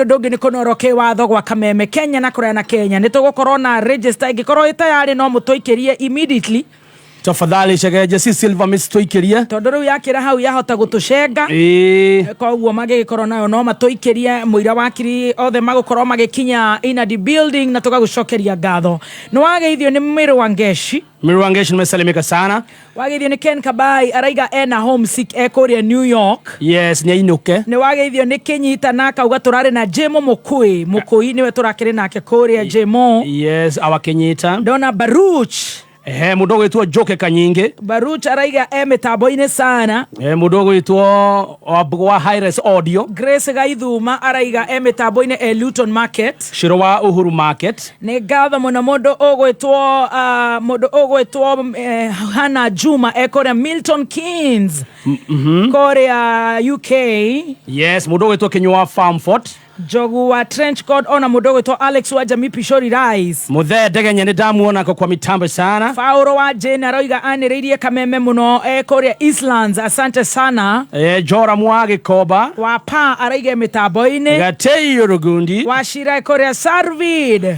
Ndongi ni kunoroke watho gwa kameme Kenya na kuria na Kenya nitugukorwo na register igikorwo itayari no mutoikirie immediately tafadhali shegeje si Silva Miss toikirie tondu riu yakira hau yahota gutushenga koguo magigikorwo nayo no matoikirie muira wakiri othe magukorwo magikinya in the building na tugagucokeria ngatho no wageithio ni Miru Wangeshi nimesalimika sana wageithio ni Ken Kabai araiga ena homesick ekoria New York yes ni ainuke ni wageithio ni Kinyita na kauga turare na Jemo Mukui niwe turakire nake koria Jemo yes awakinyita Dona Baruch mudogo itwa Joke Kanyinge Baruch araiga mitambo-ini sana mudogo itwa wa Hi-Res Audio Grace Gaithuma araiga mitambo-ini Luton Market Shiro wa Uhuru Market ni ngatho muno mundu ogwitwo Hana Juma ekoria Milton Keynes koria UK yes mudogo itwa Kinyua Farmfort Jogu wa Trenchcoat ona mudogo to Alex wa Jamii Pishori Rice muthe ndegenya ni ndamuona kwa mitambo sana Fauro wa Jane aroiga anireirie kameme muno koria Islands asante sana Jora Mwage Koba wa pa araiga mitambo-ini Gatei Urugundi wa Shira koria Sarvid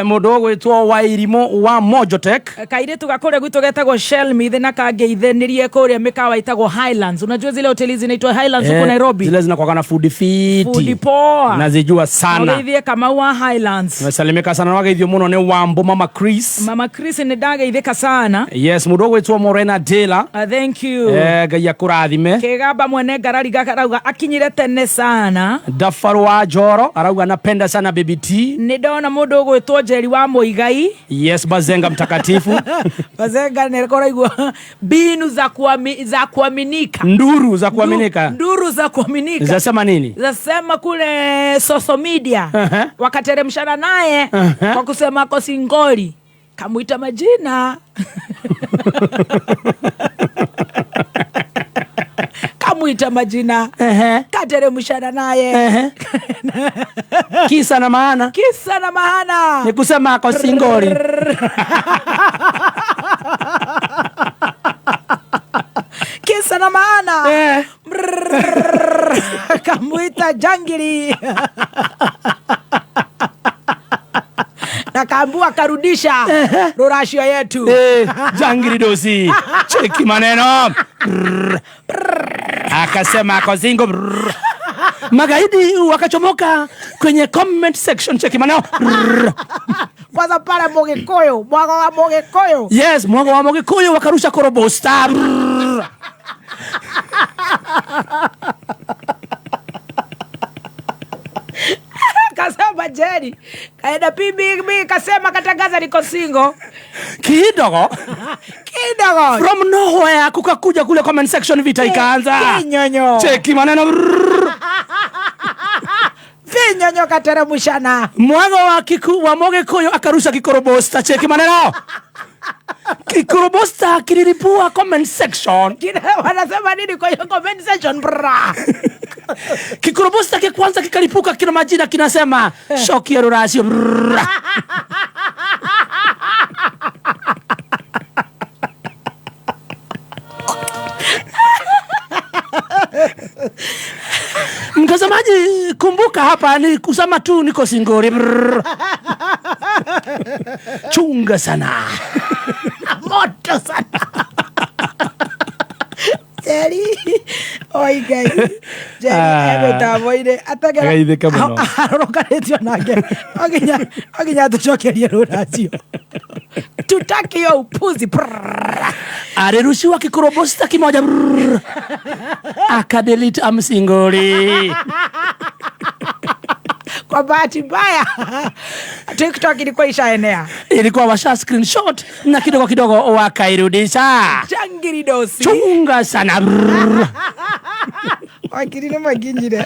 mudogo itwa Wairimo wa Mojotech kairitu gakoria gwitu getagwo Shelmith na kangeithenirie koria mikawa itagwo Highlands unajua zile hoteli zinaitwa Highlands huko Nairobi zile zinakuwa na food poa nazijua sana Ngeithie kama wa Highlands nasalimika sana wageithio muno ni Wambo Mama Chris ni ndageithika sana yes mudogo itwa Morena Dela thank you gaya kurathime kigamba mwene ngarari gakarauga akinyire tene sana Dafaru wa Joro arauga napenda sana Baby T ni ndona mundu gwitwo Njeri wa Muigai yes Bazenga mtakatifu Bazenga ni koraigwa binu za kuaminika nduru za kuaminika zasema nini zasema kule social media wakateremshana naye kwa kusema ako singoli kamuita majina kamuita majina kateremshana naye kisa na maana ni kusema ako singoli kisa na maana kamuita jangili na kaambua karudisha rorashio yetu jangili dosi cheki maneno akasema ako zingo magaidi wakachomoka kwenye comment section cheki maneno kwanza pale Mogikoyo mwago wa Mogikoyo yes mwago wa Mogikoyo wakarusha korobosta kasema Jerry kaenda PBB kasema katangaza niko single kidogo from nowhere kukakuja kule comment section vita ikaanza kinyonyo cheki maneno vinyonyo kateremshana mwago wa Mogikoyo akarusha kikorobosta cheki maneno kikorobosta kiliripua comment section wanasema nini kwa hiyo comment section kikorobosta kwanza kikalipuka kina majina kinasema shoki ya rorasio mtazamaji kumbuka hapa ni kusema tu niko singori chunga sana moto sana Jerry oi guys Jerry taboire gaithika muno arokaretio nake aginya tucokerie ruracio tutaki yo upuzi alirushiwa kikorobosta kimoja akadelete amsingori kwa bahati mbaya TikTok ilikuwa washa screenshot na kidogo wakairudisha jangiri dosi chunga sana wakirine maginjire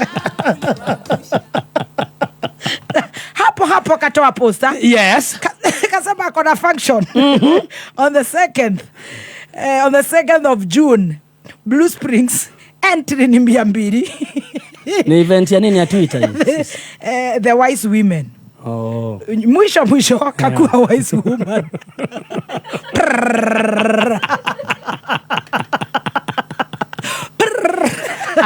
hapo katoa posta yes kasema kona function on the 2nd of June Blue Springs entry ni 200 ni event ya nini ya Twitter the wise women mwisho kakuwa wise woman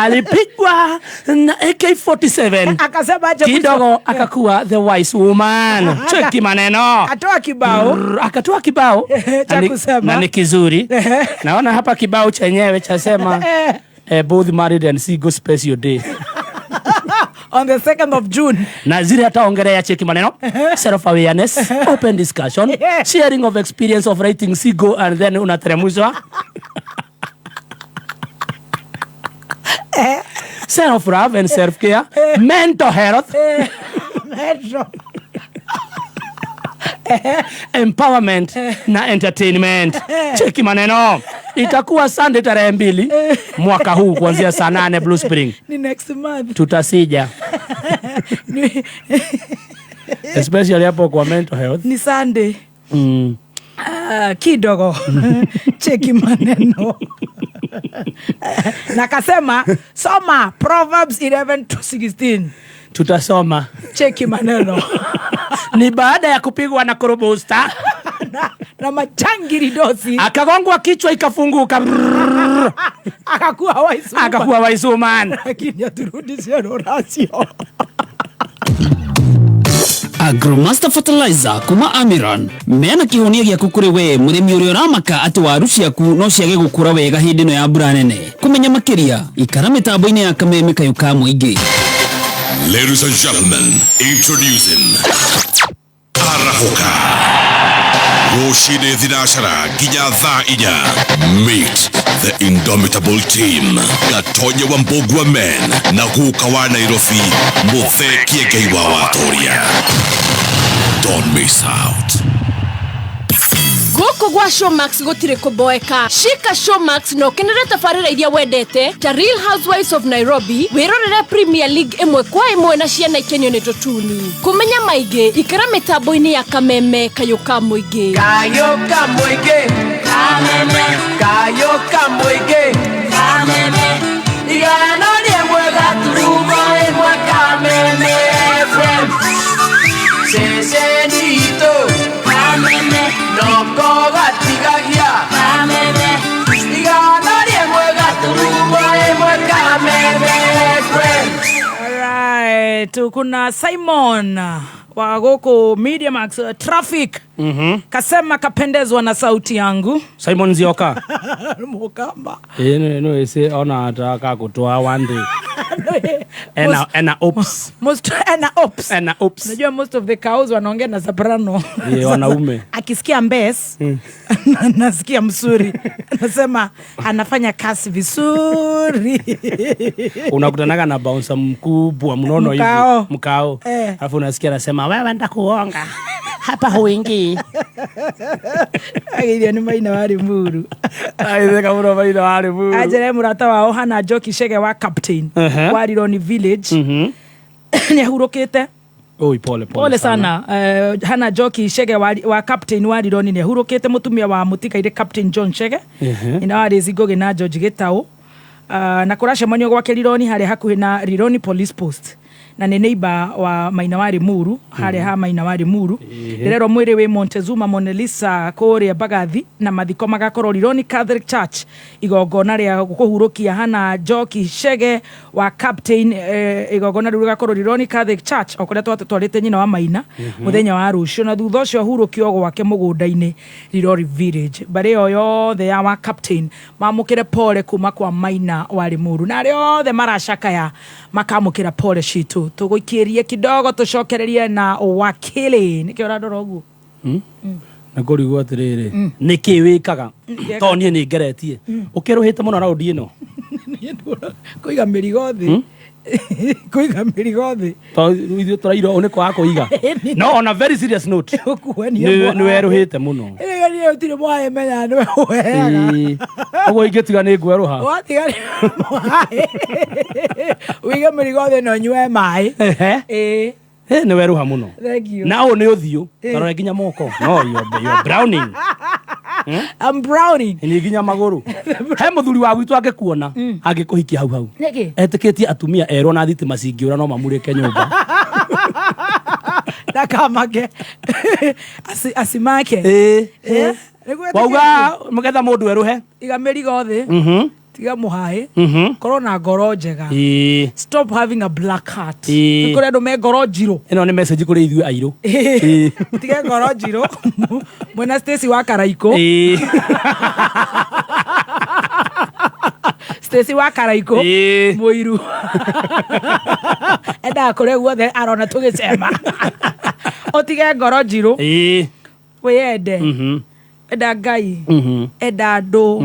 alipigwa na AK47 akasema aje kidogo akakuwa the wise woman. Cheki maneno, akatoa kibao na ni kizuri. Naona hapa kibao chenyewe chasema both married and single special day on the 2nd of June. Na zile hataongelea cheki maneno, self awareness, open discussion, sharing of experience of writing single, and then unateremshwa self love and self care, mental health, empowerment na entertainment. Cheki maneno, itakuwa Sunday tarehe 2 mwaka huu kuanzia saa 8 Blue Spring. Ni next month. Tutasija. Especially hapo kwa mental health. Ni Sunday. Kidogo. Cheki maneno. Nakasema soma Proverbs 11-16. Tutasoma. Cheki maneno. Ni baada ya kupigwa na kurubusta na machangiri dosi, akagongwa kichwa ikafunguka, akakuwa wise woman. Lakini aturudishia rasio. Agromaster Fertilizer kuma Amiran mena kihonia gya kukure we murimi uri uramaka ati waru ciaku no ciage gukura wega hindi no ya mbura nene. Kumenya makiria ikara mitambo-ini ya Kameme Kayuka Muingi. Ladies and gentlemen, introducing Arahoka Roshide Dinashara Ginya Tha Inya. Meet the indomitable team Gatonya Wambogwa Men Naguka wa Nairobi Mutheki Geiwa Watoria. Don't miss out. Goko gwa Showmax gotire kuboeka. Shika Showmax no kenere tafarira iria wendete ta Real Housewives of Nairobi wirorere Premier League imwe kwa imwe na ciana ikenio ni totuni. Kumenya maige ikara mitambo-ini ya Kameme Kayuka Muingi. Kayuka Muingi, Kameme Kayuka Muingi, Kameme igana ni mwega turugo imwe Kameme FM. Sesenito Kameme noko gatigagia Kameme igana ni mwega turugo imwe Kameme FM. Alright, kuna Simon wa goko Media Max Traffic. Kasema kapendezwa na sauti yangu. Simon Zioka. Mukamba. No ese ona ataka kutoa one day. Ena ops. Unajua most of the cows wanaongea na soprano. Wanaume. Akisikia bass, nasikia msuri. Anasema anafanya kazi vizuri. Unakutanaga na bouncer mkubwa mnono hivi, mkao. Alafu unasikia anasema wewe nenda kuonga. Hapa huingi. Agithio ni Maina wari Muru. Aitheka muno Maina wari Muru. Ajere murata wao Hana Njoki Chege wa captain wa Rironi Village. Ni ahurukite. Oi pole sana. Hana Njoki Chege wa captain wa Rironi ni ahurukite, mutumia wa Mutika ile captain John Chege. Ina wari Zigoge na George Gitao. Na kurasha manyo gwake Rironi hari hakuhi na Rironi Police Post. Na ni neighbor wa Maina wari Muru, hare ha Maina wari Muru. Rero mwire we Montezuma Monelisa kore Bagathi na mathiko magakorwo Rironi Catholic Church igogona ria gukuhurukia Hana Njoki Chege wa captain igogona ria gakorwo Rironi Catholic Church okuria twatwarite nyina wa Maina muthenya wa rucio na thutha ucio hurukio gwake mugunda-ini Rironi Village. Bare yo the ya captain mamukire pole kuma kwa Maina wari Muru na riothe marashakaya makamukira pole shitu tuguikirie kidogo tucokererie na wakili nikio radoro guo na kurigwo atiriri niki wikaga to nie ni ngeretie ukiruhite muno raudi ino kuiga mirigo thi to ithu turairo uniko akoiga no on a very serious note ni weruhite muno ni utire mwae menya ni weruhega ogo ingetiga ni ngweruha watiga uiga mirigo thi no nywe mai ni weruha muno na o ni uthiu tarore ginya moko no you're browning. I'm browning. Ni ginya maguru. He muthuri wa gwitu angekuona angikuhikia hau. Etikitie atumia erwo na thitima cingiura no mamurike nyumba. Ndakamake. Asimake. Wauga mugetha mundu eruhe. Iga mirigo thi. tiga muhae korwo na ngoro njega stop having a black heart kuri andu me ngoro njiro ino ni message kuri ithuĩ airũ tiga ngoro njiro mwena Stacy wa Karaiko Stacy wa Karaiko muiru enda kore guothe arona tugicema otige ngoro njiro wiyende enda Ngai enda andu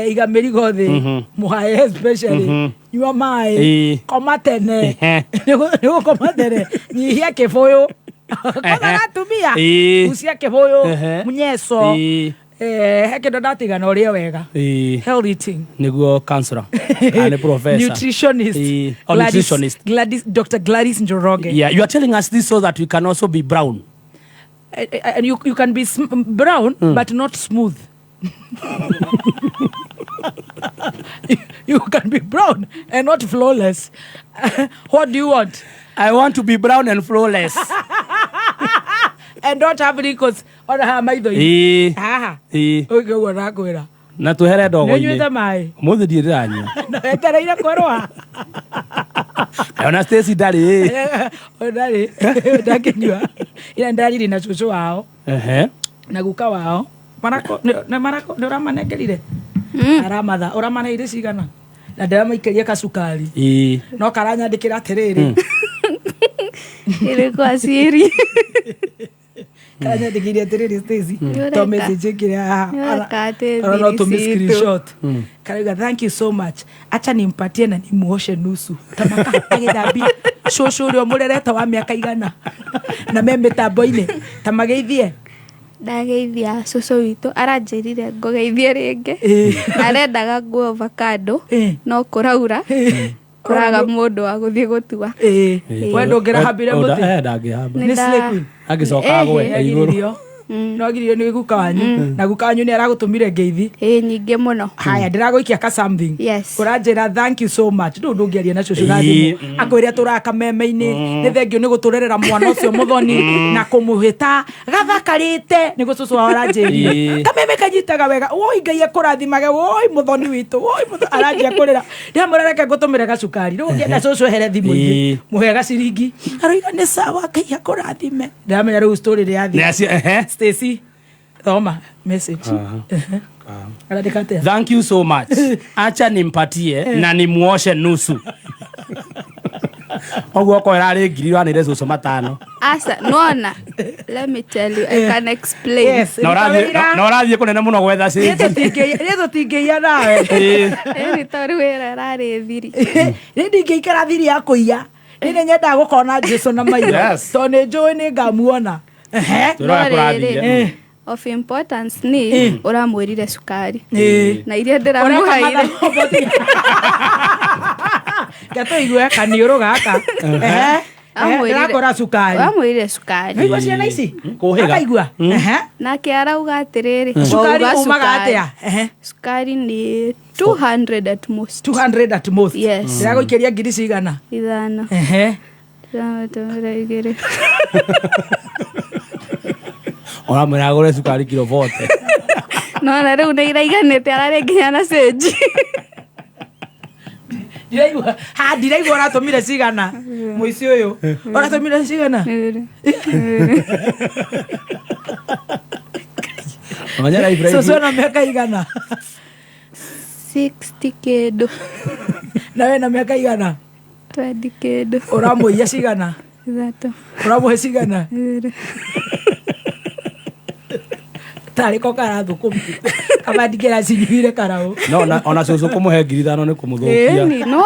iga mĩrigo thĩ muhae especially nyua maĩ koma tene nĩguo koma tene nyihia kĩbũyũ koma gatumia gucia kĩbũyũ munyeco he kĩndũ ndatigana ũrĩe wega health eating nĩguo counselor and professor nutritionist Dr. Gladys Njoroge. Yeah, you are telling us this so that we can also be brown. And you can be brown but not smooth. You can be brown and not flawless. What do you want? I want to be brown and flawless. And don't have wrinkles on her maitho-inĩ. Ũngĩ guo nakwĩra. Na tuhere ndogo-inĩ. Nĩnyuĩte maĩ. Mũthĩ ndirĩ ndanyua. Etereire kwĩrũa. Ona Stacy ndarĩ. Ndarĩ. Ndakĩnyua. Ira ndariri na cucu wao. Na guka wao. Marako nĩ ũramanengerire. Aramatha ũramaneire cigana. Na ndĩramaikĩria kacukari. No karanyandĩkĩra atĩrĩrĩ. Ilikuwa siri. Kanya dikiria tereri Stacy. To message kile no to screenshot. Kariga thank you so much. Acha nimpatie na nimuoshe nusu. Tamaka agithambia. Shosho rio murereta wa miaka igana. Na membe taboine. Tamageithie. Ndageithia cucu witũ aranjĩrire ngũgeithie rĩngĩ arendaga nguo avocado no kũraura kuraga mũndũ wa gũthiĩ gũtua wendo ngĩrahambire mũtĩ ndangĩhamba nĩ Slay Queen agĩcoka gwe igũrũ no girio nĩ guka wanyu na guka wanyu nĩ aragũtũmire ngeithi nyingĩ mũno haya ndĩragũikia ka something yes ũranjĩra thank you so much ndũ ndũngĩaria na cucu na thimũ akwĩrĩa tũraka meme-inĩ nĩ thengio nĩ gũtũrerera mwana ũcio mũthoni na kũmũhĩta gathakarĩte nĩguo cucu wao aranjĩrire kameme kanyitaga wega woi Ngai akũrathimage woi mũthoni witũ woi aranjia kũrĩra ndĩramwĩra reke ngũtũmĩre gacukari rĩu ũngĩenda cucu ehere thimũ-inĩ mũhe gaciringi aroiga nĩ sawa Ngai akũrathime ndĩramenya rĩu story rĩathiĩ Stacy, thoma message. Thank you so much. Acha nimpatie na nimuoshe nusu. Oguo ko erari ngiri wa nire cucu matano. Asa nona. Let me tell you, I can explain. Yes. No rathie kunene muno gwetha cinji. Yeto tingeia nawe. Eri tori wera rari thiri. Ni ndingĩikara thiri ya kũiya. Ni nyenda gũkona Jesu na maitho. To nĩ njũĩ nĩ ngamuona. Of importance ni uramwirire sukari na iria ndĩramũhaire gato igwe kaniũrũ gaka ndĩrakora sukari uramwirire sukari nĩguo ciana ici akaigua nake arauga atĩrĩrĩ sukari umaga atĩa sukari ni 200 at most 200 at most yes ndĩragũikĩria ngiri cigana 5 ndĩramũtũmĩra Ora mwena agũre sukari kilo 40. No na rĩu nĩ iraiganĩte ararĩ nginya na cenji. Ndiraigua ũratũmire cigana mũici ũyũ ũratũmire cigana Cucu na mĩaka igana 60 kĩndũ na we na mĩaka igana 20 kĩndũ ũramũiya cigana 3 ũramũhe cigana tarĩ ko karathũkũmire kabandikĩra cinyuire karaũ no ona cucu kũmũhe ngiri 5 nĩ kũmũthũkia no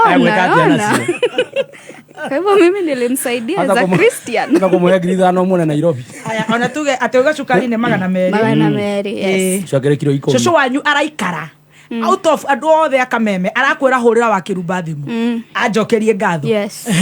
kwa hivyo mimi nilimsaidia za Christian na kũmũhe ngiri 5 muone Nairobi haya ona tuge atĩ uga cukari nĩ 200 yes cokere kilo 10 cucu wanyu araikara out of andũ othe akameme arakwĩra hũrĩra wa kĩrumba thimũ anjokerie ngatho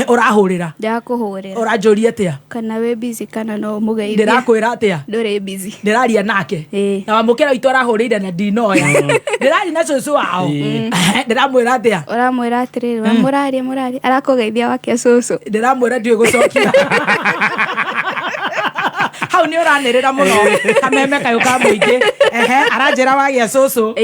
ũrahũrĩra ndakũhũrĩra ũranjũria atĩa kana we busy kana no mũgeithie ndĩrakwĩra atĩa ndũrĩ busy ndĩraria nake na wamũkĩra witũ arahũrĩire na ndinoya ndĩraria na cucu wao ndĩramwĩra atĩa ũramwĩra atĩrĩrĩ mũraria arakũgeithia wake cucu ndĩramwĩra ndiũĩ gũcokia hau kau ni uranirira muno kameme kayo ka muingi aranjira wagia cucu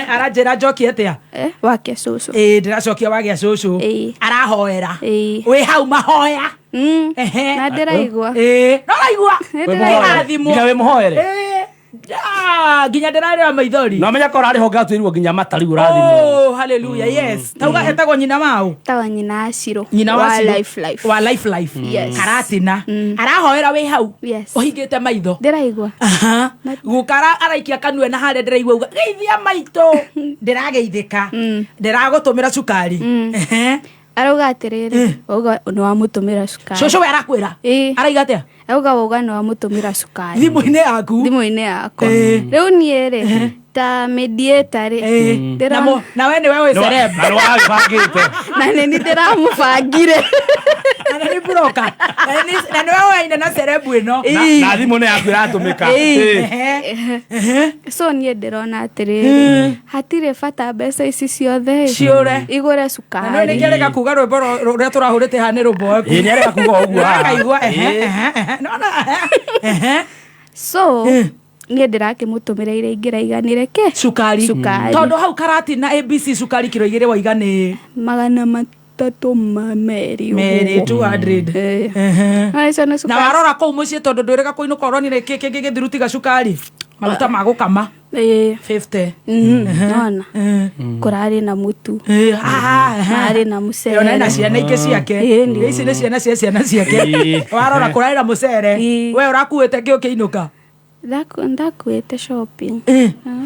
aranjira njoki atia wagia cucu ndiracokia wagia cucu arahoera wi hau mahoya na ndiraigua no raigua rathimo nginya wi muhoere nginya ndirarira maithori no menya korari honga twirwo nginya matari urathimo hallelujah yes tauga etagwo nyina wao tawa nyina aciro nyina wa life karatina arahoera wi hau uhingite maitho ndiraigua gukara araikia kanue na hare ndiraigua geithia maito ndirageithika ndiragutumira cukari arauga atiriri uga no amutumira cukari cucu we arakwira araiga atia auga uga no amutumira cukari thimu-ini yaku riu niere ta mediator na we niwe wi celeb na nini ndiramubangire na ni broka na niwe waine na celeb ino na thimu-ini yaku iratumika so nie ndirona atiriri hatire bata mbeca ici ciothe ciure igure cukari no ni kereka kuga rwimbo ruria turahurite hani rumbo ni areka kuga uguo akaigua so nie ndirakimutumira ire ingiraiganire ke cukari tondu hau karatina ABC cukari kiro igire waigane 300 meri 200 na warora kuu mucie tondu ndwirega kuinuka uronire kiki githiruti gacukari maguta ma gukama 50 nona kurari na mutu ari na mucere ona na ciana ingĩ ciake ici nĩ ciana cia ciana ciake warora kurari na mucere we urakuĩte kĩ ũkĩinũka ndakuĩte shopping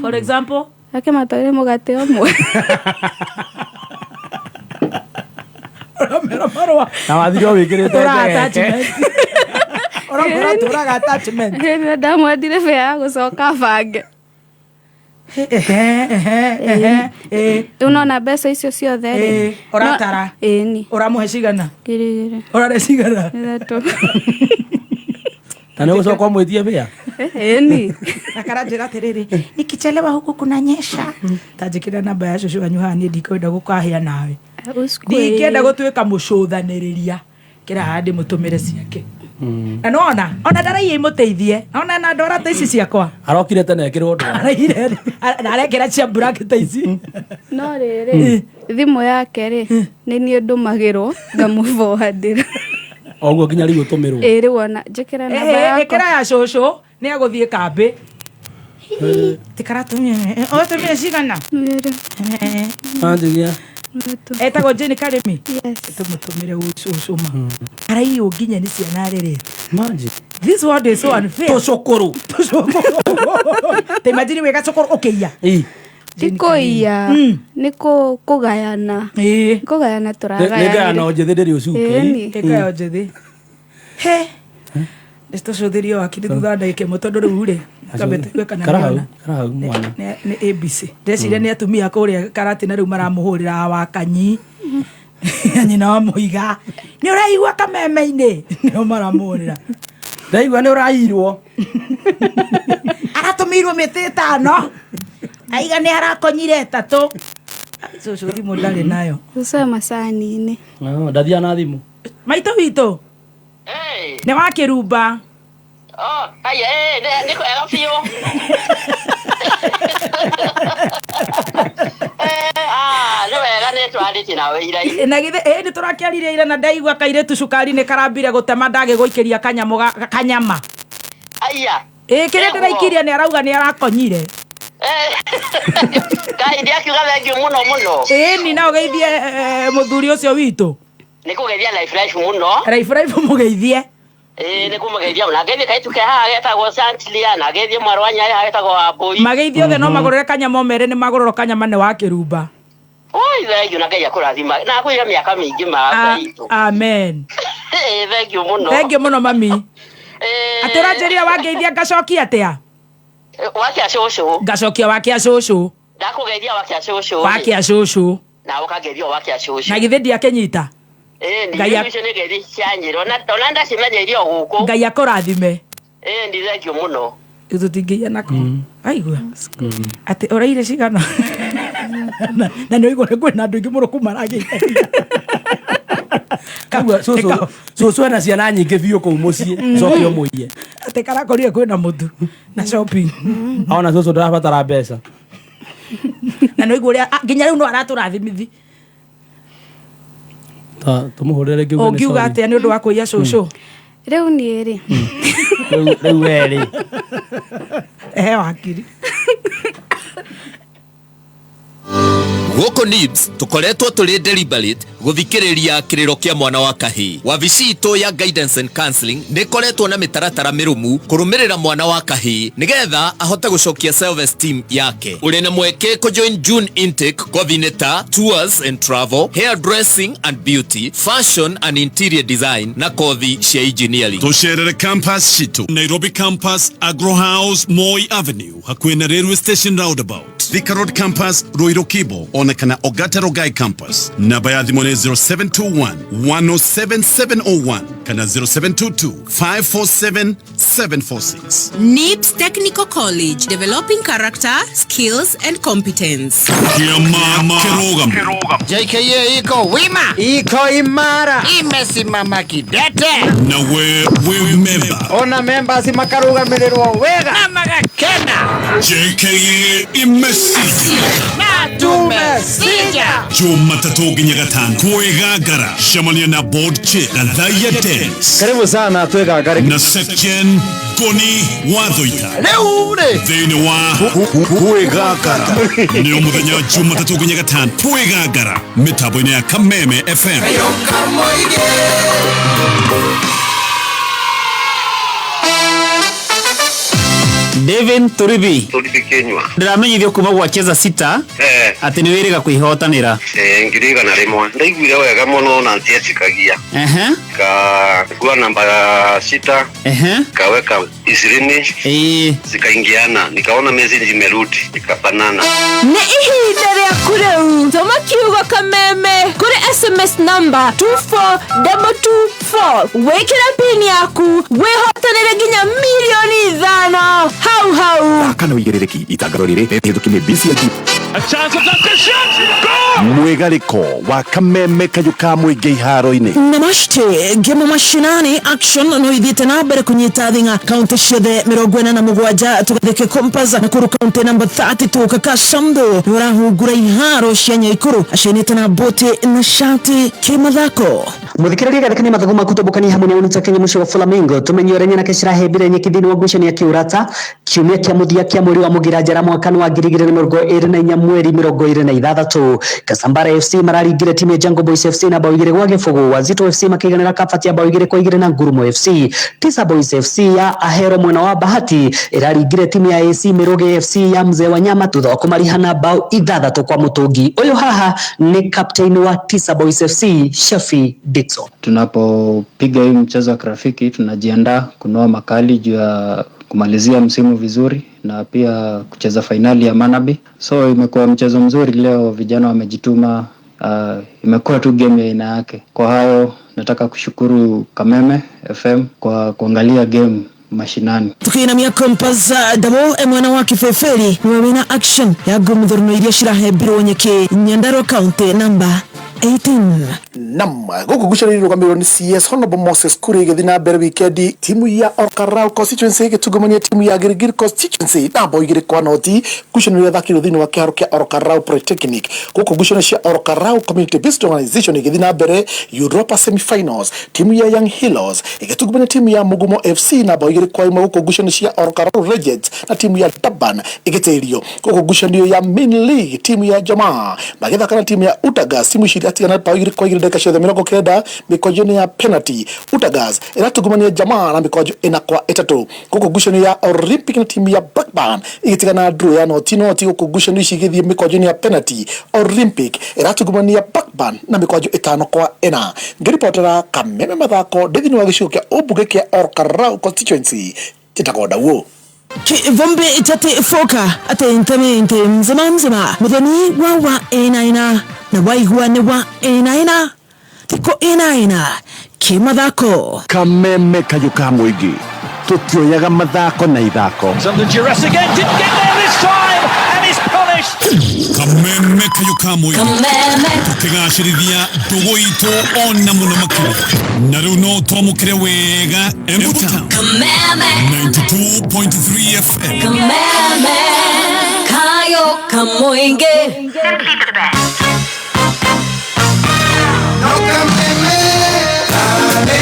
for example akĩmatwarire mũgate ũmwe uramera marũa na wathire wĩkĩrĩte tũraga attachment ndamwendire bea ya gũcoka bange unona mbeca icio ciothe uratara uramuhe cigana urare cigana na nĩ gũcoka ũmwĩtie bĩa akaranjĩra atĩrĩrĩ nikichelewa huku kunanyesha tanjĩkĩra namba ya cucu wanyu haha niĩ ndikwenda gũkahĩa nawe ndingĩenda gũtuĩka mũcũthanĩrĩria kĩra haha ndĩmũtũmĩre ciake na nona ona ndaraia imuteithie ona na ndora ta ici ciakwa arokire tene ekĩrwo ndwara na arekĩra cia bracket ici no rĩrĩ thimũ yake rĩ nĩ niĩ ndũmagĩrwo ngamũbohandĩra oguo nginya rĩu ũtũmĩrwo rĩu ona njĩkĩra namba yakwa ĩkĩra ya cucu nĩ agũthiĩ kambĩ tikaratumie cigana anjĩgia etagwo Jane Karemi tumutumire ucuma araiyo nginya ni ciana rĩrĩ manji this word is so unfair tucukuru te imagine wega cukuru ukiya tikuia ni kugayana kugayana turagayana ni gayana njĩthĩ ndĩrĩ ũcuke ikayo njĩthĩ he esto sodirio akiri thutha ndagĩka ĩmwe tondũ rĩu rĩ kabete kana karahau mwana nĩ ABC ndeciria nĩ atumia kũrĩa karatina rĩu maramũhũrĩra wa kanyi nyina wa mũiga nĩ ũraigua kameme-inĩ nĩo maramũhũrĩra ndaigua nĩ ũrairwo aratũmĩirwo mĩtĩ ĩtano aiga nĩ arakonyire ĩtatũ cucu thimũ ndarĩ nayo ucoe macani-inĩ ndathia na thimũ maitũ witũ nĩ wa kĩrumba nĩ kwega biũ nĩ wega nĩ twarĩtie nawe ira na githĩ nĩ tũrakĩarire ira na ndaigua kairĩtu cukari nĩ karambire gũtema ndagĩgũikĩria kanyama aya kĩrĩa ndĩraikiria nĩ arauga nĩ arakonyire Ngai ndiakiuga thengiũ mũno mũno ĩni na ũgeithie mũthuri ũcio witũ nĩ kũgeithia life mũno life mũgeithie nĩ kũmũgeithia na geithie kaitu ke haha getagwo Chantilia na geithie mwarĩ wa Nyarĩ haha getagwo Wambũi mageithie othe no magũrĩre kanyama merĩ nĩ magũrĩrwo kanyama nĩ wa kĩrumba thengiũ na Ngai akũrathima na akwĩra mĩaka mĩingĩ ma itũ amen thengiũ mũno mami atĩ ũranjĩria wangeithia ngacokia atĩa wakia cucu ngacokia wakia cucu ndakũgeithia wakia cucu wakia cucu na ũkageithia wakia cucu na githĩ ndiakĩnyita Ngai icio nĩ ngeithi cianyĩrwo ona ndacimenyeire o gũkũ Ngai akũrathime ndi thengiũ mũno tũtingĩia nako aigua atĩ ũraire cigana na nĩ oigwo kwĩna andũ aingĩ mũno kuma ragĩite cucu ena ciana nyingĩ biũ kũu mũciĩ coke ũmũiye Tekara koria kwena mutu na shopping. Ona soso ndabatara mbeca. Na no iguria nginya riu no araturathimithi. Tumuhurire ngiuga. Ongiuga atia ni undu wa kuiya shosho. Riu ni ri. Riu weri. Wakiri. Goko Nibs tukoretwo tuli deliberate guthikiriria kiriro kia mwana wa kahii. Wabici itu ya guidance and counseling nikoretwo na mitaratara mirumu kurumirira mwana wa kahii nigetha ahote gucokia self esteem yake. Uri na mweke ko join June intake coordinator tours and travel, hairdressing and beauty, fashion and interior design na kothi cia engineering. Tusherere campus shitu Nairobi campus, Agro House, Moi Avenue hakuhi na railway station roundabout. Thika Road campus, Ruiru Kibo, onekana Ogata Rogai campus. Namba ya thimu ni 0721 107 701 kana 0722 547 746. NIBS Technical College, developing character, skills and competence. Mama Kirogam. JKA iko wima, iko imara, imesimama kidete. Na we member. Ona member si makaruga mirirwo wega na magakena. JKA imesija na tumesija. Jumatatu nginya gatano kwegagara shamania na board chair na Dhaya Dance. Karibu sana twegagare na section Goni Wathoika. Leure thini wa kwegagara ni umuthenya Jumatatu nginya gatano kwegagara mitambo-ini ya Kameme FM. David Turibi Kenywa ndiramenyithio kuma gwacheza sita ati ni wiriga kwihotanira ngiriga na rimwe ndaiguire wega muno na ntiecikagia ka kwa namba 6 kaweka isirini zikaingiana nikaona message imerudi ikafanana ni ihinda ria kureu tuma kiugo Kameme kuri SMS number 24224 wekira pin yaku wihotanire ginya milioni 5 hau kana wigerereki itangaro riri hethukinie BCG a chance of the shot mwigariko wa Kameme kayuka mwingi iharo-ini. Namaste ngemo mashinani action no ithite na mbere kunyita thinga county ciothe 47 tugathike kompaza na kuru county number 32 kaka Shamdo urahungura iharo cia Nyaikuru acinite na bote na shati kimathako muthikiriria garekani mathagu makutobokani hamwe na unita Kenya mucio wa Flamingo tumenyorenya na keshira hebire nyekithini wa gucania kiurata kiumia kia muthia kia mweri wa mugira jara mwaka wa 2024 mweri 26 Kasambara FC mararingire timu ya Jungle Boys FC na bao 2 kwa gifugu. Wazito FC makiganira kabati ya bao 2 kwa 2 na Ngurumo FC. Tisa Boys FC ya Ahero mwena wa Bahati iraringire timu ya AC Miroge FC ya Mzee wa Nyama thutha wa kumarihana bao 6 kwa mutungi. Uyu haha ni captain wa Tisa Boys FC Shafi Dixon. Tunapopiga hii mchezo wa kirafiki tunajiandaa kunoa makali juu ya kumalizia msimu vizuri na pia kucheza finali ya Manabi. So imekuwa mchezo mzuri leo, vijana wamejituma, imekuwa tu game ya aina yake. Kwa hayo nataka kushukuru Kameme FM kwa kuangalia game mashinani. Tukiinamia kompaza dabo mwana wa Kifeferi wamena action ya gomudhurno iria shirahe biro nyeke Nyandarua County number 18. Guku gucani rugamiro ni CS Honorable Moses Kuri githina mbere weekend timu ya Orkarau constituency gitugumania timu ya Girigiri constituency na bao 2 kwa noti gucani ya thakiro thini wa kiharo kia Orkarau Polytechnic. Guku gucani cia Orkarau community based organization githina mbere Europa semi-finals timu ya Young Heroes igitugumania timu ya Mugumo FC na bao 2 kwa 1. Guku gucani cia Orkarau Regents na timu ya Taban igiterio. Guku gucani ya main league timu ya Jamaa magithakana timu ya Utagas timu atigana bao 2 kwa 2 dakika cia 90 mikojoni ya penalty. Utagas iratugumania Jamaa na mikojo 4 kwa 3. Guku gucani ya Olympic na timu ya Blackburn igitigana draw ya noti. Guku gucani cigithie mikojoni ya penalty. Olympic iratugumania Blackburn na mikojo 5 kwa 4. Ngiripotera Kameme mathako thini wa gicigo kia Umbuge kia Orkarau constituency titakonda wo Vombe itate foka ate intamente mzima mudhani wa enaina na waigua ne wa enaina tiko enaina kimathako Kameme kayuka mwingi tutioyaga mathako na ithako. Something Jurassic didn't get there this time and he's polished. Kameme kayo kamoy. Tukigashirithia ndugu itu ona muno makiri. Na riu no twamukire wega Embuta 92.3 FM. Kameme kayo kamoinge. Simply for the best. No kameme, kameme.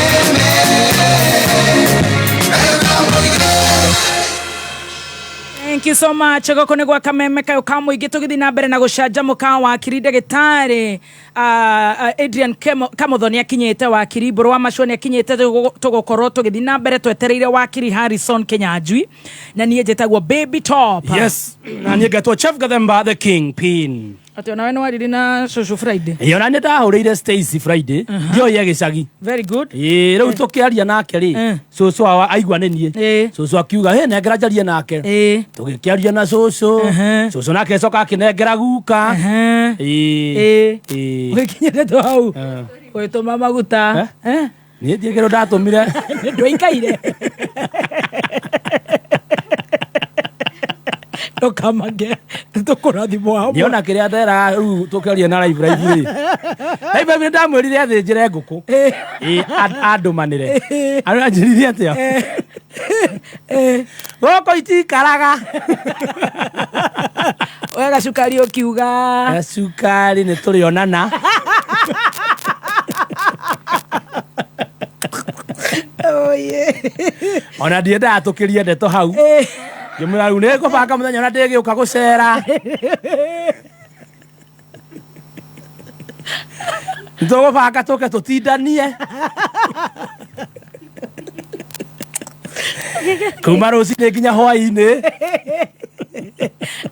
Thank you so much. Gokone gwa kameme kayo kamuingi tugithi na mbere na gucanjamuka wakiri ndagitari Adrian Kamuthoni akinyete wakiri Mburu wa Maconi akinyete tugukorwo tugithi na mbere twetereire wakiri Harrison Kenyanjui na niĩ njĩtagwo Baby Top. Yes, na niĩ ngetwo Chef Gathemba the Kingpin. Ati ona wena wariri na Social Friday. Ona nĩ ndahũrĩire Stacy Friday ndioye gĩcagi. Very good. Rĩu tũkĩaria nake rĩ Cucu aigua nĩ niĩ. Cucu akiuga he nengera njarie nake. Tũgĩkĩaria na Cucu. Cucu nake coka akĩnengera guka. Gĩkinyĩte hau. Gwĩtũma maguta. Niĩ ndiĩkĩrwo ndatũmire. Ndũikaire. Tokamage tukurathimo hamwe niona kiria ndera riu tukiaria na live live live ndamwirire athinjire nguku andumanire anjirire atia goko itikaraga wega cukari ukiuga cukari ni turionana ona ndienda atukirie ndeto hau Jumla rune ko baka muthenya na ndege uka gucera Ndogo baka toke tutindanie Kuma rucini nginya hwaini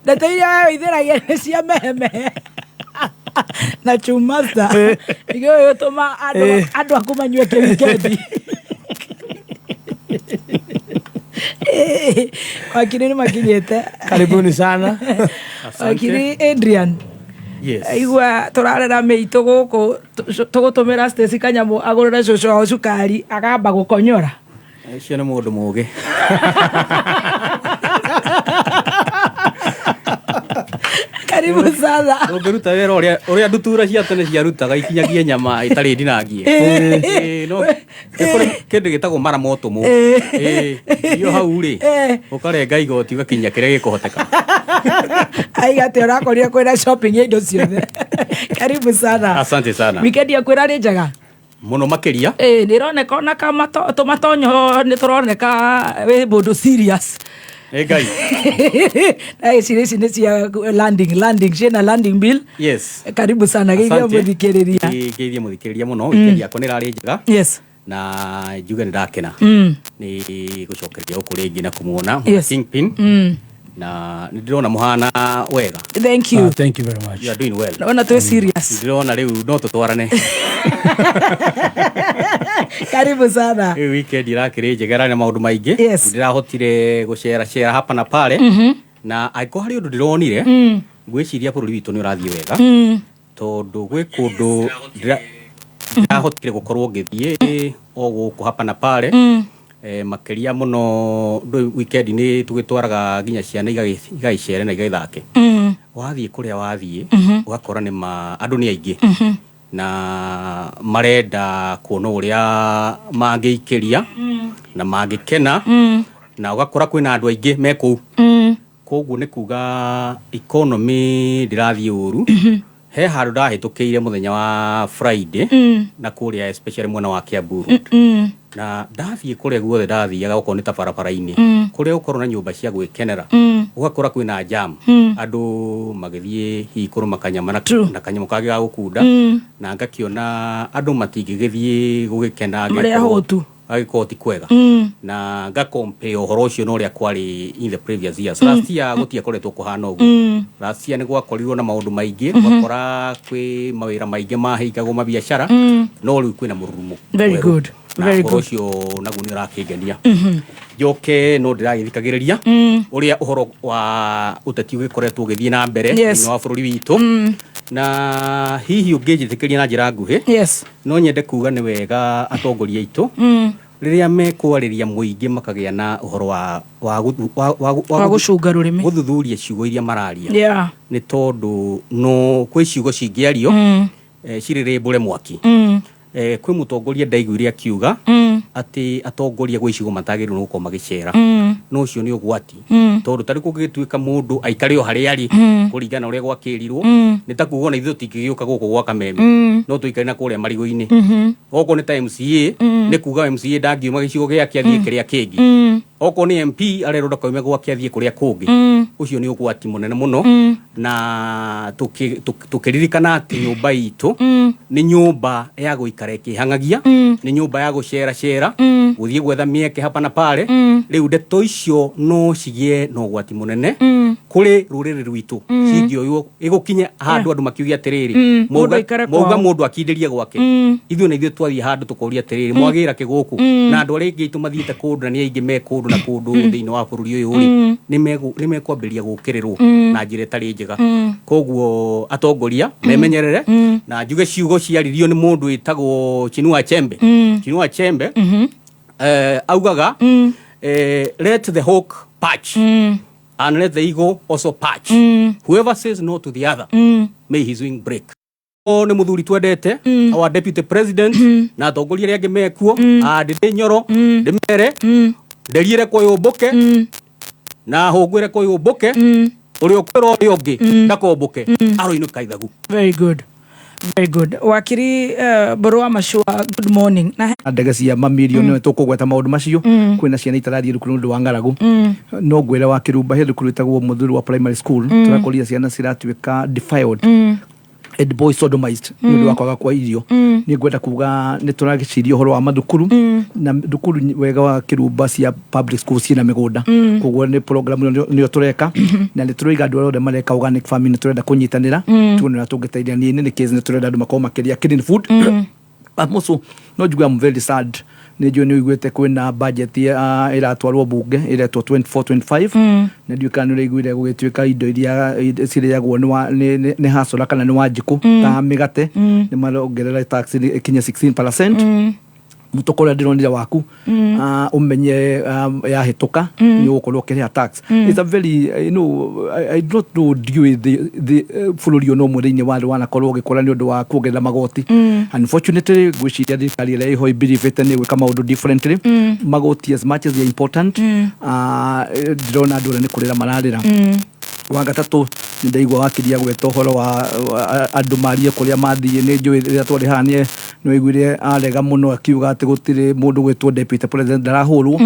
Ndateire wewe itheragia cia meme na chumasta Igo toma ando akumanywe ke weekend Wakiri ni makinyete. Karibuni sana. Wakiri Adrian. Yes. Igua turarera meito guku tugutumira Stacy Kanyamu agurira cucu wa cukari agamba gukonyora. Cio ni mundu mugi. Karibu sana. Ungeruta wera uria ndutura cia tene ciarutaga ikinyagie nyama itari ndinagie. No kindu gitagwo mara moto mu. Iyo hau ri. Ukarenga igoti ugakinya kiria gikuhoteka. Aigate urakoria kwenda shopping indo ciothe. Karibu sana. Asante sana. Weekend ya kwira ri njega. Muno makiria. Nironeka ona kama tomatonyo ni turoneka we mundu serious. Egai. Sini cia landing shena landing bill. Yes. Karibu sana geithia muthikiriria. Geithia muthikiriria muno weekend yako ni rari njega. Yes. Na juga ndakena. Ni gucokeria ukuringi na kumuona Kingpin. Na ndirona muhana wega. Thank you. Thank you very much. You are doing well. Naona tu serious. Ndirona riu no tutwarane. Karibu sana. Weekend irakiri njegera na maundu maingi. Ndirahotire gucera hapa na pale. Na aiko hari undu ndironire. Ngwiciria bururi witu ni urathie wega. Tondu gwi kundu ndirahotire gukorwo ngithie o guku hapa na pale. Makiria muno weekend ni tugitwaraga ginya ciana igaicere na igaithake. Wathie kuria wathie ugakora ni andu ni aingi. Na marenda kuona uria mangiikiria na mangikena na ugakora kwina andu aingi me kuu koguo ni kuga economy ndirathie uru he handu ndahitukiire muthenya wa Friday na kuria especially mwena wa Kiambu na ndathie kuria guothe ndathiaga uko ni ta barabara-ini kuria ukorwo na nyumba cia gwikenera ugakora kwina jam andu magithie hikuru makanyama na kanyamu kage ga gukunda na ngakiona andu matingigithie gugikena agikoti kwega na nga compare uhoro ucio no ria kwari in the previous years last year gutia koretwo kuhana uguo last year ni gwakorirwo na maundu maingi gwakora kwi mawira maingi mahingagwo mabiashara no riu kwina mururumo very good very good ucio naguo ni rakingenia joke no ndiragithikagiriria uria uhoro wa uteti ugikoretwo githie na mbere ni wa bururi witu na hihi ungijithikiria na njira nguhi no nyende kuga ni wega atongoria itu riria mekwariria muingi makagia na uhoro wa gucunga rurimi guthuthuria ciugo iria mararia ni tondu no kwi ciugo cingiario cirire mbure mwaki kwi mutongoria ndaiguire akiuga ati atongoria gwe icigo matagiru no gukoma gicera no cio ni ugwati tondu tari kugituika mundu aikare o hari ari kuringana uria gwakirirwo ni ta kuona ithu tingigiuka guku gwa Kameme no tuikare na kuria marigo-ini oko ni ta MCA ni kuga MCA ndangiuma gicigo giake athie kiria kingi oko ni MP areroda koime gwake athie kuria kungi ucio ni ugwati munene muno na tukiririkana ati nyumba itu ni nyumba ya guikara ikihangagia ni nyumba ya gucera guthie gwetha mieke hapa na pale riu ndeto icio no cigie no gwati munene kuri ruriri rwitu cingioyo igukinya handu andu makiugia atiriri mauga mundu akindirie gwake ithuĩ na ithuĩ twathie handu tukoria atiriri mwagira kiguku na andu aria ingi tumathiite kundu na ni aingi me kundu na kundu thiini wa bururi uyu ri ni mekwambiria gukirirwo na njira itari njega koguo atongoria memenyerere na njuge ciugo ciaririo ni mundu itagwo Chinua Achembe augaga let the hawk perch and let the eagle also perch whoever says no to the other may his wing break. Ni muthuri twendete our deputy president na atongoria aria angi mekuo ndiri Nyoro ndimere nderiere kwa yomboke na hungwire kwa yomboke uri okwiro uri ungi ndakomboke aroinuka ithagu. Very good wakiri Borwa Mashua, good morning. Ndege cia mamirioni tukugweta maundu macio kwina ciana itarathie rukuru ndu wa ngaragu no ngwira wa Kirumba he rukuru itagwo muthuri wa primary school turakoria ciana ciratuika defiled and boys sodomized ndu wakwaga kwa irio ni ngwenda kuga ni turagiciria horo wa mathukuru na thukuru wega wa Kirumba cia public schools ciina migunda koguo ni program ni tureka na ni turiga andu othe mareka organic farming turenda kunyitanira tuone tungiteithia ni case ni turenda andu makoma makiria clean food amoso no juga I'm very sad ndio ni igwete kwina budget iratwarwo bunge iretwo 24-25 na ndio kana ni igwire gugituika indo iria ciriyagwo ni hasora kana ni wanjiku ta migate ni marongerera tax ikinya 16% mutokora ndironira waku umenye ya hituka ni ukorwo kiria tax. It's a very I don't know deal with the fuluri no murini wana korwo gikora ni undu wa kuongerera magoti. Unfortunately gwiciria thirikari ile iho ibirivete ni gwika maundu differently magoti as much as they are important ndirona andu ni kurira mararira. Wa gatatu ndaigwa wakiria gweta horo wa andu marie kuria mathie ni njui ria twari hanie no igwire arega muno akiuga ati gutire mundu gwetwo deputy president darahurwo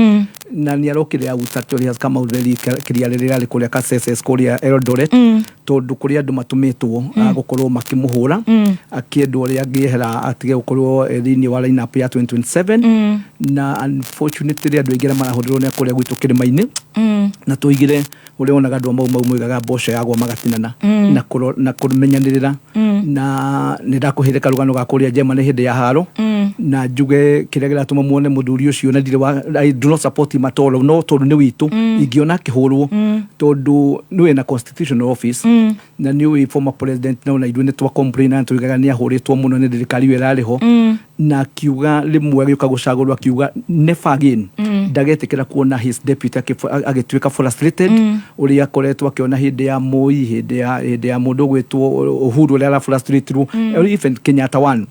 na ni arokiria utatori has come out very kiria riria ri kuria Kasese kuria Eldoret tondu kuria andu matumitwo gukorwo makimuhura akiendwo ria ngihera atige gukorwo thiini wa line up ya 2027 na unfortunately andu aingira marahurwo ni kuria gwitu kirima-ini na tuigire uri onaga andu mau mwigaga mboco yagwo magatinana na kumenyanirira na nirakuhirika rugano ga kuria Germany hindi ya haro na njuge kiria giratuma muone muthuri ucio na ndire I do not support him at all no tondu ni witu ingiona kihurwo tondu niwe na constitutional office na niwe former president na idwe twa complain na tuigaga ni ahuritwo muno ni thirikari werariho na kiuga rimwe gioka gucagurwa kiuga never again ndagetikira kuona his deputy agituika frustrated uri akoretwo akiona hindi ya Moi hindi ya mundu gwetwo Uhuru ria frustrated even Kenyatta one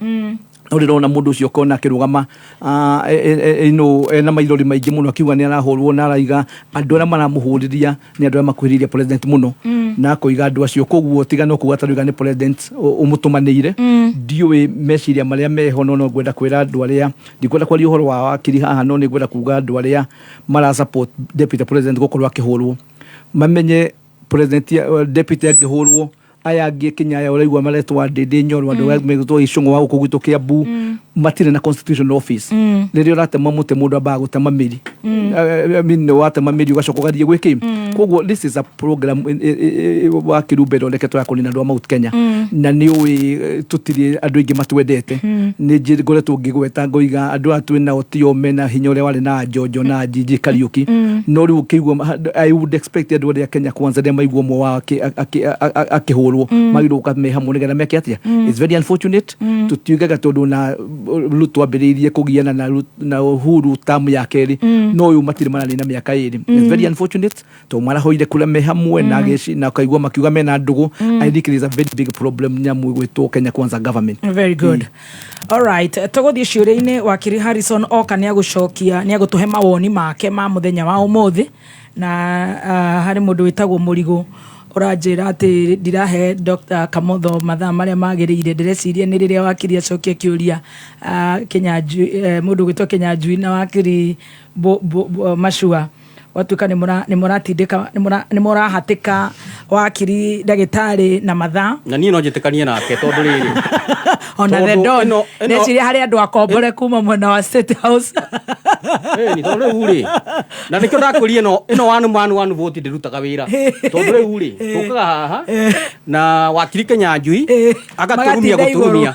urona mundu ucio kona kirugama ena mairori maingi muno akiuga ni arahurwo na araiga andu ara maramuhuriria ni andu ara makwiriria president muno na koiga andu acio koguo tiga no kuga taruga ni president umutumanire ndiwe meciria maria meho no gwenda kwira andu aria ndikwenda kwaria uhoro wa wakiri haha no ni gwenda kuga andu aria mara support deputy president gukorwo akihurwo mamenye president deputy akihurwo aya ngi Kenya uraigwa maretwa Ndindi Nyoro andu megutwo icungu wa gukugutu Kiambu matire na constitutional office riria uratema mute mundu aba gutema miri I mean watema miri ugacoka gathie gwiki koguo this is a program wa Kirumba ndeketwo ya kunina andu a Mount Kenya na ni ui tutiri andu ingi matwendete ni ngoretwo ngigweta ngoiga andu atu na otio mena hinya ule wale na Jojo na Jiji Kariuki no riu kigwo I would expect andu a Kenya kwanza dem aigwo mo wa akihuru magorwo magiruka me hamwe nĩgetha meke atia. It's very unfortunate tutiugaga tondu na Ruto ambĩrĩirie kũgiana na Uhuru tamu ya kerĩ no uyu matire marani na mĩaka ĩrĩ. It's very unfortunate to marahoire kula me hamwe na kaigua makiuga mena ndugu. I think it is a very big problem nyamu gwitwo Kenya Kwanza government. Very good. All right, tugothie ciũria-inĩ wakiri Harrison oka nĩ agũcokia nĩ agũtũhe mawoni make ma mũthenya wa ũmũthĩ na harĩ mũndũ wĩtagwo Mũrigo ũranjĩra atĩ ndirahe Dr. Kamotho mathaa marĩa magĩrĩire ndĩreciria nĩ rĩrĩa wakiri acokia kĩũria Kinyanjui mũndũ gwĩtwo Kinyanjui na wakiri Mashua watuka nĩ mũratindĩka nĩ mũrahatĩka wakiri ndagĩtarĩ na mathaa na niĩ no njĩtĩkanie nake tondũ rĩrĩ ona the don nĩciria harĩ andũ akombore kuma mwena wa State House ni tondũ rĩu rĩ na nĩkĩo ndakũria ĩno one vote ndĩrutaga wĩra tondũ rĩu rĩ tũkaga haha na wakiri Kinyanjui agaturumia gũturumia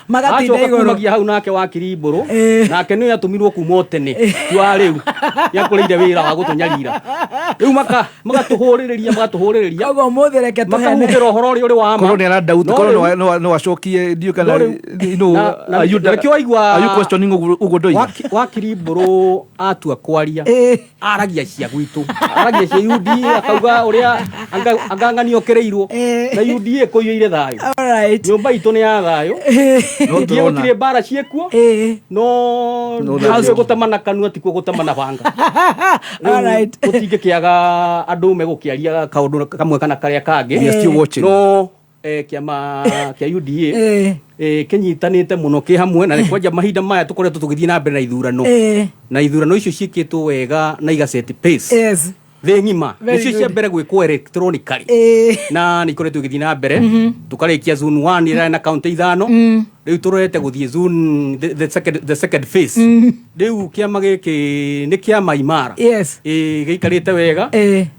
magatinda igũrũ hau nake wakiri Mbũrũ nake nĩwe atũmirwo kuma tene twa rĩu yakũrĩire wĩra wa gũtũnyarira rĩu magatũhũrĩrĩria ũguo mũthĩ reke tũhene makamũkĩra ũhoro ũrĩa ũrĩ wa ma korwo nĩ arandauti korwo no acokie ndiũ kana reke waigua are you questioning Ugodoi wakiri Mbũrũ atua kwaria aragia cia gwitũ aragia cia UDA akauga ũrĩa anganganio kereirwo na UDA kũiyũire thayũ nyũmba itũ nĩ ya thayũ no gũtirĩ mbara ciekuo no gũtemana kanua tikuo gũtemana banga gũtingĩkĩaga andũ megũkĩaria kaũndũ kamwe kana karĩa kangĩ no kiama kia UDA kinyitanĩte mũno kĩ hamwe na kwanja mahinda maya tũkoretwo tũgĩthiĩ na mbere na ithurano icio ciĩkĩtwo wega na igaseti pace thĩ ng'ima nĩcio cia mbere gwĩkwo electronically na nĩikoretwo igĩthiĩ na mbere tũkarĩkia zone 1 ĩrĩa na kaunti ithano rĩu tũrorete gũthiĩ zone the second phase rĩu kĩama gĩkĩ nĩ kĩama imara gĩikarĩte wega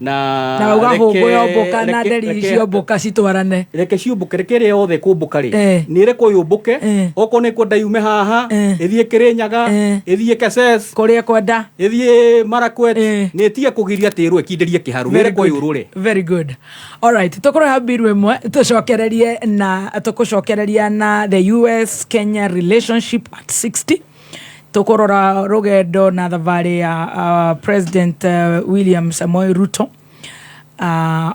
na ũgahũngũyomboka na nderi ciomboka citwarane reke ciũmbũke reke ĩrĩa yothe kũmbũka rĩ nĩ reke yũmbũke okorwo nĩ kwenda yume haha ĩthiĩ Kĩrĩnyaga ĩthiĩ Keses kũrĩa kwenda ĩthiĩ Marakwet nĩ ĩtige kũgiria tĩrũ ĩkindĩrie kĩharu nĩ reke yũrũre. Very good. All right, tũkũrora mbiru ĩmwe tũcokereria na the US Kenya relationship at 60 tukorora rugendo na thabarĩ ya President William Samoei Ruto.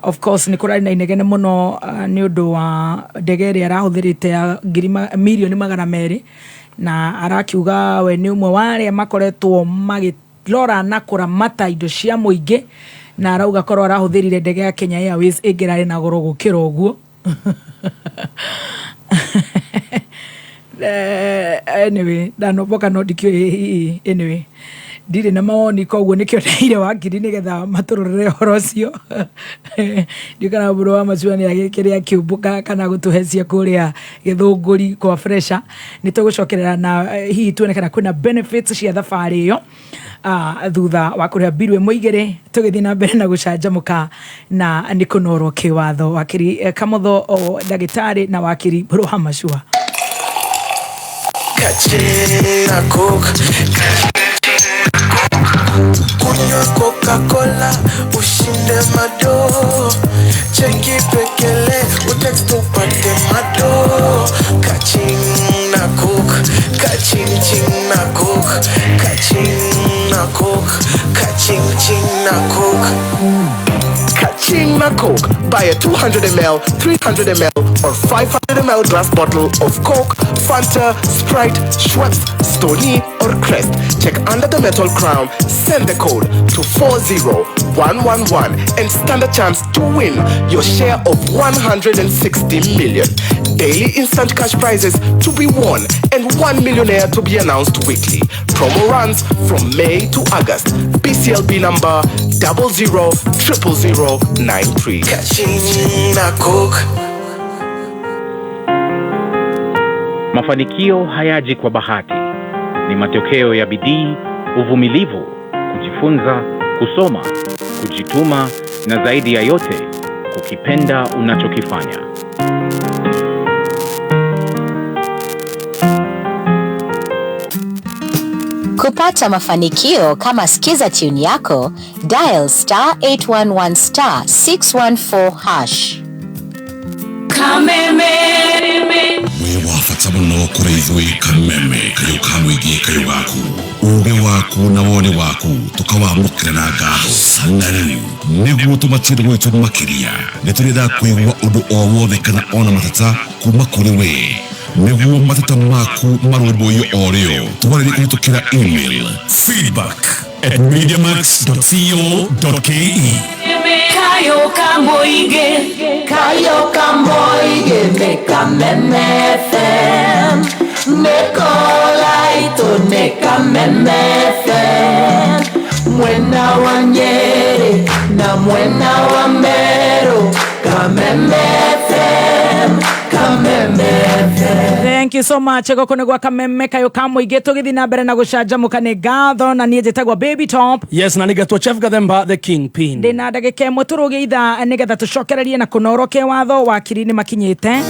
Of course nĩ kũrarĩ na inegene mũno nĩ ũndũ wa ndege ĩrĩa arahũthĩrĩte ya mirioni 200 na arakiuga we nĩ ũmwe wa arĩa makoretwo magĩrora na kũramata indo cia mũingĩ na arauga korwo arahũthĩrire ndege ya Kenya Airways ĩngĩrarĩ na goro gũkĩra ũguo. Anyway ndanoboka no ndikio anyway ndire na mawoni koguo nikio ndeire wakiri nigetha maturorere horo ucio ndikana Mbũrũ wa Mashua ni agĩkĩrĩa kiumbuka kana gũtũhecia kũrĩa gĩthũngũri kwa fresha ni tũgũcokerera na hihi tuone kana kuna benefits cia thabarĩ ĩyo thutha wa kũrĩa mbiru ĩmwe igĩrĩ tũgĩthiĩ na mbere na gũcanjamũka na nĩ kũnorwo kĩwatho wakiri Kamotho ndagĩtarĩ na wakiri Mbũrũ wa Mashua. Kachira Coke kunywa Coca-Cola ushinde mado cheki pekele utext upate mado kaching na Coke kaching na Coke kaching na Coke kaching na Coke Kaching na Coke. Buy a 200ml, 300ml or 500ml glass bottle of Coke, Fanta, Sprite, Schweppes, Stoney or Crest. Check under the metal crown. Send the code to 40111 and stand a chance to win your share of 160 million. Daily instant cash prizes to be won and 1 millionaire to be announced weekly. Promo runs from May to August. BCLB number 000093. Kaching na Coke. Mafanikio hayaji kwa bahati. Ni matokeo ya bidii, uvumilivu, kujifunza, kusoma, kujituma na zaidi ya yote, kukipenda unachokifanya. Kupata mafanikio kama skiza tune yako, dial *811 *614 #. Kameme we wafata muno kuri ithui Kameme kayo kamwigi kayo gaku uge waku na wone waku tukawamukira na ngatho sanari niguo tumatire gwitu makiria niturida kwigwa undu o wothe kana ona matata kuma kuri we niguo matata maku marumbuyo oreo tubarire kuhitukira email feedback@mediamax.co.ke Kayo Kamboige me Kameme FM Nekolaito ne Kameme FM Mwena wa Nyeri na mwena wa Meru Kameme FM Thank you so much. Ego kone gwa Kameme kayo kamwige tugithi na mbere na gucanjamuka ni ngatho na nie njitagwa Baby Top. Yes, na nigatwa Chef Gathemba the Kingpin. Ndina ndagika imwe turuge itha nigetha tucokererie na kunoroke watho wakiri ni makinyite.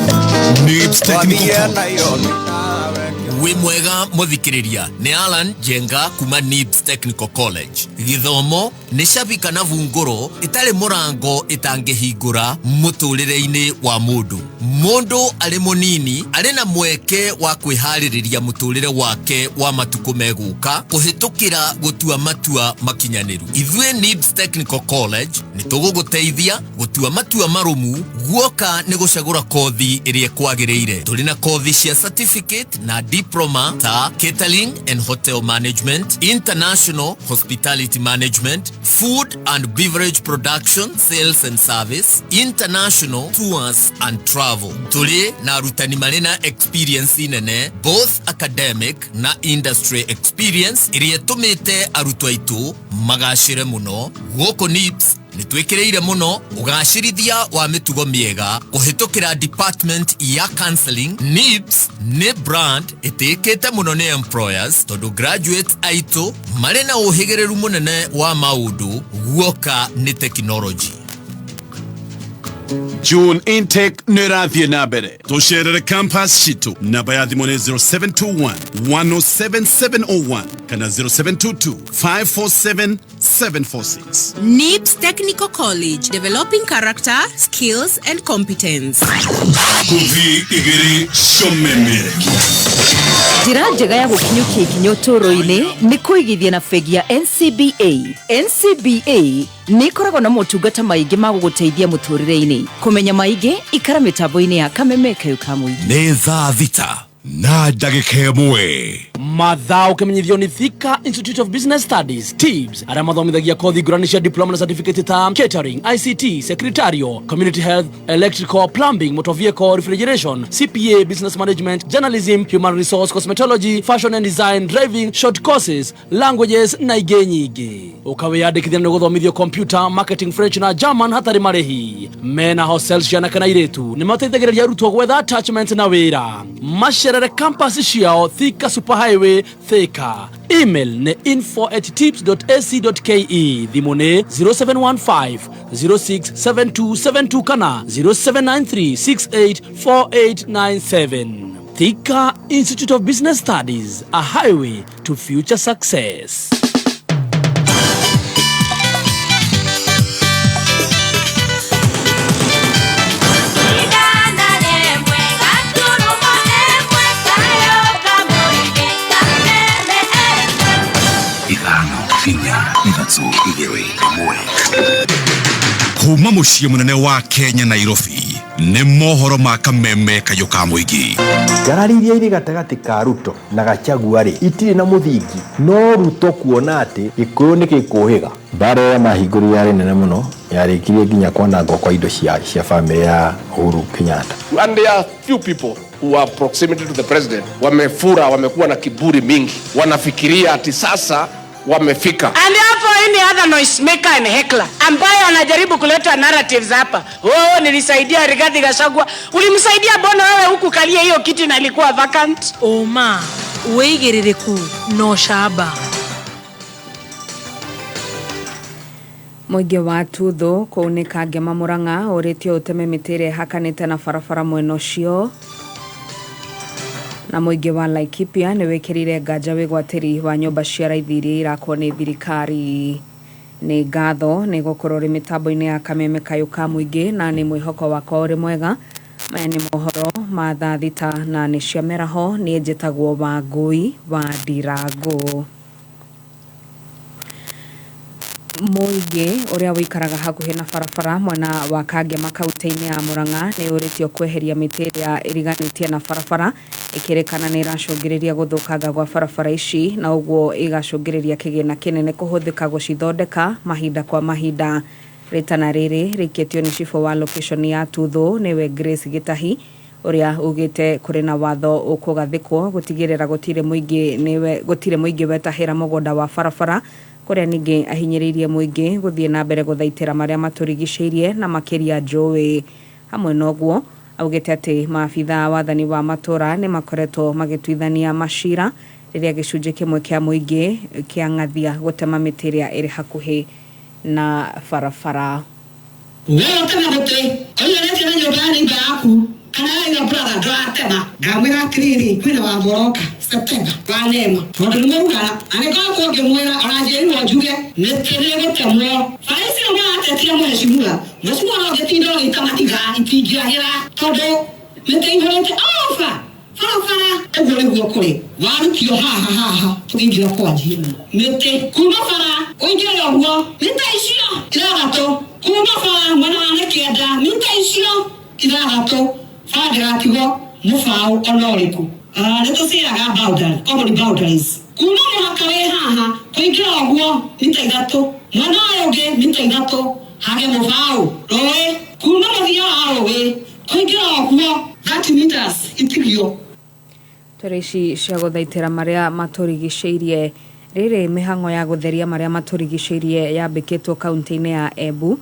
We mwega muthikiriria ni Alan Jenga kuma NIBS Technical College. Githomo ni shabika na vunguro itari murango itangihingura muturire-ini wa mundu. Mundu ari munini ari na mweke wa kwihaririria muturire wake wa matuko meguka kuhitukira gutua matua makinyaniru. Ithwe NIBS Technical College ni tuguguteithia gutua matua marumu guoka ni gucagura kothi iria kwagiriire. Turi na kothi cia certificate na diploma ta catering and hotel management, international hospitality management, food and beverage production, sales and service, international tours and travel. Tuli na arutani marina experience nene, both academic na industry experience, iria tumite arutwa itu magashire muno. Goko NIBS nitwekereire muno ugashirithia wa mitugo miega kuhitukira department ya counseling. NIBS ni brand itikite muno ni employers tondu graduates aitu marina uhigereru munene wa maudu guoka ni technology. June intake nirathie na mbere tusherere campus shitu namba ya thimũ nĩ 0721 107701 kana 0722 547 746. NIBS Technical College, developing character, skills and competence. Kuvi igiri shomeme. Njĩra njega ya gũkinyũkia ikinyo ũtũũro-inĩ nĩ kũigithia na bengi ya NCBA. NCBA nĩ ĩkoragwo na motungata maingĩ ma gũgũteithia mũtũũrĩre-inĩ. Kũmenya maingĩ ikara mĩtambo-inĩ ya Kameme kayo kamwĩingĩ. Nĩ thaa thita na ndagĩka ĩmwe. Mathao kimenyithio ni Thika Institute of Business Studies TIBS aria mathomithagia kothi ngũrani cia diploma na certificate ta catering, ICT, secretarial, community health, electrical, plumbing, motor vehicle, refrigeration, CPA, business management, journalism, human resource, cosmetology, fashion and design, driving, short courses, languages na ingĩ nyingĩ. Ukawiyandĩkithia na gũthomithio computer, marketing, French na German hatarĩ marĩhi. Mena hostels ciana kana airĩtu nĩ mateithagĩrĩria arutwo gwetha attachment na wĩra. Macerere campus ciao Thika Super Highway Thika. Email ne info@tips.ac.ke. Thimu ne 0715 067272 kana 0793 684897. Thika Institute of Business Studies, a highway to future success. Kuma muciĩ munene wa Kenya Nairobi nĩ mohoro ma Kameme kayo kamwĩingĩ. Ngarari iria irĩ gatagatĩ ka Ruto na Gachagua rĩ itirĩ na mũthingi, no Ruto kuona atĩ Gĩkũyũ nĩ gĩkũhĩga. Mbara ya mahingũro yarĩ nene mũno, yarĩkirie nginya kwanangwo kwa indo cia famĩlĩ ya Uhuru Kenyatta. And there are few people who are proximity to the president wamefura, wamekuwa na kiburi mingi, wanafikiria ati sasa wamefika. And hapo any other noise maker and heckler ambaye anajaribu kuleta narratives hapa. Oh, nilisaidia Rigathi Gachagua. Ulimsaidia bona wewe huku kalia hiyo kiti na ilikuwa vacant? Oma, weigiririku no shaba. Mũingĩ wa Tuthu kũunĩka ngema Mũrang'a ũrĩtio ũteme mĩtĩ hakanĩte na barabara mwena ũcio. Na mũingĩ wa Laikipia nĩ wĩkĩrire nganja wĩgwatĩri wa nyũmba cia raithi iria irakwo nĩ thirikari. Nĩ ngatho nĩ gũkorwo rĩ mĩtambo-inĩ ya Kameme kayo kamwĩingĩ na nĩ mwĩhoko wakwa ũrĩ mwega. maya nĩ mohoro ma thaa thita na nĩ cia mĩaraho. Niĩ njĩtagwo Wangui wa Ndirango. Mũingĩ ũrĩa wĩikaraga hakuhĩ na barabara mwena wa Kangema kaunti-inĩ ya Murang'a nĩ ũrĩtio kweheria mĩtĩ ĩrĩa ĩriganĩtie na barabara, ĩkĩrĩkana nĩ ĩracũngĩrĩria gũthũkanga gwa barabara ici, na ũguo ĩgacũngĩrĩria kĩgĩna kĩnene kũhũthĩka gũcithondeka mahinda kwa mahinda. Rĩtana rĩrĩ rĩikĩtio nĩ cibũ wa location ya Tuthu nĩwe Grace Gĩtahi, ũrĩa ugĩte kũrĩ na watho ũkũgathĩkwo gũtigĩrĩra gũtirĩ mũingĩ wetahĩra mũgũnda wa barabara, kũrĩa ningĩ ahinyĩrĩirie mũingĩ gũthiĩ na mbere gũthaitĩra marĩa matũrigicĩirie na makĩria njũĩ. Hamwe noguo augĩte atĩ maabitha wathani wa matũra nĩ makoretwo magĩtuithania macira rĩrĩa gĩcunjĩ kĩmwe kĩa mũingĩ kĩang'athia gũtema mĩtĩ ĩrĩa ĩrĩ hakuhĩ na barabara. Wewe kama mte oyerete na nyumbani baku kana ina brother ndratema ngamwira kiriri kwina wa moroka September wanema tondu nimurugana aneka ko ngimwira aranjeri wajuge metere gutemwo faisi no atetia mheshimiwa no getindo ikamatiga itingiagira tondu mete ihorete ofa fara egore gwokore warukio haha tuingira kwa jina mete kuma fara oingira yogwo nitaishio iragato kuma fara mwana anekenda nitaishio iragato fara gatigo mufao onoriku nitosiraga boundaries kuma muhakawe haha tuingira yogwo nitaithato mwana yoge nitaithato hage mufao roe kuma muthia arowe tuingira yogwo 30 meters itigio Tereci cia gũthaitĩra marĩa matũrigicĩirie. Rĩrĩ mĩhang'o ya gũtheria marĩa matũrigicĩirie yambĩkĩtwo kaunti-inĩ ya Embu.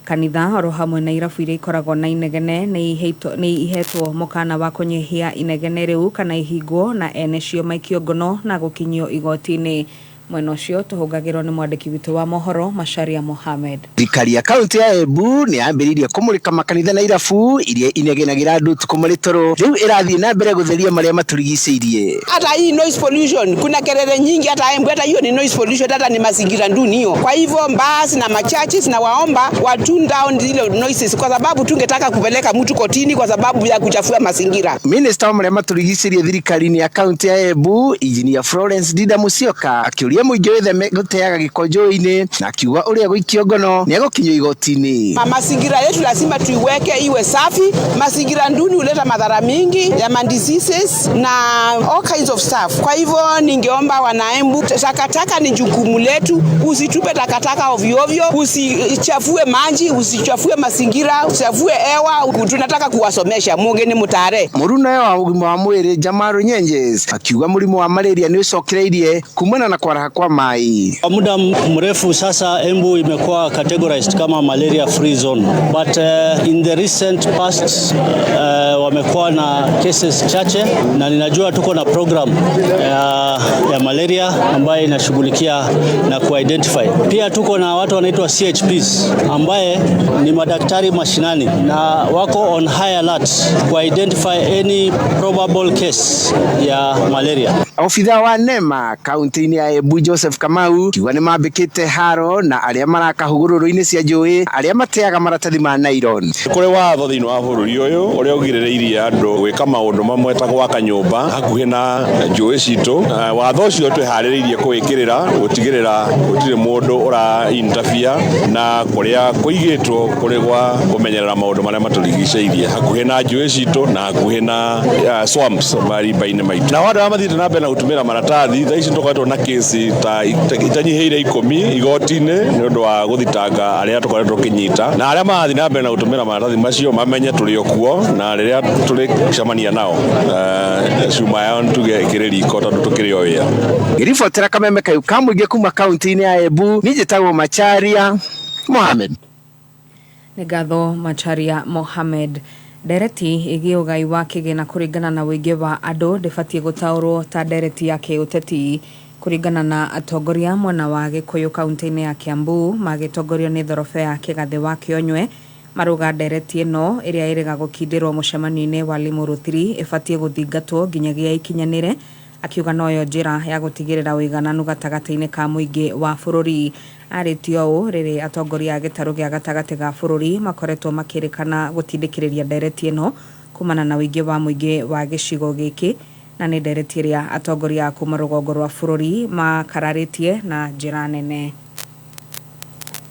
Kanitha oro hamwe na irabu iria ikoragwo na inegene nĩ ihetwo mũkana wa kũnyihia inegene rĩu kana ihingwo na ene cio maikio ngono na gũkinyio igoti-inĩ. Mwena ũcio tũhũngagĩrwo nĩ mwandĩki witũ wa mohoro Macharia Mohamed. Thirikari ya kaunti ya Embu nĩ yambĩrĩirie kũmũrĩka makanitha na irabu iria inegenagĩra andũ tukũ marĩ toro. Rĩu ĩrathiĩ na mbere gũtheria marĩa matũrigicĩirie. Hata hii noise pollution, kuna kelele nyingi hata Embu, hata hiyo ni noise pollution, hata ni mazingira duni hiyo. Kwa hivyo basi na machurches na waomba wa tune down zile noises, kwa sababu tungetaka kupeleka mtu kotini kwa sababu ya kuchafua mazingira. Minister wa marĩa matũrigicĩirie thirikari-inĩ ya kaunti ya Embu, Engineer Florence Ndinda Musyoka, akĩũria mũingĩ wĩtheme gũteaga gĩko njũĩ-inĩ na akiuga ũrĩa gũikio ngono nĩ egũkinyio igoti-inĩ. Mazingira yetu lazima tuiweke iwe safi. Mazingira duni huleta madhara mingi ya diseases na all kinds of stuff. Kwa hivyo ningeomba wanaembu, takataka ni jukumu letu, usitupe takataka ovyo ovyo, usichafue maji, usichafue mazingira, usichafue hewa. Tunataka kuwasomesha mugeni mutare. Mũruna wa ũgima wa mwĩrĩ Jamaru Nyenjes akiuga mũrimũ wa malaria nĩ ũcokereirie kumana na kwaraha kwa mai. Kwa muda mrefu sasa Embu imekuwa categorized kama malaria free zone, but in the recent past wamekuwa na cases chache, na ninajua tuko na program ya malaria ambayo inashughulikia na kuidentify. Pia tuko na watu wanaitwa CHPs ambaye ni madaktari mashinani na wako on high alert ku identify any probable case ya malaria. Ofitha wa NEMA kaunti-inĩ ya Embu Joseph Kamau kiuga nĩ mambĩkĩte haro na arĩa maraka hũgũrũrũ-inĩ cia njũĩ arĩa mateaga maratathi ma nylon. Kũrĩ watho thĩinĩ wa bũrũri ũyũ ũrĩa ũgirĩrĩirie andũ gwĩka maũndũ mamwe ta gwaka nyũmba hakuhĩ na njũĩ citũ. Watho ũcio twĩharĩrĩirie kũwĩkĩrĩra gũtigĩrĩra gũtirĩ mũndũ ũra interfere na kũrĩa kũigĩtwo kũrĩ gwa kũmenyerera maũndũ marĩa matũrigicĩirie hakuhĩ na njũĩ citũ na hakuhĩ na swamps marimba-inĩ maitũ. Na wandũ arĩa mathiĩte na mbere na gũtũmĩra maratathi thaa ici tũkoretwo na kesi ta itanyihĩire 10 igoti-inĩ nĩ ũndũ wa gũthitanga arĩa tũkoretwo tũkĩnyita, na arĩa marathiĩ na mbere na gũtũmĩra maratathi macio mamenye tũrĩ o kuo, na rĩrĩa tũrĩcemania nao cuma yao nĩtuge ĩkĩrĩ riko tondũ tũkĩrĩ o wĩra. Ngĩribotera kameme kau ka mũingĩ kuma kaunti-inĩ ya Embu, niĩ njĩtagwo Macharia Mohamed. Nĩ ngatho Macharia Mohamed. Ndereti ĩgiĩ ũgai wa kĩgĩna kũringana na wĩingĩ wa andũ ndĩbatiĩ gũtaũrwo ta ndereti ya kĩũteti. Kũringana na atongoria mwena wa Gĩkũyũ kaunti-inĩ ya Kiambu magĩtongorio nĩ thorobe ya Kĩgathĩ wa Kĩonywe, maruga ndereti ĩno ĩrĩa ĩrĩga gũkindĩrwo mũcemanio-inĩ wa Limuru 3 ĩbatiĩ gũthingatwo nginyagia ikinyanĩre, akiuga noyo njĩra ya gũtigĩrĩra ũigananu gatagatĩ-inĩ ka mũingĩ wa bũrũri. Arĩtio ũũ rĩrĩ atongoria a gĩtarũ gĩa gatagatĩ ga bũrũri makoretwo makĩrĩkana gũtindĩkĩrĩria ndereti ĩno kumana na wĩingĩ wa mũingĩ wa gĩcigo gĩkĩ na nĩ ndereti ĩrĩa atongoria kuma rũgongo rwa bũrũri makararĩtie na njĩra nene.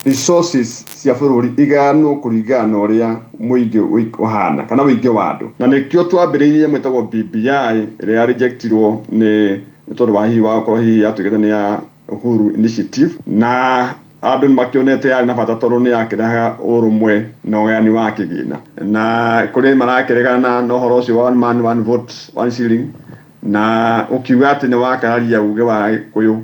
Resources cia bũrũri iganwo kũringana na ũrĩa mũingĩ ũhana kana wĩingĩ wa andũ, na nĩkĩo twambĩrĩirie mwĩtagwo BBI ĩrĩa rejectirwo nĩ tondũ wa hihi wa gũkorwo hihi yatuĩkĩte nĩ ya Uhuru Initiative, na andũ nĩmakĩonete yarĩ na bata tondũ nĩ yakĩrehaga ũrũmwe na ũgayani wa kĩgĩna, na kũrĩ marakĩregana na ũhoro ũcio wa one man one vote one shilling, na ũkiuga atĩ nĩ wakararia uge wa Gĩkũyũ,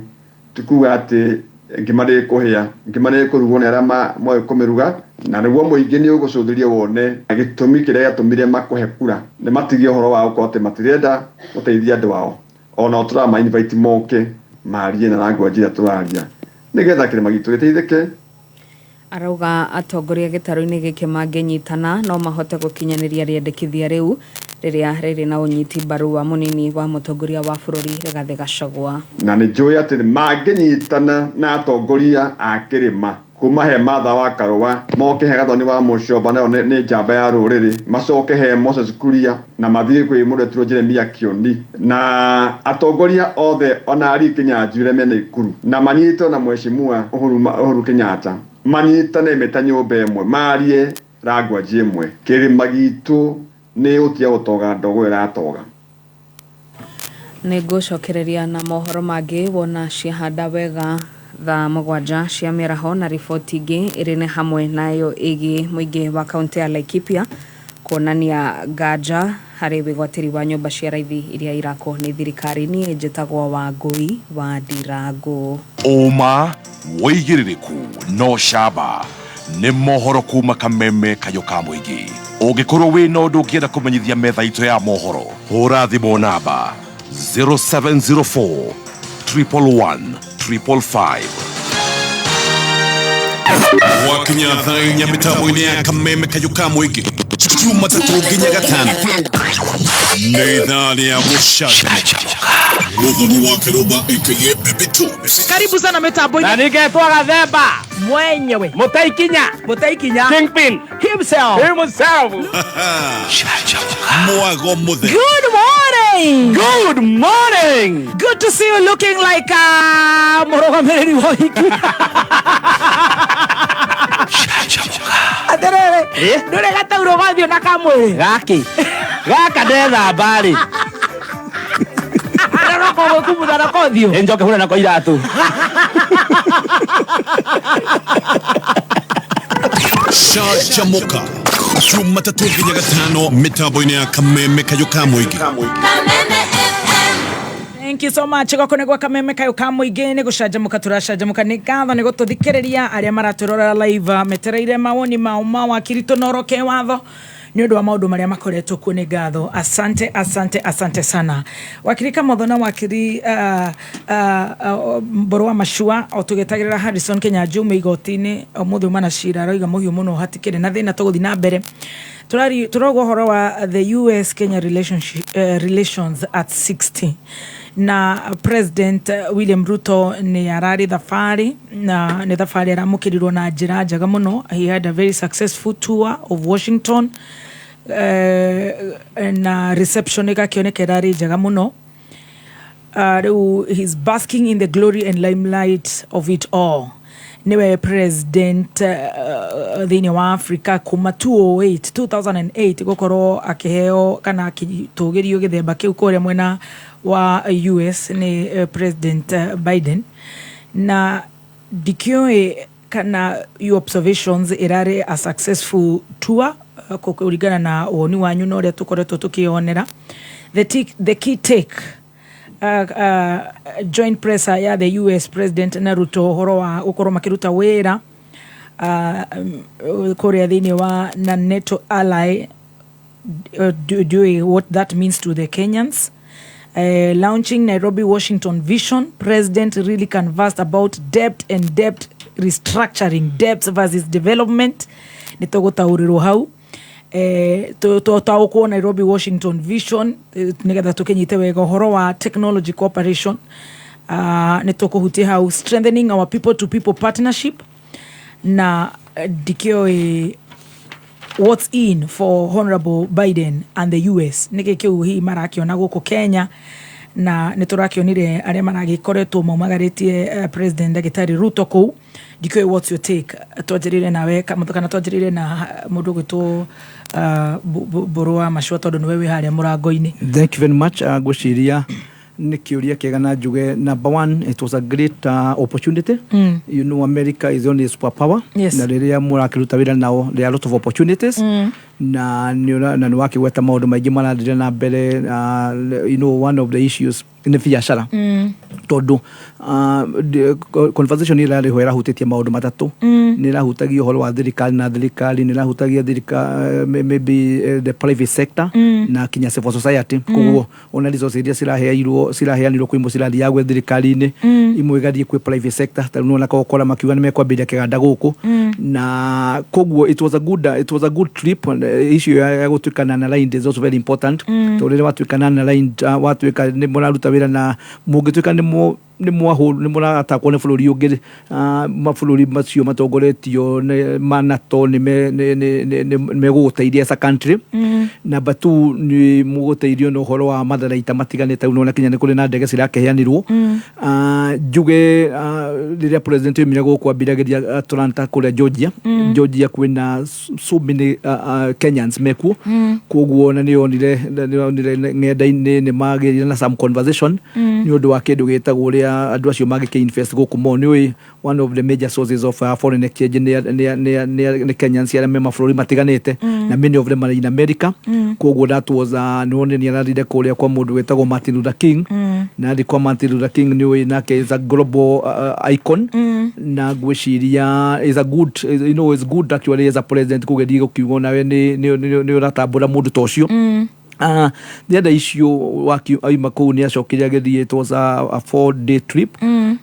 tikuga atĩ ngima nĩ kũhĩa, ngima nĩ kũrugwo nĩ arĩa moĩ kũmĩruga, na nĩguo mũingĩ nĩ ũgũcũthĩria wone gĩtũmi kĩrĩa gĩatũmire makũhe kura nĩ matigie ũhoro wa gũkorwo atĩ matirenda gũteithia andũ ao, ona o tũrama invite moke marie na rango njĩra tũraria nĩgetha kĩrĩma gitũ gĩteithĩke. Arauga atongoria gĩtaro-inĩ gĩkĩ mangĩnyitana no mahote gũkinyanĩria rĩendekithia rĩu rĩrĩa rĩrĩ na ũnyiti mbaru wa mũnini wa mũtongoria wa bũrũri Rigathĩ Gachagua. Na nĩ njũĩ atĩ mangĩnyitana na atongoria a kĩrĩma kuma he Martha wa Karũa, moke he Gathoni wa Mũcomba nayo nĩ njamba ya rũrĩrĩ, macoke he Moses Kuria na mathiĩ kwĩ Mũrũtwo Jeremia Kĩoni, na atongoria othe ona ari Kĩnyanjui mena Ikuru na manyitwo na Mheshimiwa Uhuru Kenyatta, manyitane meta nyũmba ĩmwe marie language ĩmwe, kĩrĩma gitũ nĩ ũtia gũtoga ndogo ĩratoga. Nĩ ngũcokereria na mohoro mangĩ wona ciahanda wega thaa 7 cia mĩaraho na riboti ingĩ ĩrĩ hamwe nayo ĩgiĩ mũingĩ wa kaunti ya Laikipia kuonania nganja harĩ wĩgwatĩri wa nyũmba cia raithi iria irakwo nĩ thirikari. Niĩ njĩtagwo Wangũi wa Ndirangũ. Ũma wĩigĩrĩrĩku no camba nĩ mohoro kuma Kameme Kayũ ka Mũingĩ. Ũngĩkorwo wĩna ũndũ ũngĩenda kũmenyithia metha itũ ya mohoro, hũra thimũ namba 0704 111 555. Wakinya thaa inya mĩtambo-inĩ ya Kameme Kayũ ka Mũingĩ, Jumatatu nginya Gatano, nĩ thaa rĩa gũcanjamũka. Mũthoni wa Kĩrũmba aka Bebe Tunes. Karibu sana mitambo-inĩ. Na ningetwa Gathemba mwenyewe Mũtaikinya Kingpin himself. Mwago muthe. Good morning. Good morning. Good to see you looking like mũrũgamĩrĩri wa hiki. Aterere ndũrĩ gatauro gathio na kamwĩrĩ gaka ndethamba rĩ araroko gũkumutha na kothio njoke hũre nako iratũ. Canjamũka Jumatatu nginya Gatano mĩtambo-inĩ ya Kameme Kayũ ka Mũingĩ. Thank you so much. Gwakonegwa Kameme Kayũ ka Mũingĩ nĩ gũcanjamũka tũracanjamũka nĩ ngatho nĩ gũtũthikĩrĩria arĩa maratũrora live metereire mawoni mao ma wakiri tũnoroke watho nĩ ũndũ wa maũndũ marĩa makoretwo kuo. Nĩ ngatho, asante sana wakiri Kamotho na wakiri Mbũrũ wa Mashua o tũgĩtagĩrĩra Harrison Kenyanjui igoti-inĩ mũthĩ mana cira aroiga mũhiũ mũno hatikĩrĩ na thĩna tũgũthiĩ na mbere. Tũroga ũhoro wa the US Kenya relations at 60 na President William Ruto ni arari thabarĩ na nĩ thabarĩ aramũkĩrirwo na njĩra njega mũno. He had a very successful tour of Washington na reception ĩgakĩoneka ĩrarĩ njega mũno. He's basking in the glory and limelight of it all. Niwe president thĩinĩ wa Africa kuma 2008 gũkorwo akĩheo kana akĩtũgĩrio gĩthemba kĩu kũrĩa mwena wa US ni President Biden. Na dikĩoĩ kana your observations irare a successful tour kũringana na woni wanyu na ũrĩa tũkoretwo tũkĩonera. The key take joint presser ya the US President na Ruto horo wa gũkorwo makĩruta wĩra kũrĩa thĩinĩ wa na NATO ally, doing what that means to the Kenyans. Launching Nairobi Washington vision, President really conversed about debt and debt restructuring, debt versus development. Nitogũtaũrĩrwo hau tutaũkwo Nairobi Washington vision nigetha tũkĩnyite wega ũhoro wa technology cooperation. Nitũkũhutia hau strengthening our people to people partnership na dikĩoĩ what's in for Honorable Biden and the US niki kiu hi marakiona guku Kenya na niturakionire aria maragikoretwo maumagaritie President Daktari Ruto ku dikwe what's your take twajirire nawe kana twajirire na mundu gwitwo Burua Mashua tondu niwe wi haria murango-ini. Thank you very much Gushiria nikiuria kega na njuge number one, it was a great opportunity. You know, America is only a superpower. Yes. Na riria murakiruta wira nao, there are a lot of opportunities. Na niwaki weta maundu maingi marathire na mbere. You know, one of the issues in biashara tondu conversation ira ri hoera hutitie maundu matatu ni rahutagia uhoro wa thirikari na thirikari ni rahutagia thirikari maybe the private sector na kinya civil society koguo ona resources iria ciraheanirwo kwimo cirathia gwe thirikari-ini imwe gathie kwi private sector tondu ona kokora makiuga ni mekwambiria kiganda guku na koguo it was a good trip. Issue ya gutwikana na line is also very important tondu rire watwikana na line watwika ni muraruta wira na mungitwika ni muratakwo ni bururi ungi mabũrũri macio matongoretio ni manato ni meguteithia as a country. Number 2 ni muguteithio no horo wa matharaita matiganite uno kinya ni kuri na ndege cirakeheanirwo njuge riria president yumire gukwambiragiria Atlanta kuri Georgia kwina so many Kenyans mekuo koguo na nionire ng'enda-ini ni magirire na some conversation ni undu wa kindu gitagwo ria andu acio magike invest guku mo ni one of the major sources of foreign exchange ni Kenyans ya mabũrũri matiganite na many of them are in America. Koguo that was ni ni ararire kuria kwa mundu wetagwo Martin Luther King na ndi kwa Martin Luther King ni nake is a global icon na gwiciria is a good, you know, is good actually as a president kugethi gukiuga nawe ni uratambura mundu tocio. The other issue waki aima kuu ni acokire agithie, it was a 4-day trip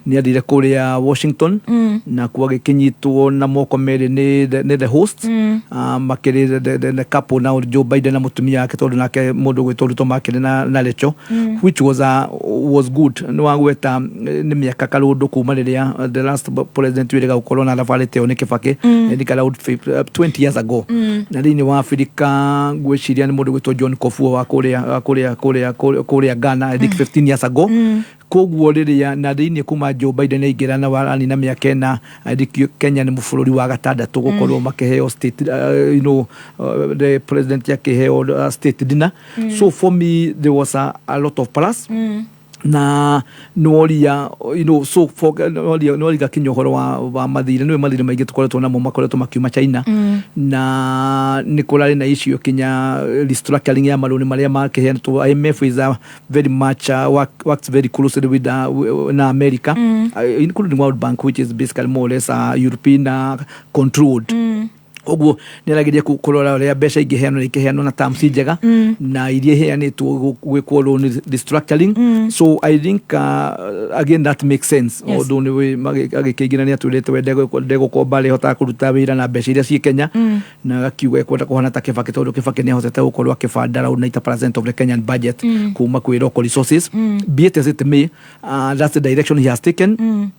ni athire kuria Washington na kuagikinyitwo na moko meri ni the hosts makiri the couple now Joe Biden na mutumia yake tondu nake mundu gwitwo Ruto makiri na lecho which was good. No wagweta ni miaka karundu kuma riria the last president wiriga gukorwo na Lavalete ni Kibaki ni kala 20 years ago na thini wa Africa gwiciria ni mundu gwitwo John Kofu wa Korea Ghana I think 15 years ago. Koguo riria na thini kuma Joe Biden aingira na warani na miaka na I think Kenya ni mubũrũri wa gatandatu gukorwo makiheo state you know the president yakiheo state dinner. So for me there was a lot of plus na noria, you know, so for noria kinyo horo wa mathire no mathire maingi tukoretwo namo makoretwo makiuma China na nikolale na issue kinya restructuring ya maroni maria makeheanwo. IMF is very much works very closely with na America including World Bank, which is basically more or less European controlled. Oguo niragiria kurora ria mbeca ikiheanwo na terms njega na iria heanitwo gwikwo loan restructuring. So I think again that makes sense. Although ni agikigirania turete wende gukomba ri hota kuruta wira na mbeca iria ci Kenya na akiuga kwenda kuhana ta Kibaki tondu Kibaki ni hotete gukorwo akibanda around 90% of the Kenyan budget kuma kwi local resources. Be it as it may, that's the direction he has taken.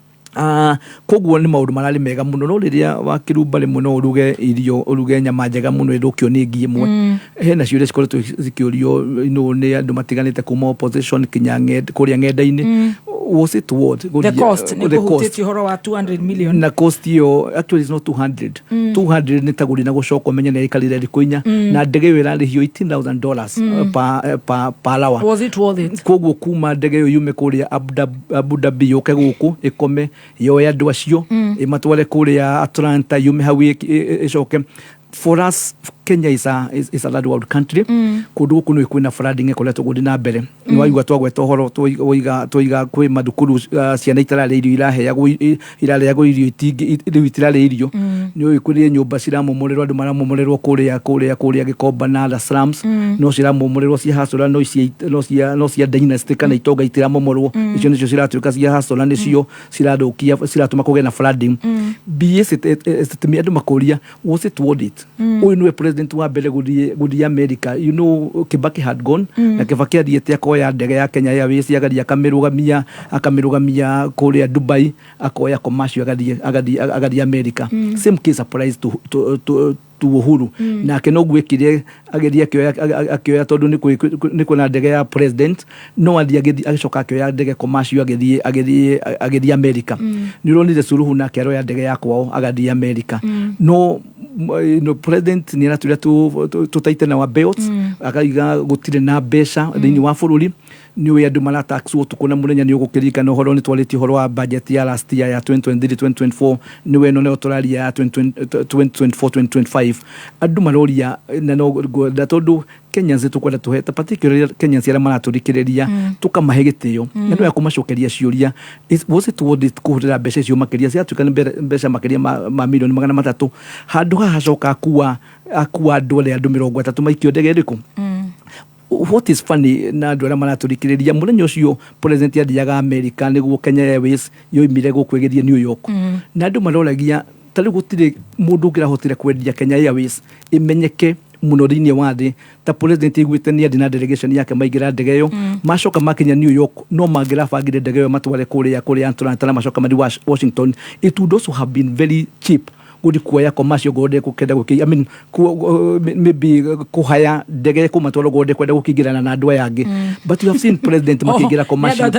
Koguo ni maundu marari mega muno no riria wakirumba rimwe no uruge nyama njega muno irukio ni ngi imwe hena ciuria cikoretwo zikiurio ni andu matiganite kuma opposition kinya kuria ng'enda-ini. Was it what the cost ni kuhutiti horo wa 200 million na cost yo actually is not 200 ni taguri na gucoko menya na ikalire rikuinya na ndege yo irarihio $18,000 per hour. Was it worth it? Koguo kuma ndege yo yume kuria Abu Dhabi yoke guku ikome yo ya andu acio imatware kuria Atlanta yume hau icoke. For us Kenya is a third world country. Kundu kuno kwina flooding ekoletwo guthi na mbere ni waigwa twagweta horo twiga kwi madukuru ciana itarare irio iraheagwo irio itirare irio ni uikurie nyumba ciramomorerwo andu maramomorerwo kuria Gikomba na the slums no ciramomorerwo cia hasora no cia dynasty kana itonga itiramomorwo icio nicio ciratuika cia hasora nicio cirathukia ciratuma kuge na flooding. BS estimate andu makuria was it worth it? Uyu niwe president wa mbere guthie America. You know Kibaki had gone na Kibaki athiete akoya ndege ya Kenya Airways agathie akamirugamia kuria Dubai akoya commercial agathie America. Same case applies to tu Uhuru nake no gwikire ageria akioya tondu ni kuna ndege ya president no agicoka akioya ndege commercial agethi America ni ronire Suluhu na kero ya ndege yakwa agathi America no president ni naturia tutaite na wa belts akaiga gutire na mbeca thini wa bururi ni we andu mara tax tukuna muthenya ni ugukirika no horo ni twaliti horo wa budget ya last year ya 2023-2024 ni we no turaria ya 2024-2025 andu maroria na no tondu Kenyans tukwenda tuheta particularly Kenyans ara maraturikiriria tukamahe gitio na no yakumacokeria ciuria was it worth it kuhurira mbeca cio makiria cia tuka mbeca makiria ma milioni 300 handu hacoka akua andu ale andu 30 maikio ndege riku what is funny na andu ara maraturikiriria muthenya ucio president yathiaga America niguo Kenya Airways yoimire gukwegithia New York na andu maroragia tari gutire mundu ngirahotire kwendia Kenya Airways imenyeke muno thini wa thi ta president igwite ni adina delegation yake maigira ndege yo macoka makinya New York no mangira bangire ndege yo matware kuria Atlanta na macoka mari Washington. It would also have been very cheap gudi kuya commercial gode kukenda guki maybe kuhaya ndege kumatwara gode kwenda gukigirana na andu yangi but you have seen president makigira commercial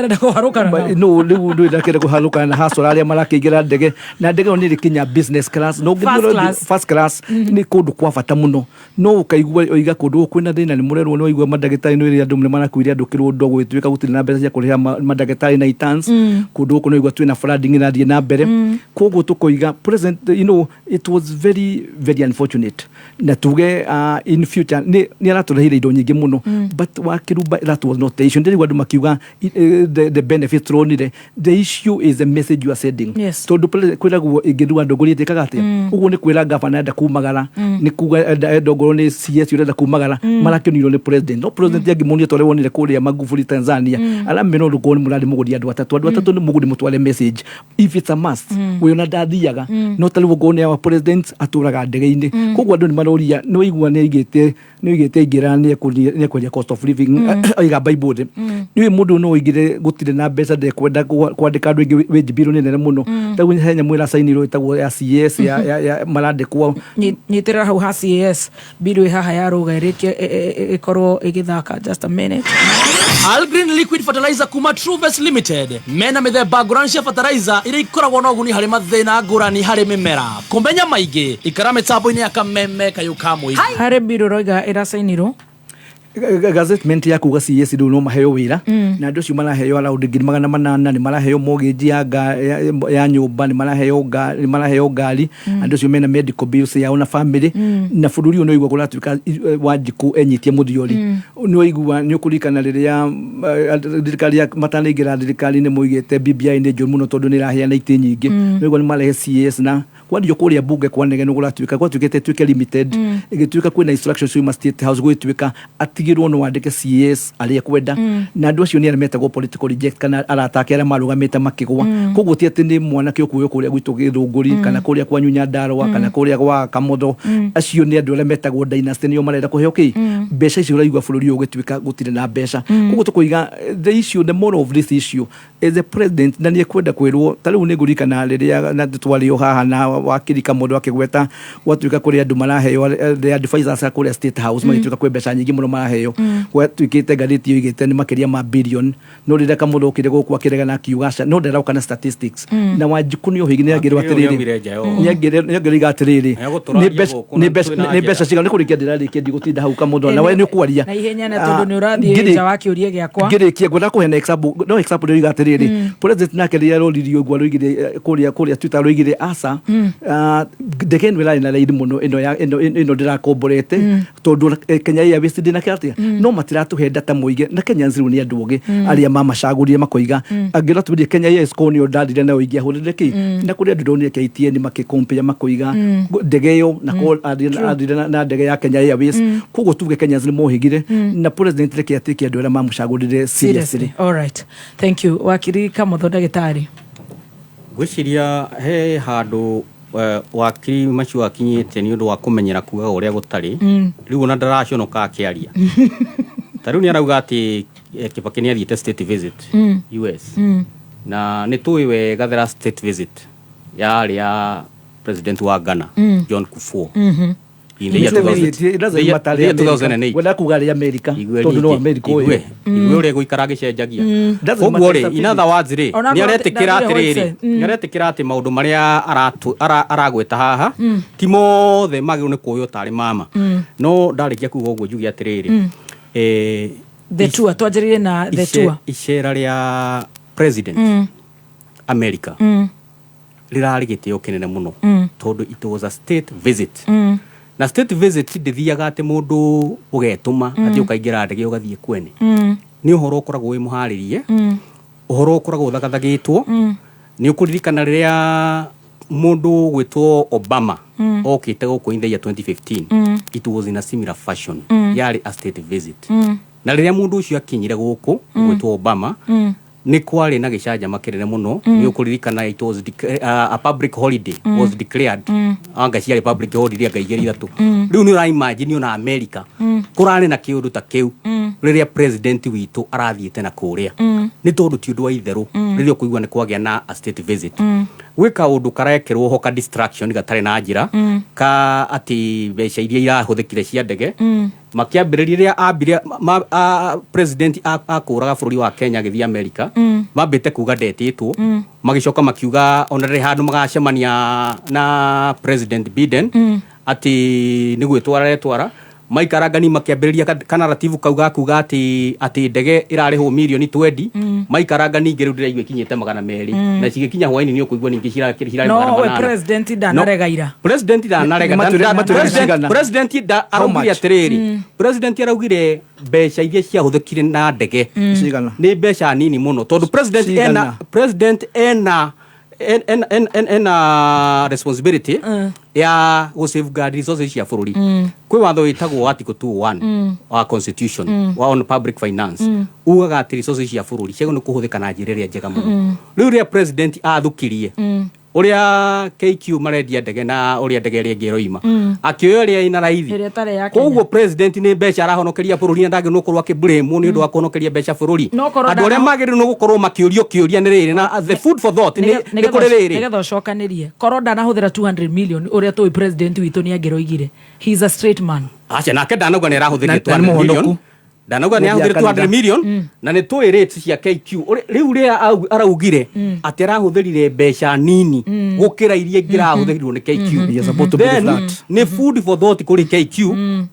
no ndu ndakira kuharuka na hasora aria marakigira ndege na ndege ni rikinya business class no first class ni kundu kwa bata muno no ukaigua oiga kundu kwina thina ni murerwo no igua madagitari no iria andu marakuiria andu kirundo gwituika gutire na mbeca cia kuriha madagitari na itans kundu kuno igua twina flooding na thie na mbere koguo tukoiga president it was very very unfortunate na tuge in future ni araturahira indo nyingi muno but wakiruba that was not the issue ndi gwandu makiuga the benefit ronire the issue is a message you are sending tondu kwiragwo ingirwa ndogori tikaga atia uguo ni kwira governor nda kumagara ni kuga ndogoro ni CS urenda kumagara marakioniro ni president no president yagimunia tore wonire kuria Magufuli Tanzania ala meno rugo ni murari mugudi andu atatu ni mugudi mutwale message if it's a must we na dathiaga no tali wogo ni president aturaga ndege-ini koguo andu ni maroria no igua ni igite igira ni kwendia cost of living aiga bible ni mundu no igire gutire na mbeca de kwenda kwandika andu ingi wage bill ni nene muno tagu henya mwira sainiro itagu ya CS ya marande kwa nyitira hau ha CS bill haha ya ruga ikorwo igithaka just a minute. Algreen Liquid Fertilizer kuma Truves Limited mena mithemba ngurani cia fertilizer iria ikoragwo na uguni harĩ mathĩna ngũrani harĩ mĩmera kumenya maingĩ ikara mitambo-inĩ ya kameme kayuka mũingĩ harĩ bill roiga irasainirwo gazetment ya kuga CS ndu no maheo wira na andu cio maraheo around 800 ni maraheo mortgage ya nyumba ni maraheo ngari andu cio mena medical bills ya ona family na bururi uno igwa kuratuika wajiku enyitie muthiori no igwa ni ukurikana riria thirikari ya matanigira thirikari ni muigite BBI ni njuru muno tondu ni raheana ite nyingi no igwa ni marehe CS na kwandi kuria bunge kwanege no kuratuika kwatukite tuike limited igituika kwina instructions cio state house gwituika atigirwo no wandike CS aria kwenda na andu acio ni ametagwo political reject kana aratake aria marugamite makigwa koguo ti ati ni mwanake okuyo kuria gwitu githunguri kana kuria kwa Nyunya Ndarwa kana kuria kwa Kamotho acio ni andu aria metagwo dynasty nio marenda kuheo mbeca icio uraigwa bururi ugituika gutire na mbeca koguo tukoiga the issue the more of this issue is the president na ni kwenda kwirwo tariu ni ngurikana riria na twario haha na wakiri Kamotho akigweta gwatuika kuria andu maraheo the advisors akuria state house magituika kwe mbeca nyingi muno maraheo gwatuikite gathiti igite ni makiria ma billion no rira Kamotho ukire guku akirega na kiugasha no ndera ukana statistics na Wanjiku ni uhigi ni agirwa atiriri ni agiriga atiriri ni mbeca ciga ni kurikia ndirarikia ndigutinda hau Kamotho na we ni ukwaria na ihenya na tondu ni urathie nja wa kiuria giakwa ngirikia gwenda kuhena example ni atiriri president nake ria roririo gwa roigire kuria Twitter roigire asa ndege ni na raidi muno ino ndirakomborete tondu Kenya ya west dina katia no matiratuhe data muige na Kenya nziru ni andu oge aria mamacagurire makoiga angira tubiri Kenya ya skoni odadire na uigia hurire ki na kuria ndoni KTN makikompea makoiga ndege yo na call adira na ndege ya Kenya ya west kugo tuge Kenya nziru mohigire na president reke atiki andu aria mamacagurire seriously. All right, thank you. Wakiri Kamotho ndagitari gwiciria he handu wakiri macio akinyite ni undu wa kumenyera kuga uria gutari riu na ndaraconoka akiaria tariu ni arauga ati Kibaki ni athiite state visit US na ni tuwi wega thera state visit ya president wa Ghana John Kufuor in the year 2008 wenda kuga ri America tondu no America uyu uri guikara gicenjagia koguo ri in other words ri ni aretikira atiriri ni aretikira ati maundu maria aragweta haha ti mothe magiru ni kuyo tari mama no ndarikia kuga uguo njugi atiriri the tour twajerire na the tour icera ria president America rirari gitio kinene muno tondu it was a state visit na state visit ndithiaga ati mundu ugetuma ati ukaingira ndege ugathie kwene ni uhoro ukoragwo wi muharirie uhoro ukoragwo thagathagitwo ni ukuririkana riria mundu gwitwo Obama okite guku in the year 2015 it was in a similar fashion yari a state visit na riria mundu ucio akinyire guku gwitwo Obama ni kwari na gicanja makirene muno ni ukuririkana it was a public holiday was declared anga cia public holiday ngaigeri thatu riu ni ura imagine na America kurari na kiundu ta kiu riria president witu arathiete na kuria ni tondu ti undu wa itheru riria kuigwa ni kwagia na a state visit gwika undu karekirwo hoka distraction gatari na njira ka ati beca iria irahuthikire cia ndege makiambiriria ria ambire president akuraga bururi wa Kenya githia America mambite kuga ndetitwo magicoka makiuga onare handu magacemania na president Biden ati ni gwitwara maikarangani makiambiriria kana narrative kauga kuga ati ndege irariho million 20 maikarangani ngiru ndira igwe kinyete 200 na cigikinya hwaini ni ukuigwa ningi cirari no president danaregaira president araugire atiriri president araugire beca iria ciahuthikire na ndege ni beca nini muno tondu president ena responsibility ya go safeguard resources cia bururi kwi watho witagwo article 21 wa constitution wa on public finance ugaga ati resources cia bururi ciego ni kuhuthika na njira iria njega muno riu ria president athukirie uria KQ marendia ndege na uria ndege iria ngiroima akioyo ria ina raithi koguo president ni beca arahonokeria bururi ndage no korwo akiblame ni undu wa kuhonokeria beca bururi andu aria magiru no gukorwo makiurio ni riri na the food for thought ni kuri riri nigetha ucokanirie korwo ndanahuthira 200 million uria tui president witu ni agiroigire he is a straight man acha nake ndanauga ni arahuthiria 200 million ndanauga ni ahuthiria 200 million na ni tui rates cia KQ riu ria araugire ati arahuthirire beca nini gukira iria ngirahuthirirwo ni KQ ni food for thought kuri KQ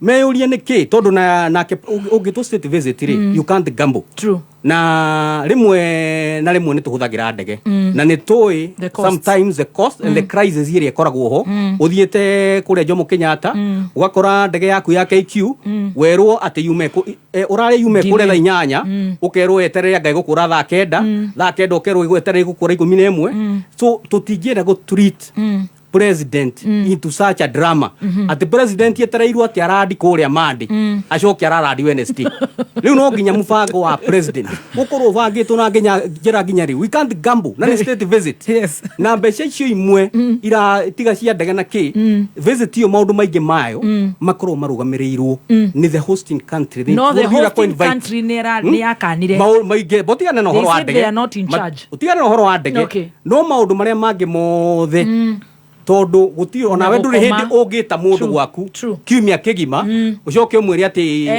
meyurie ni ki tondu na ungitwo state visit ri you can't gamble true na rimwe ni tuhuthagira ndege na ni tui sometimes the cost and the crisis iria ikoragwo ho uthiete kuria Jomo Kenyatta ugakora ndege yaku ya KQ werwo ati yume urare yume kure thaa 8 ukerwo eterere ngai gukura thaa 9 ukerwo igweterere gukura 11 so tutingienda go treat president into such a drama ati president yetereirwo ati arandi kuria mandi acoke ararandi Wednesday riu no nginya mubango wa president ukorwo bangitwo na nginya njira nginya riu we can't gamble na state visit yes na mbeca icio imwe ira tiga cia ndege na ki visit iyo maundu maingi mayo makorwo marugamirirwo ni the hosting country no the hosting country ni akanire maingi botigana no horo wa ndege utigana no horo wa ndege no maundu maria mangi mothe tondu guti ona we nduri hindi ungita mundu gwaku kiumia kigima ucoke umwire ati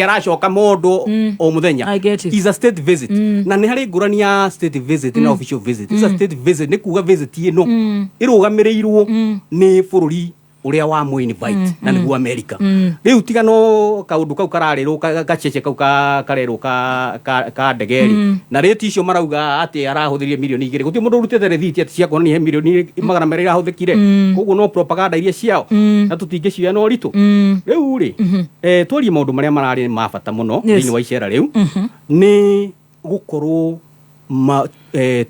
aracoka mundu o muthenya is a state visit na ni hari ngurani ya state visit na official visit is a state visit ni kuga visit ino irugamirirwo ni bururi uria wa mu invite na niguo America riu tigano kaundu kau kararirwo gacece kau karerwo ka ndegeri na rate icio marauga ati arahuthirie milioni 2 guti mundu urutete rethiti ati cia kuonania milioni 200 irahuthikire koguo no propaganda iria ciao na tutingiciya no ritu riu ri twari maundu maria marari mabata muno thini wa icera riu ni gukorwo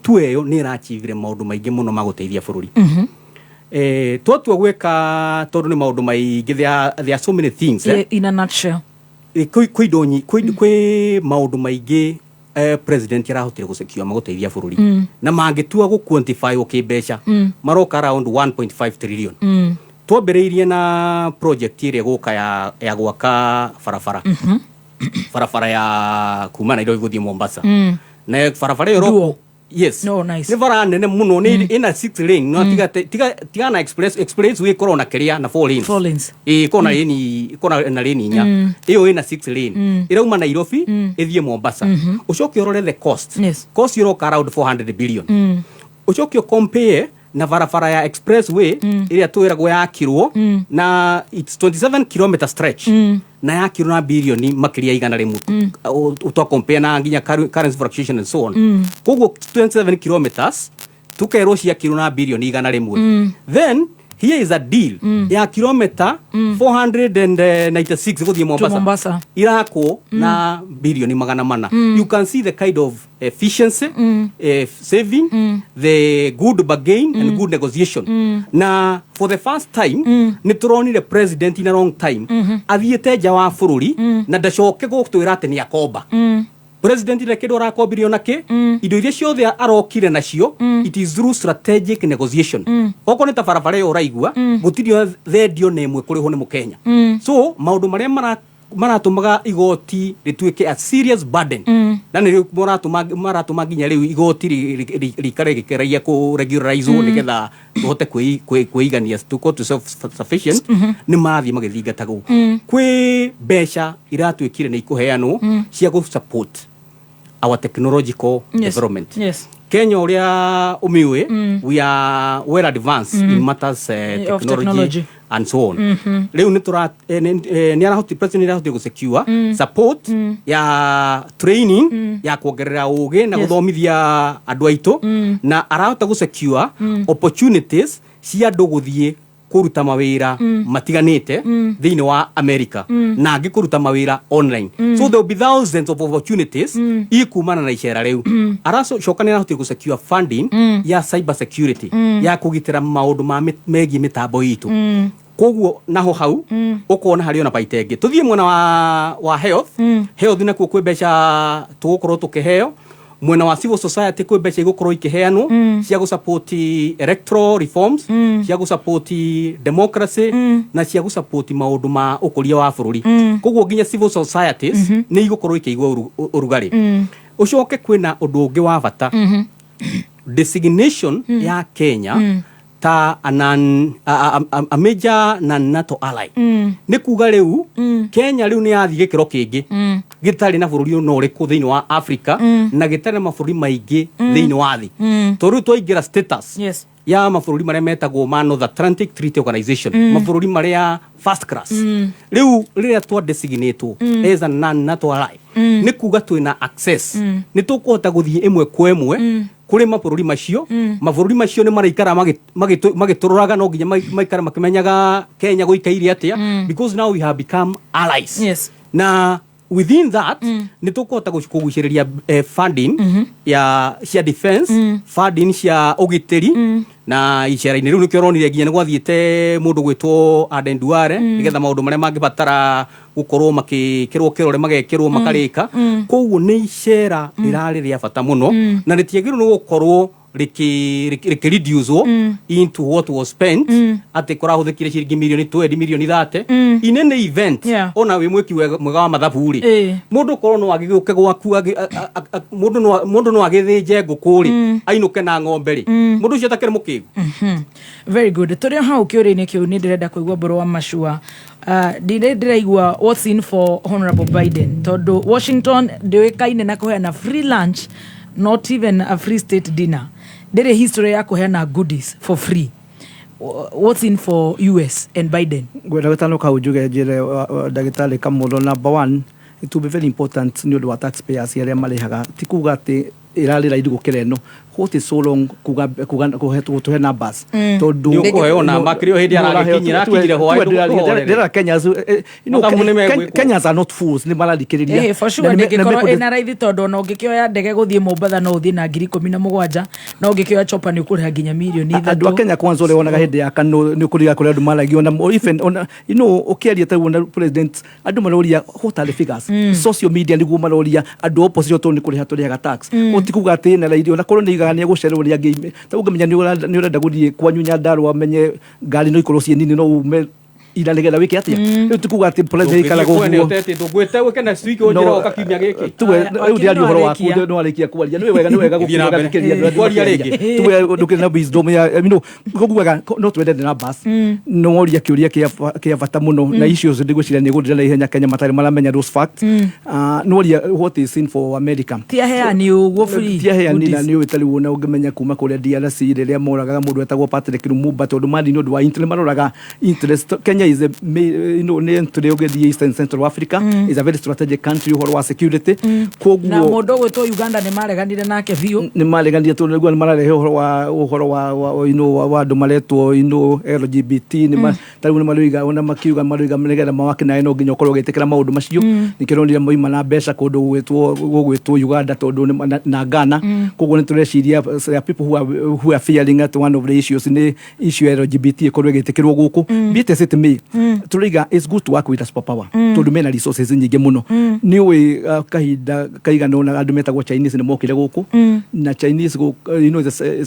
tueyo ni rachivire maundu maingi muno maguteithia bururi twatua gweka tondu ni maundu maingi there are so many things in a nutshell kwi maundu maingi president arahotire gucekio maguteithia bururi na mangitua gu quantify ukimbeca maroka around 1.5 trillion twambiriirie na project iria guka ya gwaka barabara ya kuma Nairobi guthie Mombasa na barabara iyo Yes. No, nice. Ni bara nene muno ni ina 6 lane no tiga na express we corona keria na 4 lanes. 4 lanes. Kona na lane nya. Iyo ina 6 lane. Irauma Nairobi ithie Mombasa. Ucoke urore the cost. Yes. Cost iroka around 400 billion. Ucoke compare na barabara ya expressway iria twiragwo yakirwo na it's 27 km stretch na yakirwo na bilioni makiria igana rimu utwa compare na nginya currency fluctuation and so on koguo 27 kilometers tukerwo ciakirwo na bilioni igana rimu then here is a deal ya kilometer 496 guthie Mombasa irako na bilioni magana mana. You can see the kind of efficiency, saving, the good bargain and good negotiation. Na for the first time ni turonire president in a long time athiete nja wa bururi na ndacoke gutwira ati ni akomba. President Rekedo rakobirio nake indo iria ciothe arokire nacio it is through strategic negotiation. Oko ni tabarabara yo raigua gutirio thendio na imwe kuri ho ni Mukenya. So maundu maria maratumaga igoti rituike a serious burden na ni maratuma nginya riu igoti rikare gikeragia ku regularize nigetha tuhote kuigania to self sufficient ni mathi magithingatago kwi mbeca iratuikire ni ikuheanwo cia go support our technological development. Yes. Kenya uria umiwe we are well advanced in matters technology and so on. Leo ni arahoti president arahoti go secure support ya training ya kuongerera uge na guthomithia andu aitu na arahota go secure opportunities cia andu guthie kuruta mawira matiganite thiini wa America na angikuruta mawira online. So there will be thousands of opportunities ikumana na icera riu. Araso shokanira hoti ku secure funding ya cyber security ya kugitira maundu ma megi mitambo itu. Koguo naho hau ukona hari ona baitenge tuthie mwena wa health na ku kwebeca tugukorwo tukiheo mwena wa civil society kwe mbeca igukorwo ikiheanwo cia gu support electoral reforms cia gu support democracy na cia gu support maundu ma ukuria wa bururi. Koguo nginya civil societies ni igukorwo ikigwa urugari. Ucoke kwina undu ungi wa bata designation ya Kenya ta a major na NATO ally ni kuga riu Kenya riu ni yathi gikiro kingi gitari na bururi no riku thiini wa Africa na gitari maburi maingi thiini wa thi toru twaingira status ya maburi maria metagwo ma North Atlantic Treaty Organization maburi maria first class riu riria twa designate as a NATO ally ni kuga twina access ni tukuhota guthie imwe kwa imwe kuri maburi macio ni maraikara magitururaga no nginya maikara makimenyaga Kenya guikaire atia because now we have become allies. Na within that ni tukuhota kuguciriria funding ya cia defense funding cia ugitiri na icera-ini riu nikio ronire nginya ni gwathiete mundu gwitwo Aden Duale nigetha maundu maria mangibatara gukorwo makikirwo kirore magekirwo makarika. Koguo ni icera irari ria bata muno na ritiagirwo ni gukorwo reduce into what was spent ati kurahuthikire ciringi milioni 20 milioni 30 in any event ona we mweki mwega wa mathaburi mundu korwo no agiguke gwaku mundu no agithinje ngukuri ainuke na ng'ombe ri mundu ucio atakire mukigu. Very good. Turi hau kiuri-ini kiu ni ndirenda kuigua Mburu wa Mashua ndiraigua what's in for Honorable Biden tondu Washington ndiwikaine na kuheana free lunch, not even a free state dinner. There history ya kuheana goodies for free. What's in for US and Biden? Gwenda gutano ka ujuge jire dagitari kamulo number 1 it will be very important ni wa taxpayers yale malihaga tikuga ati iralira idu gukireno hote so long kuhetu tuhe numbers tondu ni ukoyona makrio hindi aragikinyira akinyire ho ndera Kenyans Kenyans are not fools ni maladikiriria for sure ndikoro ena raithi tondu no ngikioya ndege guthie Mombasa no uthie na 17,000 no ngikioya chopa ni ukuriha nginya milioni 3 andu Kenya kwanza ule wonaga hindi ya kanu ni ukuriga kuri andu malagio na even ukiaria ta wona president andu maloria hotale figures social media ni gumaloria andu opposition to ni kuriha turiha tax utikuga ati na raithi ona koroni gania gucerwo ria game ta ungamenya ni urenda guthie kwanyu Nyandarua amenye ngari no ikorwo cie nini no ume iralegera wiki atia riu tukuga ati president ikara guguo ndugwete wekena swiki onjira okakimya giki tuwe riu ndi ari uhoro waku no arekia kwaria ni wega gukiria kwaria ringi tuwe ndukire na wisdom ya kuguaga no twende na bus no oria kiuria kia bata muno na issues ndigwicira ni gudira na ihenya Kenya matari maramenya those facts no oria what is in for America tia heani uguo free tia heani na ni wetali wona ungimenya kuma kuria DRC riria moraga mundu etagwo Patrick Lumumba tondu mandi no ndwa interest maroraga interest. Kenya is a the Eastern Central Africa is a very strategic country uhoro wa security koguo na mundu gwetwo Uganda ni mareganire nake biu ni mareganire tondu niguo mararehe uhoro wa andu maretwo LGBT ni tariu ni maruiga ona makiuga maruiga menegera mawaki na eno nginya ukorwo gitikira maundu macio nikironire moima na mbeca kundu gwetwo Uganda tondu na Ghana koguo ni tureciria people who are fearing at one of the issues ni issue LGBT ikorwo gitikirwo guku bite sit me turiga it's good to work with us power tondu mena resources nyingi muno ni we kahinda kaigana ona andu metagwo Chinese ni mokire guku na Chinese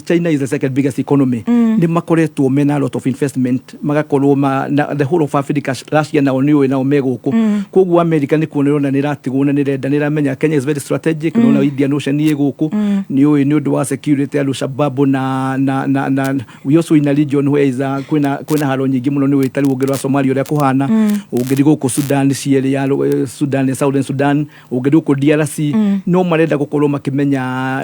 China is the second biggest economy ni makoretwo mena a lot of investment magakorwo the whole of Africa Russia na onio na omeguku koguo America ni kuonera ni ratiguna ni renda ni ramenya Kenya is very strategic no Indian Ocean ni guku ni undu wa security Al-Shabaab na we also in a region where is kwina haro nyingi muno ni wetari ugirwa Somalia uria kuhana ugiri guku Sudan ciere ya Sudan Southern Sudan ugiri guku DRC no marenda gukorwo makimenya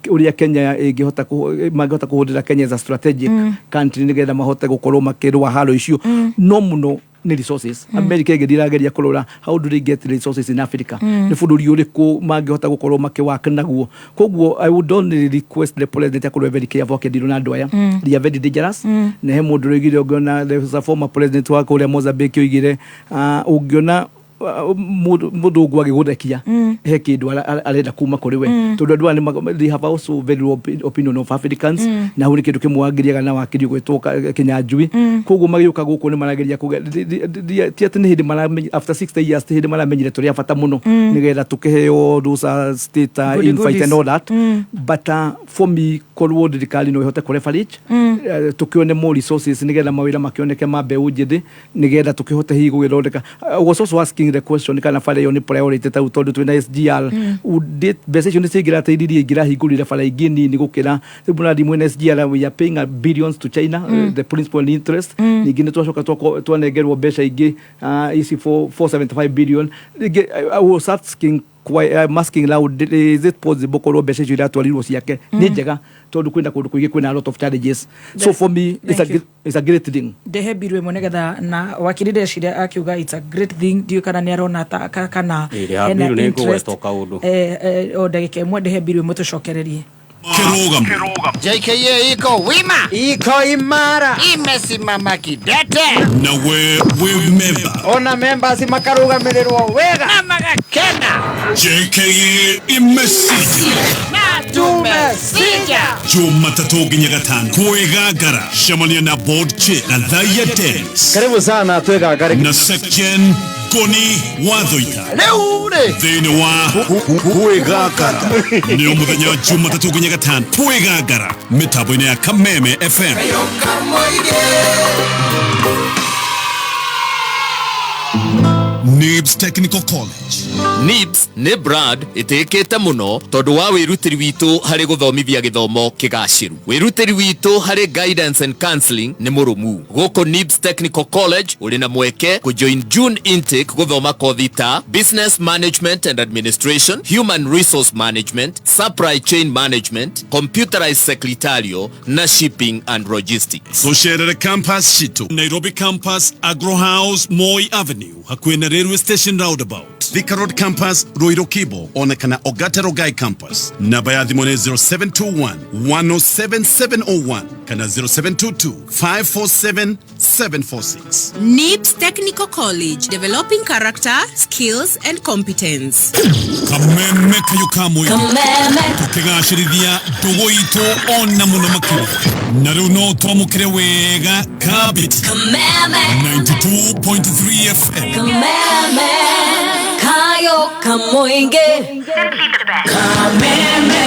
uria Kenya ingihota magihota kuhudira Kenya as a strategic country nigetha mahote gukorwo makirwa haro icio no muno ni resources America igirageria kurora how do they get resources in Africa ni bururi uriku mangihota gukorwo makiwaka naguo koguo I would only request the president akorwo very careful akindiru na andu aya they are very dangerous na he mundu rigire ogona the former president wa kuria Mozambique oigire ungiona mundu ugwa giguthekia he kindu arenda kuma kuri we tondu andu they have also very opinion of Africans na huri kindu kimwagiriaga na wakiri gwetwo Kinyanjui koguo magiuka guku ni marageria tiati ni hindi maramenya after 60 years hindi maramenyire turi afata muno nigetha tukiheo those state invite and all that but for me korwo thirikari no ihote kurefarage tukione more resources nigetha mawira makioneke mabeu njidi nigetha tukihote hi gugithondeka was also asking the question kana fare yo ni priority ta utondu twina SGR udit besation sigira teiririe gira higurire fara igini ni gukira tibuna di mwena SGR we are paying billions to China the principal interest igini twashoka twanegerwo besha igi isi for 475 billion I was asking masking loud is it possible ko besha jira twalirwo ciake ni njega tondu kwenda kundu kuigi kwina a lot of challenges so for me it's a great thing dehe birwe monegetha na wakirire ciria akiuga it's a great thing dio kana ni arona ta kana ena interest o ndagike mwe dehe birwe mutucokererie Kirugam. JKA iko wima, iko imara, imesimama kidete. Na we member. Ona members makarugamirwa wega na magakena. JKA imesija. Na tumesija. Jumatatu nginya gatano kwegagara shamania na board chair na Dhaya Dance. Karibu sana twegagara na section Goni Wathoika. Leure thini wa kwegagara ni omuthenya wa Jumatatu nginya gatano kwegagara mitambo-ini ya Kameme FM. NIBS Technical College. NIBS ni brand itikite muno tondu wa wirutiri witu hari guthomithia githomo kigashiru. Wirutiri witu hari guidance and counseling ni murumu. Goko NIBS Technical College uri na mweke kujoin June intake guthoma kothi ta Business Management and Administration, Human Resource Management, Supply Chain Management, Computerized Secretarial na Shipping and Logistics. So share campus shitu Nairobi campus, Agro House, Moi Avenue hakuena railway station roundabout. Thika Road campus, Ruiru Kibo, onekana Ogata Rogai campus. Namba ya thimone 0721 107 701 kana 0722 547 746. NIBS Technical College, developing character, skills and competence. Kameme kayukamwe. Kameme. Tukigashirithia ndugu itu ona muno makiri. Na riu no twamukire wega Kabit. Kameme. 92.3 FM. Kameme. Kayo kamoinge. Kameme.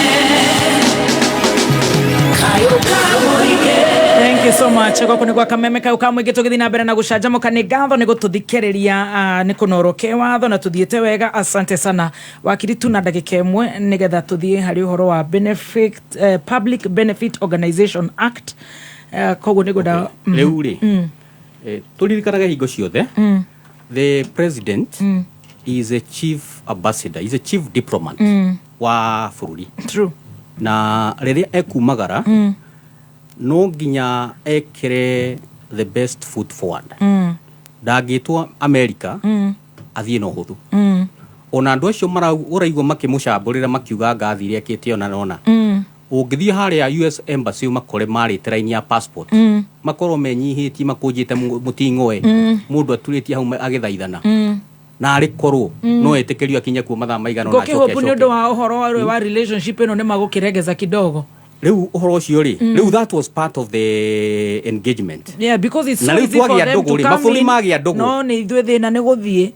Kayo kamoinge. Thank you so much. Kwa kunigwa kameme kau kamwe gitugithi na mbere na gucanjamuka ni ngatho ni gututhikiriria ni kunoroke watho na tuthiete wega. Asante sana wakiri tu na ndagika imwe nigetha tuthie hari uhoro wa Public Benefit Organization Act. Koguo ni goda riu ri turirikanaga hingo ciothe the president is a chief ambassador, is a chief diplomat wa bururi. True. Na riria ekumagara no nginya ekire the best foot forward. Ndangitwa America athie no huthu. Ona andu acio uraigwa makimucamburira makiuga ngathire akite ona nona. Ungithie haria US embassy makore marite raini ya passport. Makoro menyihitie makujite muting'oe. Mundu aturitie hau agithaithana. Na ari korwo no etekerio akinya ku mathaa maigana na choke. Goki hopu wa uhoro wa relationship eno ne magukiregeza kidogo. Riu uhoro ucio ri riu that was part of the engagement. Yeah, because it's so easy for them to come in. No ni ithwe thina ni guthie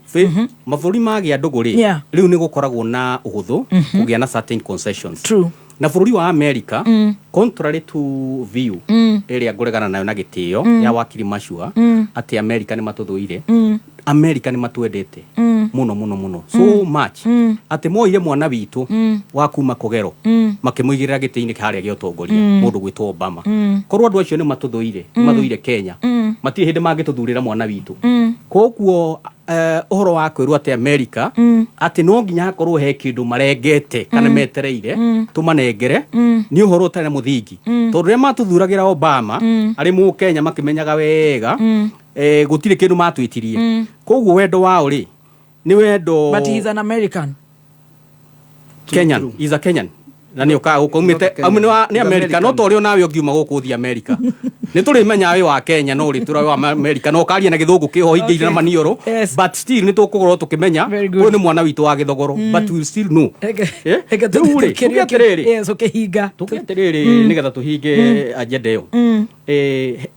maburi magia ndugu ri riu ni gukoragwo na uhuthu kugia na certain concessions. True. Na bururi wa America contrary to view area nguregana nayo na gitio ya wakiri Mashua ati America ni matuthuire. America ni matwendete muno so much ati moire mwana witu wa kuma kogero makimuigirira gitiini haria gya utongoria mundu gwitwo Obama. Korwo andu acio ni matuthuire mathuire Kenya mati hindi mangituthurira mwana witu. Koguo uhoro wa kwirwo ati America ati no nginya korwo he kindu marengete kana metereire tumanengere ni uhoro tane muthingi tondu ria matuthuragira Obama ari mu Kenya makimenyaga wega gutire kindu matwitirie. Koguo wendo wao ri ni wendo, but he is an American. Kenyan. He's a Kenyan. Na ni uka ukumite ni America no torio nawe ungiuma guku thi America. Ni turi menya we wa Kenya no ri turi wa America no karia na githungu kiho hingi na manioro but still ni tukugorwo tukimenya uyu ni mwana witu wa githogoro but we still know. Yes, okay higa. Tuketerere nigetha tuhinge agenda yo.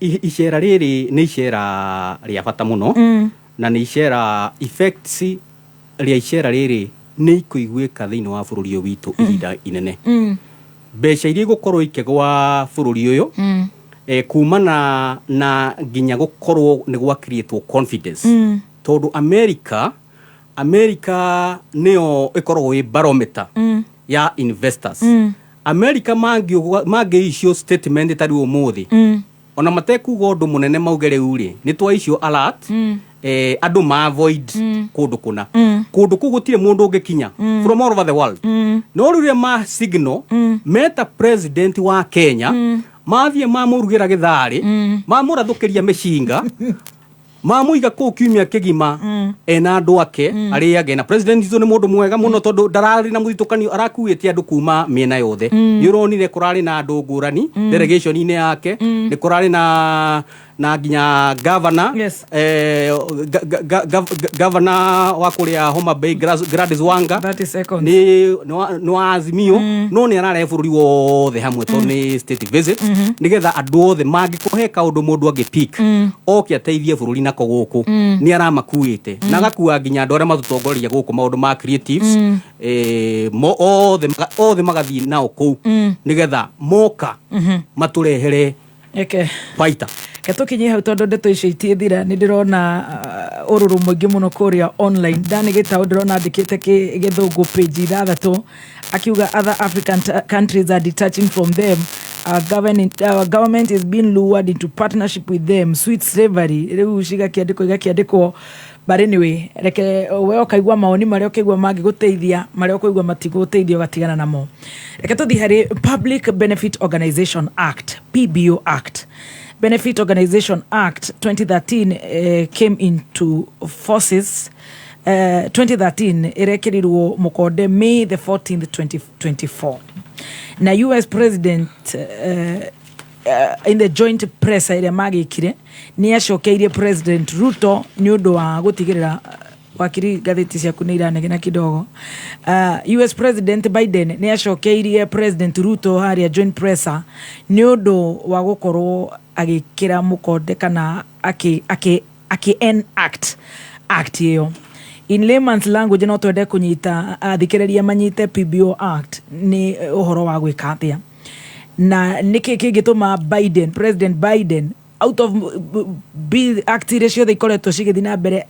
Icera riri ni icera ria bata muno na ni icera effects ria icera riri ni kuiguika thiini wa bururi witu ihinda inene. Mbeca iria gukorwo ikigwa bururi uyu kumana na nginya gukorwo ni gwa create confidence tondu America neo ikorwo i barometer ya investors. America mangi icio statement tari umuthi ona matekuga undu munene maugere uri ni twa icio alert andu ma avoid kundu kuna kundu kugutire mundu ungikinya from all over the world. No rire ma signal meta president wa Kenya mathie mamurugira githari mamurathukiria mecinga mamuiga ku kiumia kigima ena andu ake ariage na president izo ni mundu mwega muno tondu darari na muthitukanio arakuite andu kuma miena yothe. Yuronire kurari na andu ngurani delegation ine yake ni kurari na nginya governor governor wa kuria Homa Bay Gladys Wanga ni Azimio no ni arare bururi wothe hamwe to ni state visit nigetha andu othe magikuheka undu mundu angipick oke ateithie bururi nako guku ni aramakuite na gakua nginya andu aria matutongoria guku maundu ma creatives othe magathii nao ku nigetha moka maturehere baita. Ketukinye hau tondu ndeto icio itithira ni ndirona ururu mwingi muno kuria online. Dani Gitau ndirona andikite githungu page 6 akiuga other African countries are detaching from them. Our government is being lured into partnership with them. Sweet slavery. Riu shiga kiandiko but anyway reke we okaigwa maoni maria okaigwa magi guteithia maria okaigwa matiguteithia gatigana namo. Reke tuthi hari Public Benefit Organization Act, PBO Act. Benefit Organization Act 2013 came into forces 2013 irekirirwo mukode May the 14th 2024 na US President in the joint press ile magikire ni acokeirie President Ruto ni undu wa gutigirira wakiri gatheti cia kunira negena kidogo. US President Biden ni acokeirie President Ruto haria joint presser ni undu wa gukorwo agikira mukode kana enact act iyo. In layman's language no twende kunyita thikiriria manyite PBO Act ni uhoro wa gwika atia na niki kingituma President Biden out of act iria ciothe ikoretwo cigĩthiĩ na mbere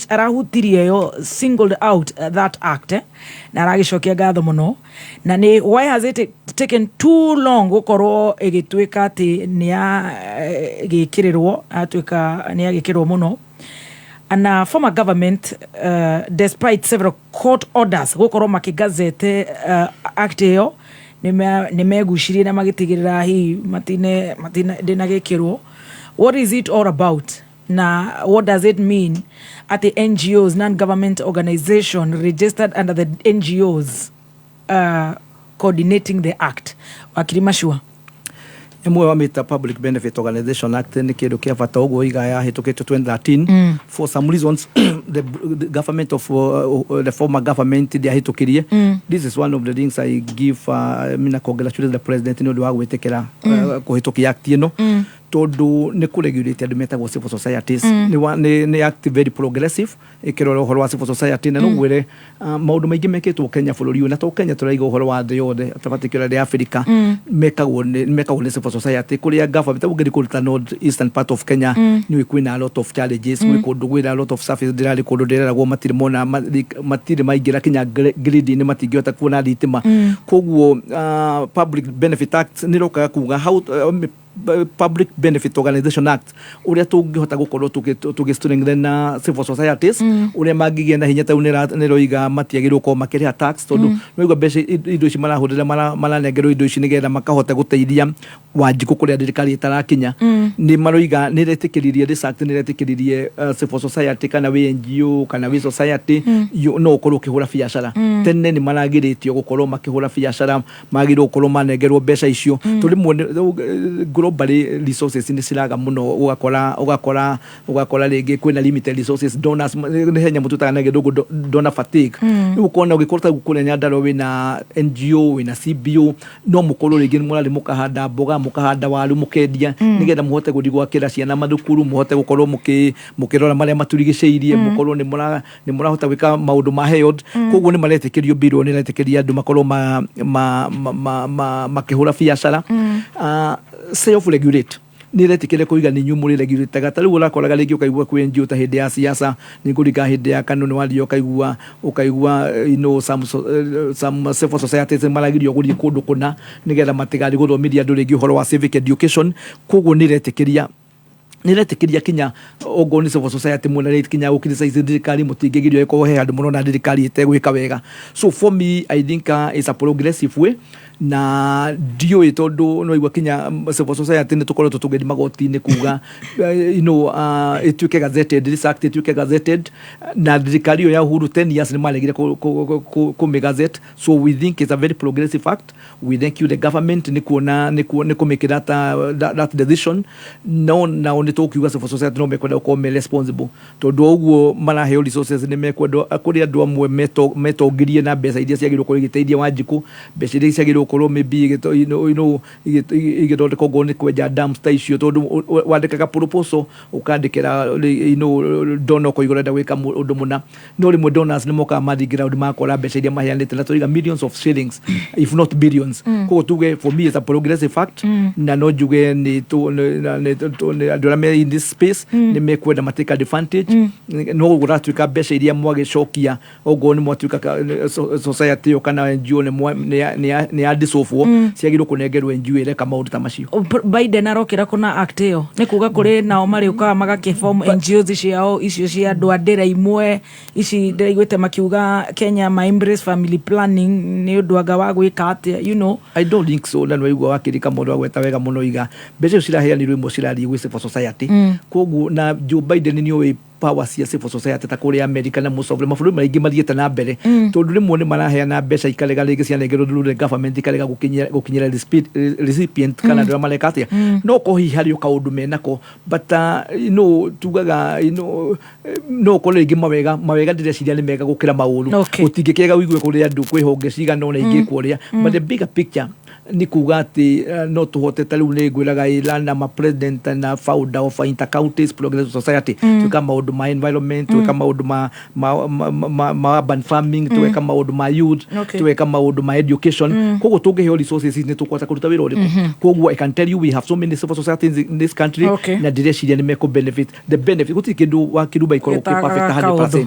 arahutirie yo singled out that act na aragicokia ngatho muno na ni why has it taken too long gukorwo igituika ati ni gikirirwo atuika ni agikirwo muno and former government despite several court orders gukorwo makigazete act yo ni megucirie na magitigirira hi matine dinagikirwo. What is it all about? Now, what does it mean at the NGOs, non-government organization registered under the NGOs coordinating the act? Wakiri Mashua. Emwe wamita Public Benefit Organization Act ni kindu kia bata uguo igaya hitukite 2013 for some reasons the government of the former government they hitukirie. This is one of the things I give mina congratulate the president ni undu wa gwitikira kuhitukia act ino tondu ni kuregulate andu metagwo civil societies ni act very progressive ikirora uhoro wa civil society na no gwire maundu maingi meketwo Kenya bururi na to Kenya turaiga uhoro wa thĩ yothe particularly Africa mekagwo ni civil society kuria government ugiri kuruta north eastern part of Kenya ni kwina a lot of challenges we kundu gwira a lot of surface dirali kundu ndiragwo matire maingira Kenya grid ni matingihota kuona thitima koguo Public Benefit Act ni rokaga kuga how Public Benefit Organization Act uria tungihota gukorwo tugistrengthen na civil societies uria mangigia na hinya ta uniroiga matiagirwo ko makiria tax tondu noiga mbeca indo ici marahurira maranengerwo indo ici nigetha makahota guteithia wanjiku kuria thirikari itarakinya ni maroiga ni retikiririe this act ni retikiririe civil society kana we NGO kana we society no ukorwo ukihura biacara tenne ni maragiritio gukorwo makihura biacara magirwo gukorwo manengerwo mbeca icio turimwe globally resources ni siraga muno ugakora rege kwina limited resources donors ni henya mututaga na gedogo donor fatigue ukona ugikorta gukurenya ndaro wina NGO wina CBO no mukoro rege murali mukahanda boga mukahanda waru mukendia nigetha muhote guthigwa kira ciana mathukuru muhote gukorwo mukirora maria maturigiceirie mukorwo ni murahota gwika maundu ma health koguo ni maretikirio biro ni retekiria andu makorwo makihura biacara self regulate ni retikire kuiga ni nyumuri regulate gataru urakoraga rigi ukaigua kwi NGO ta hindi ya siasa ni kuriga hindi ya kanuni wali ukaigua some civil societies maragirio guri kundu kuna nigetha matigari guthomithia andu rigi uhoro wa civic education koguo ni retikiria kinya ogoni civil society muna rate kinya ukirisaise thirikari mutingigirio ikohe andu muno na thirikari itegwika wega. So for me I think it's a progressive way na dio itondo no igwa kinya civil society ne tukoro tutugedi magoti ne kuga ituke gazetted this act ituke gazetted na thirikari ya Uhuru 10 years ni malegire ku gazette. So we think it's a very progressive act. We thank you the government ni kuona ni make that decision no na on talk you civil society no mekwenda ko me responsible to do uguo marahe resources ni mekwenda kuri andu amwe metogirie na mbeca iria ciagirwo kurigiteithia wanjiku mbeca iria ciagirwo korwo maybe igithondekwo ngoni kwenja dams ta icio tondu wandikaga proposal ukandikira donor ko igorenda gwika undu muna no rimwe donors ni moka mathingira undu makora mbeca iria maheanite na turiga millions of shillings if not billions ko tuge for me is a progressive fact na no juge ni in this space ni mekwenda mateka advantage no guratuika mbeca iria mwagicokia ogoni mwatuika society okana NGO ni disofo ciagirwo kunengerwo NGO ireka maundu ta macio. Biden arokira kuna act iyo ni kuga kuri nao mari uka magakiform NGOs ciao icio cia andu andira imwe ici ndiraigwete makiuga Kenya ma embrace family planning ni undu anga wa gwika atia I don't think so na noigwa wakirika mundu agweta wega muno iga mbeca ciraheanirwo imwe cirari gwi civil society koguo na Joe Biden ni owe power cia civil society ta kuri America na most of them mabũrũri maingĩ mathiĩte na mbere tondu rimwe ni maraheana mbeca ikarega rĩngĩ cianengerwo through the government ikarega gukinyira recipient kana ndĩra mareka atia no ko hiharĩ kaundu menako but tugaga no ko rĩngĩ mawega ndĩreciria nĩ mega gũkĩra maũru ũtingĩkĩaga ũigue kũrĩ andũ kwĩ honge cigana ona ingĩ kũrĩa but the bigger picture ni kuga ati no tuhote tariu ni ngwiraga ilana ma president na founder of Inter Counties Progressive Society tuka maundu ma environment tuka maundu ma urban farming tuka maundu ma youth tuka maundu ma education kogo tungeheo resources ni tukwata kuruta wira uriku kogo I can tell you we have so many civil societies in this country na direction ni meko benefit the benefit kuti kindu wa kiruba ikoro perfect 100%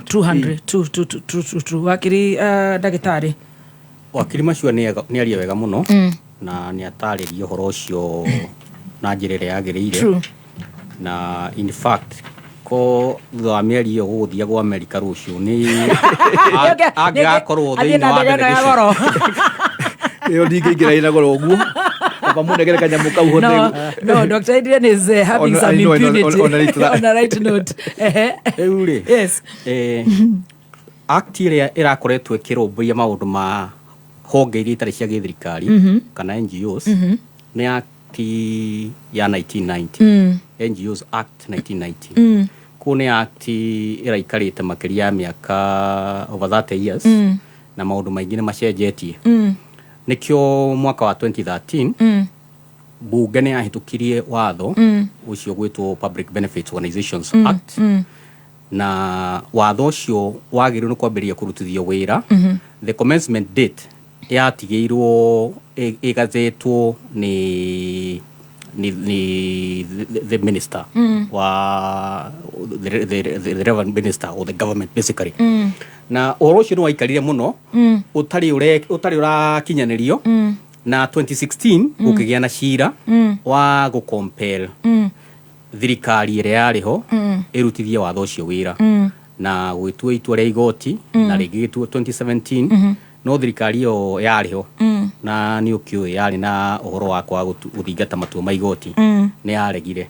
200 wakiri dagitari wakiri Mashua ni aria wega muno na ni ataririe horo ucio na njirere yagirire na in fact ko thwa mieri yo guthia gwa America rucio ni agakorwo thini wa goro yo ndingira ina goro guo pamunegere kanyamu kau hote no Dr. Adrian is having some impunity on a right note eure yes act iria irakoretwo ikirumburia maundu ma honge iria itari cia githirikari kana NGOs ni act ya 1990 NGOs Act 1990 kune act iraikarite makiria ya miaka over 30 years na maundu maingi ni macenjetie nikio mwaka wa 2013 bunge ni ahitukirie watho ucio gwitwo Public Benefits Organizations Act na watho ucio wagirirwo ni kwambiria kurutithio wira the commencement date yatigeirwo igazetwo ni the minister wa the relevant minister or the government basically na oro ucio ni waikarire muno utari urakinyanirio na 2016 gukigia na shira wa go compel thirikari ire yariho irutithie watho ucio wira na gwitua itua ria igoti na rigi 2017 no thirikari yo yariho na ni ukio yari na uhoro wa kwa guthingata matua ma igoti ni yaregire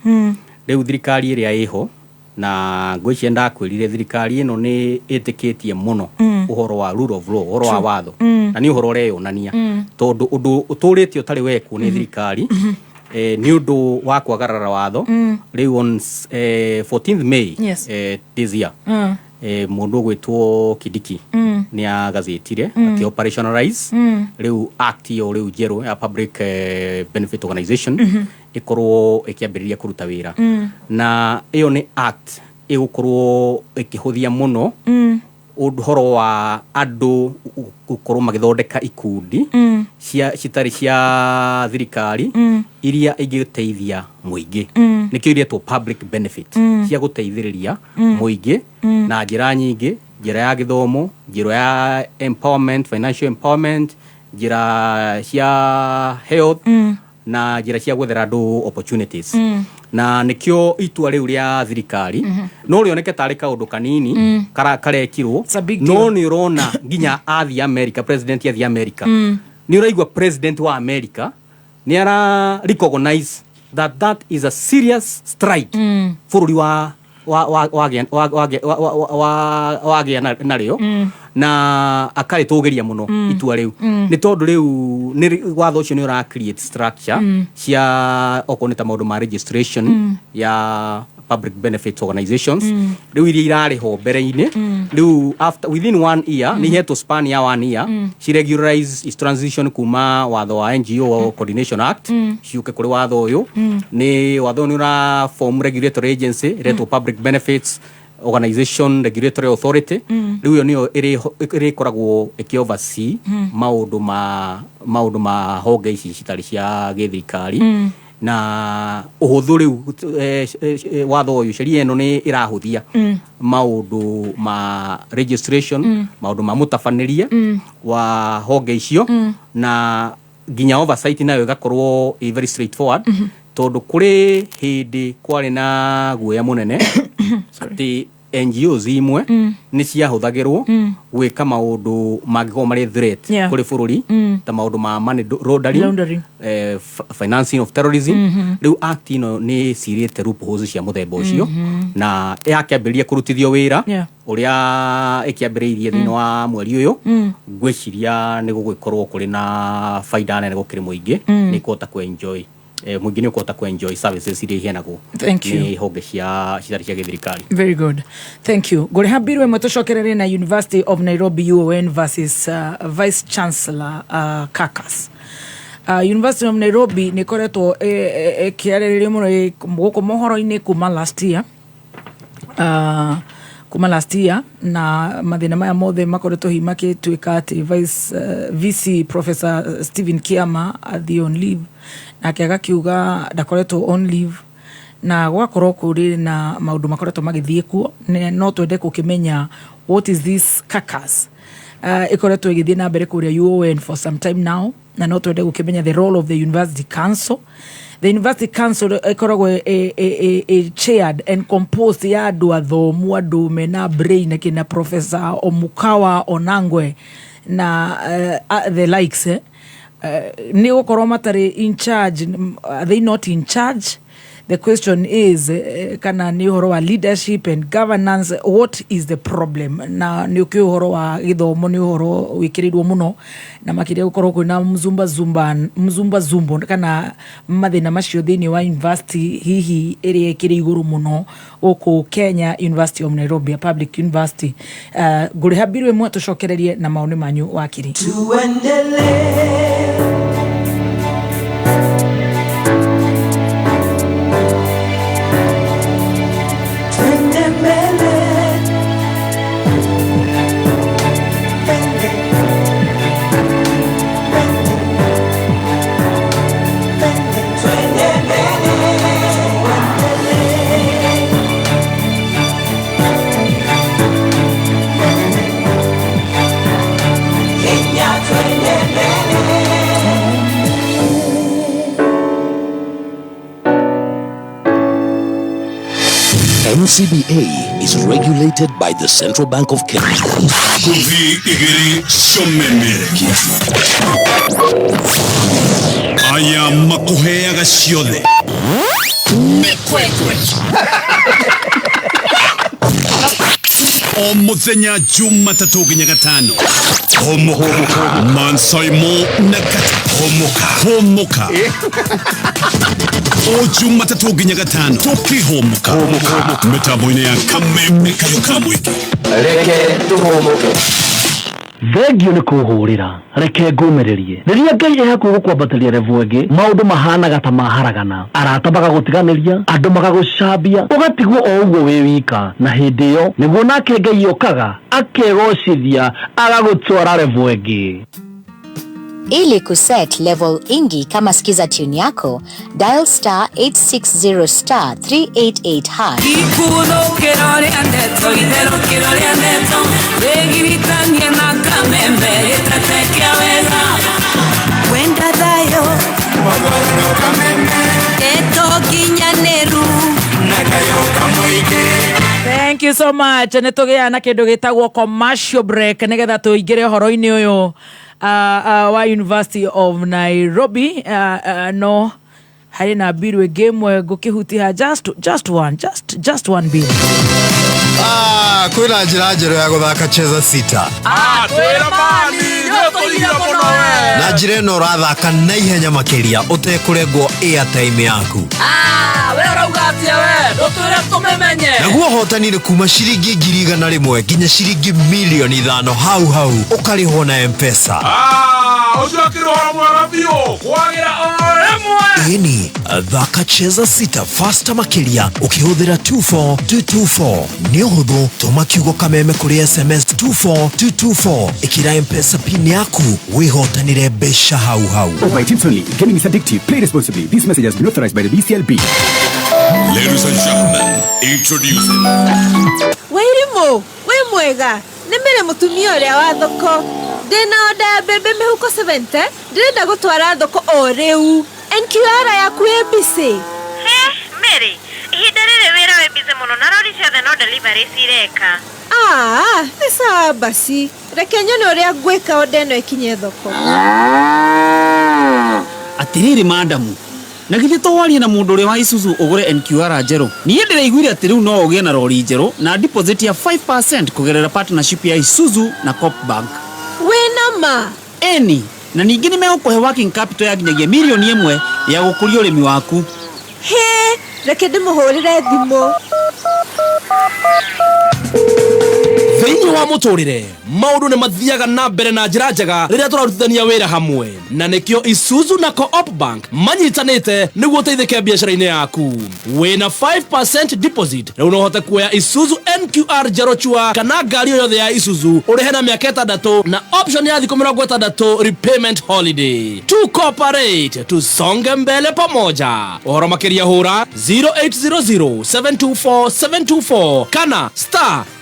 riu thirikari iria iho na ngwici ndakwirire thirikari ino ni itikitie muno uhoro wa rule of law uhoro wa watho na ni uhoro reyonania tondu undu uturitio tari weku ni thirikari ni undu wa kwagarara watho riu on 14th May this year mundu gwitwo Kidiki ni agazetire ati operationalize riu act yo riu jero ya Public Benefit Organization ikorwo ikiambiriria kuruta wira na iyo ni act igukorwo ikihuthia muno uhoro wa andu gukorwo magithondeka ikundi citari cia thirikari iria ingiteithia muingi nikio iretwo public benefit cia guteithiriria muingi na njira nyingi, njira ya githomo, njira ya empowerment, financial empowerment, njira cia health na njira cia gwethera andu opportunities na nikio itua riu ria thirikari no rioneke tari kaundu kanini karekirwo no ni urona nginya athi America, president ya America ni uraigwa president wa America ni ara recognize that is a serious strike fururi wa nario na akaritugeria muno itua riu ni tondu riu ni watho ucio ni ura create structure cia okoneta maundu ma registration ya Public Benefit Organizations riu iria irariho mbere-ini riu after within 1 year ni heto span ya 1 year she regularize is transition kuma watho wa NGO Coordination Act ciuke kuri watho uyu ni watho ni ura form regulatory agency reto Public Benefits Organization Regulatory Authority riu yo niyo iri koragwo ikioversee maundu ma honge ici citari cia githirikari na uhuthu riu watho uyu sheria eno ni irahuthia maundu ma registration maundu ma mutabaniria wa honge icio na ginya oversight nayo igakorwo very straightforward tondu kuri hindi kwari na guoya munene ati NGOs imwe ni ciahuthagirwo gwika maundu magigo mari threat kuri bururi ta maundu ma money laundering financing of terrorism riu act ino ni sirite loopholes cia muthemba ucio na yakiambiria kurutithio wira uria ikiambiriirie thino wa mweri uyu ngwiciria ni gugikorwo kuri na faida nene gukiri muingi ni kuota ku enjoy mwingine ukota ku enjoy services iria iheanagwo ni honge cia githirikari. Very good, thank you. Gori habirwe mwetucokerere na University of Nairobi UON versus Vice Chancellor Kakas. University of Nairobi nä koretwo kä muno gå mohoro-inä kuma last year na mathina maya mothe makoretwo hi makituika ati VC Professor Stephen Kiama athi on leave na kiaga kiuga ndakoretwo on leave na gwakorwo kuri na maundu makoretwo magithie kuo no twende kukimenya what is this caucus ikoretwo igithie na mbere kuria UON for some time now na no twende kukimenya the role of the University Council. The University Council ikoragwo chaired and composed ya andu athomu andu mena brain kina Professor Omukawa Onangwe na the likes ni gukorwo matari in charge. Are they not in charge? The question is kana ni uhoro wa leadership and governance, what is the problem? Na ni uhoro wa githomo ni uhoro wikirirwo muno na makiria gukorwo kwina mzumba zumbo kana mathina macio thini wa university hihi iri ikiri iguru muno oku Kenya University of Nairobi, a public university. Guri habirwe mwe tucokererie na maoni manyu wakiri NCBA is regulated by the Central Bank of Kenya. Aya makuheaga ciothe o muthenya Jumatatu nginya Gatano. Homoka Mansaimo na Homoka o Jumatatu nginya Gatano tukihomoka mitambo-inĩ ya Kameme Kayuka Mwiki. Reke tuhomoke. Thengio nĩ kũhũrĩra, reke ngũmĩrĩrie. Rĩrĩa Ngai ehakuhĩ gũkwambatĩria revu ĩngĩ, maũndũ mahanaga ta maharagana. Arata magagũtiganĩria, andũ magagũcambia, ũgatigwo o ũguo wĩ wika. Na hĩndĩ ĩyo nĩguo nake Ngai okaga akegocithia agagũtwara revu ĩngĩ. Ili kuset level ingi kama skiza tune yako, dial star 860 star 388 hash. Ikuno kerore andeto, idero kerore andeto, regiritanie na Kameme, itatekia weza. Wenda dayo, wagoro Kameme, eto kinyaneru, nakayo kamoike. Thank you so much. Netogeana kindu gitagwo commercial break nigetha tuingire horo-ini uyu wa University of Nairobi. No hari na bill game gukihutia just one bill. Kwina njira njerũ ya guthaka cheza sita. Twira mani nyokolia muno we. Na njira ĩno ũrathaka na ihenya makĩria ũtekũrengwo airtime yaku. We urauga atia we ndutwire tumemenye. Naguo hotani nĩ kuma ciringi 100,000 nginya ciringi 5,000,000 hau ũkarĩhwo na M-Pesa. Ucio kirohora mwega biũ kwagira o rimwe. Ini thaka cheza sita faster makĩria ũkĩhũthĩra 24224. Nĩ ũhũthũ, tũma kiugo Kameme kũrĩ SMS 24224 ĩkĩra M-Pesa pin yaku wĩhotanĩre mbeca hau. By Teams only. Gaming is addictive. Play responsibly. This message has been authorized by the BCLB. Ladies and gentlemen, introducing Wairimu, we mwega. Nĩmere mũtumia ũrĩa wa thoko. Ndĩna oda mbembe mĩhuko 70. Ndĩrenda gũtwara thoko o rĩu. NQR yaku ĩ busy. Mary, ihinda rĩrĩ wĩra wĩ busy mũno na rori ciothe no delivery cireka. Nĩ sawa basi. Reke nyone ũrĩa ngwĩka oda ĩno ĩkinye thoko. Atiriri madamu. Na githĩ twaria na mũndũ ũrĩa wa Isuzu ũgũre NQR njerũ. Niĩ ndĩraiguire atĩ rĩu no ũgĩe na rori njerũ na deposit ya 5% kũgerera partnership ya Isuzu na Coop Bank. Wĩna ma. Eni, na ningĩ nĩmegũkũhe working capital ya nginyagia milioni 1 ya gũkũria ũrĩmi waku. Reke ndĩmũhũrĩre thimũ. Thĩinĩ wa mũtũrĩre, maũndũ nĩ mathiaga na mbere na njĩra njega rĩrĩa tũrarutithania wĩra hamwe. na nikio Isuzu na Co-op Bank manyitanite niguo teithike biashara-ini yaku. Wina 5% deposit na unohota kuoya Isuzu NQR Jarochua kana ngari yothe ya Isuzu urihe na miaka 6 na option ya thikũ 60 repayment holiday. To cooperate, tusonge mbele pamoja. Uhoro makiria hura 0800-724-724 kana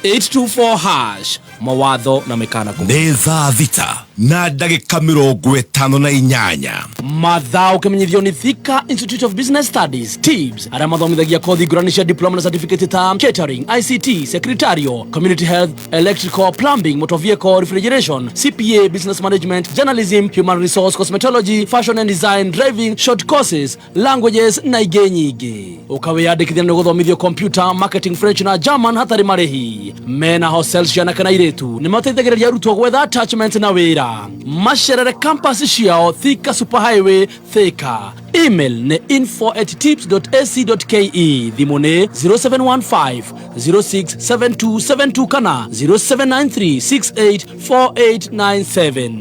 *824#. Mawatho na mekana kumbu. Nĩ thaa thita na ndagĩka 58. Mathaa ũkĩmenyithio nĩ Thika Institute of Business Studies TIBS arĩa mathomithagia kothi ngũrani cia diploma na certificate ta catering, ICT, secretarial, community health, electrical, plumbing, motor vehicle, refrigeration, CPA, business management, journalism, human resource, cosmetology, fashion and design, driving, short courses, languages na ingĩ nyingĩ. Ũkawĩyandĩkithia nĩ gũthomithio computer, marketing, French na German hatarĩ marĩhi. Mena hostels ciana kana airĩtu nĩ mateithagĩrĩria arutwo gwetha attachment na wĩra. Macerere campus ciao Thika Superhighway Thika. Email ne info@tips.ac.ke. Thimũ nĩ 0715-067272 kana 0793-684897.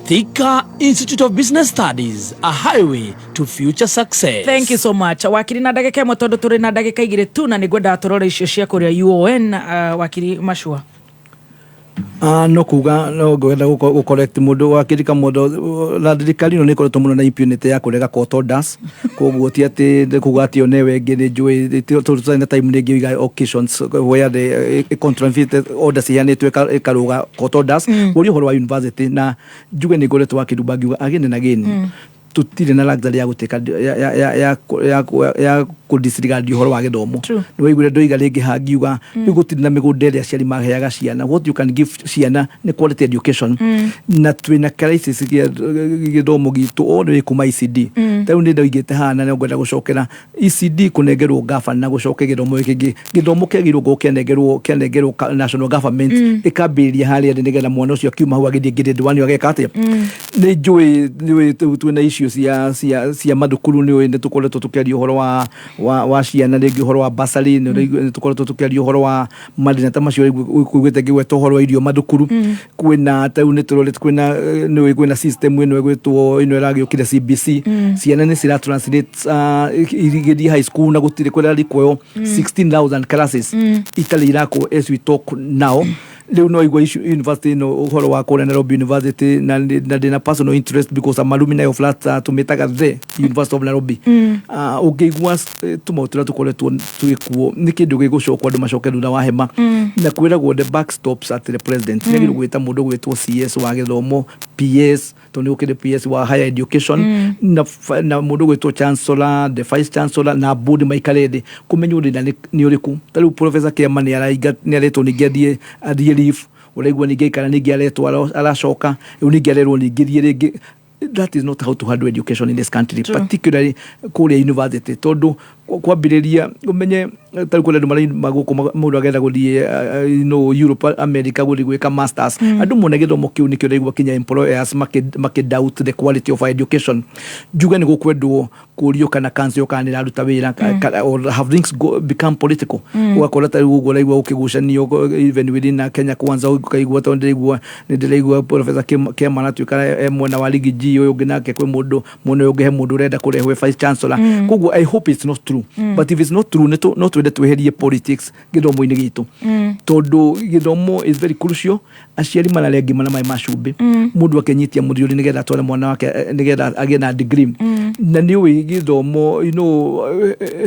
Thika Institute of Business Studies, a highway to future success. Thank you so much. Wakiri na ndagĩka ĩmwe tondũ tũrĩ na ndagĩka igĩrĩ tu na nĩngwenda tũrore icio cia kũrĩa UON. Wakiri Mashua. No kuga no gwenda go correct mundu wakirika mundu la thirikari no nikoretwo muno na impunity ya kurega court orders koguo ti ati kuga ati one wengi ni njui tu na time ningi iga occasions where the contravened orders yanetwe ikaruga court orders uri horo wa university na njuge ni ngoretwo wakirubagiwa agene na geni tutire na luxury ya guteka ya kudisregard uhoro wa githomo ni waigure ndoiga ringi hangiuga igutire na migunda ria ciari maheaga ciana. What you can give ciana ni quality education na twina crisis githomo gitu all kuma ECD tau ni ndoigite hana ni ngwenda gucokera ECD kunengerwo gavana na gucoke githomo giki githomo kegirwo gokenengerwo national government ikabiria haria nigetha mwana ucio kiuma hu agithie grade 1 ageka atia ni njui twina issue cia madukuru ni tukoretwo tukiaria uhoro wa ciana ringi uhoro wa basari ni tukoretwo tukiaria uhoro wa madina ta macio kuigwete ngigweta uhoro wa irio madukuru kwina tau ni turore kwina system ino gwetwo ino iragiukire CBC ciana ni cira translate igithie high school na gutire kwera rikwoyo 16,000 classes itali irako as we talk now. Leo no igwa university no uhoro wa kore Nairobi University na ndina personal interest because I'm alumni of last tumetaga the University of Nairobi. Ugeigwa tumautira tukoretwo twikuo ni kindu gigucokwa andu macoke thutha wa hema na kwiragwo the backstops at the president ni giru gwita mundu gwitwo CS wa githomo PS to ni ukire PS wa higher education na mundu gwitwo chancellor, the vice chancellor na board maikarede kumenyu ni uriku taru professor Kiama ni araiga ni areto ni gedie leave uregwa ni geikana ni giaretwo aracoka unigererwo ni girie ringi. That is not how to handle education in this country. True. Particularly Korea University tondu kwambiriria umenye tari kule ndumari maguko mundu agenda guthie Europe America guthie gwika masters andu mona githomo kiu nikio regwa Kenya employers make doubt the quality of education. Juga ni gukwendwo kurio kana kancio kana iraruta wira or have things become political wakora tari gugo regwa ukigucanio even within Kenya kwanza ukaigwa tondu regwa ndiregwa professor Kiama na twikara mwana wa ligi G uyu nginake kwe mundu muno ungihe mundu renda kurehwe vice chancellor kugo I hope it's not true but if it's not true no twende tweherie politics githomo-ini gitu tondu githomo is very crucial. Aciari mararengi mana mai macumbi mundu akenyitia muthuri nigetha atware mwana wake nigetha agie na degree na ni wi githomo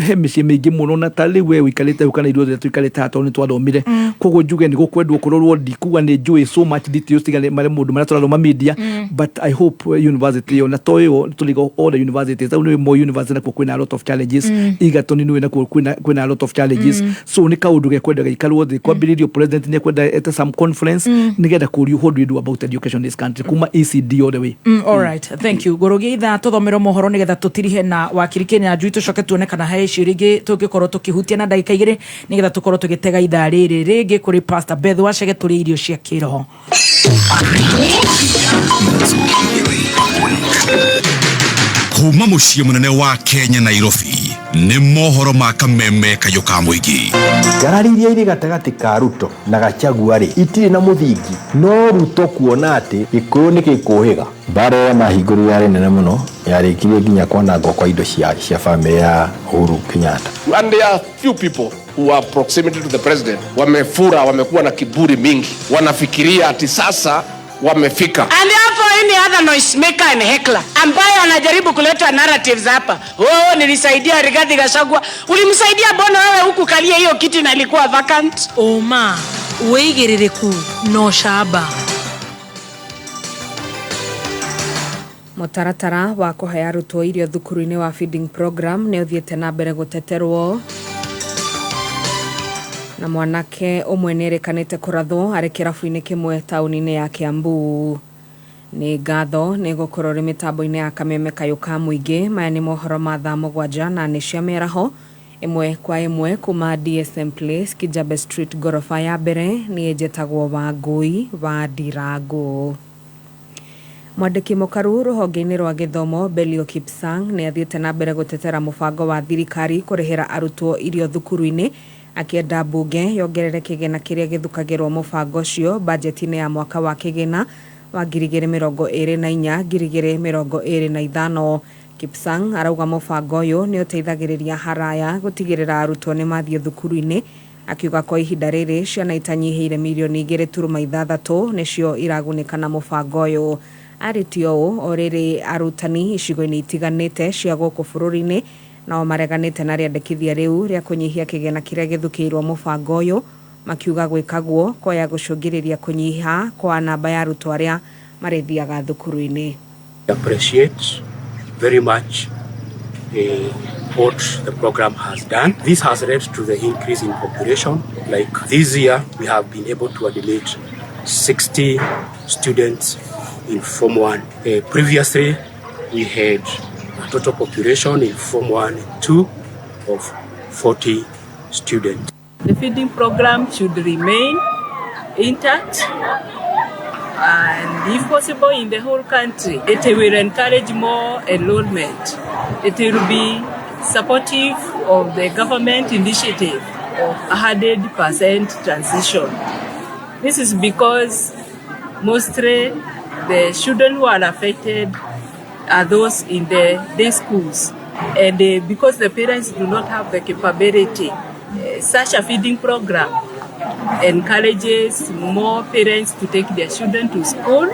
he micie mingi muno na tari we wikarite kana iruo twikarite hato ni twathomire koguo njuge ni gukwendwo kurorwo ndikuga ni njui so much details tigane mare mundu maratwarwo media but I hope university ona toyo tuligo all the universities au ni more university na kwina a lot of challenges igatoni ni na kwina a lot of challenges so ni kaundu gekwenda gaikarwo thi kwambiririo president ni kwenda at some conference nigetha kurio how do we do about education in this country kuma ECD all the way. All right, thank you Gorogi itha tuthomero mohoro nigetha tutirihe na wakirike na njui tucoke tuone kana he icio ringi tungikorwo tukihutia na ndagika igiri nigetha tukorwo tugitega ithaa riri ringi kuri Pastor Beth wacege turi irio cia kiroho. Kuma muciĩ munene wa Kenya Nairobi nĩ mohoro ma kameme kayo ka mũingĩ. Ngarari iria irĩ gatagatĩ ka Ruto na Gachagua rĩ itirĩ na mũthingi, no Ruto kuona atĩ Gĩkũyũ nĩ gĩkũhĩga. Mbara ya mahingũro yarĩ nene mũno, yarĩkirie nginya kwanangwo kwa indo cia famĩlĩ ya Uhuru Kenyatta. And there are few people who are proximity to the president. Wamefura, wamekuwa na kiburi mingi, wanafikiria ati sasa wamefika. And therefore any other noise maker and heckler ambaye anajaribu kuleta narratives hapa, nilisaidia Rigathi Gachagua. Ulimsaidia mbona wewe huku kalia hiyo kiti na ilikuwa vacant? Oma weigiririku no shaba. Mũtaratara wa kũhe arutwo irio thukuru-inĩ wa feeding program nĩ ũthiĩte na mbere gũteterwo, na mwanake ũmwe nĩerekanĩte kũrathwo arĩ kĩrabu-inĩ kĩmwe taũni-inĩ ya Kiambu. Nĩ ngatho nĩ gũkorwo rĩ mĩtambo-inĩ ya kameme kayũ ka mũingĩ. Maya nĩ mohoro ma thaa mũgwanja na nĩ cia mĩaraho ĩmwe kwa ĩmwe kuma DSM Place, Kijabe Street, gorofa ya mbere. Niĩ njĩtagwo Wangui wa Ndirango. Mwandĩki mũkaru rũhonge-inĩ rwa gĩthomo Belio Kipsang nĩ athiĩte na mbere gũtetera mũbango wa thirikari kũrĩhĩra arutwo irio thukuru-inĩ, akienda mbunge yongerere kĩgĩna kĩrĩa gĩthukagĩrwo mũbango ũcio bajeti-inĩ ya mwaka wa kĩgĩna wa 2024-2025. Kipsang arauga mũbango ũyũ nĩ ũteithagĩrĩria haraya gũtigĩrĩra arutwo nĩ mathiĩ thukuru-inĩ, akiuga kwa ihinda rĩrĩ ciana itanyihĩire milioni 2.6 nĩcio iragunĩka na mũbango ũyũ. Arĩtio ũũ o rĩrĩ arutani icigo-inĩ itiganĩte cia gũkũ bũrũri-inĩ nao mareganĩte na rĩandĩkithia rĩu rĩa kũnyihia kĩgĩna kĩrĩa gĩthukĩirwo mũbango ũyũ, makiuga gwĩkagwo kwaya gũcũngĩrĩria kũnyiha kwa namba ya arutwo arĩa marĩthiaga thukuru-inĩ. Appreciate very much what the program has done. This has led to the increase in population. Like this year, we have been able to admit 60 students in Form 1. Previously, we had a total population in Form 1 and 2 of 40 students. The feeding program should remain intact and if possible in the whole country. It will encourage more enrollment. It will be supportive of the government initiative of 100% transition. This is because mostly the children who are affected are those in the day schools, and because the parents do not have the capability, such a feeding program encourages more parents to take their children to school.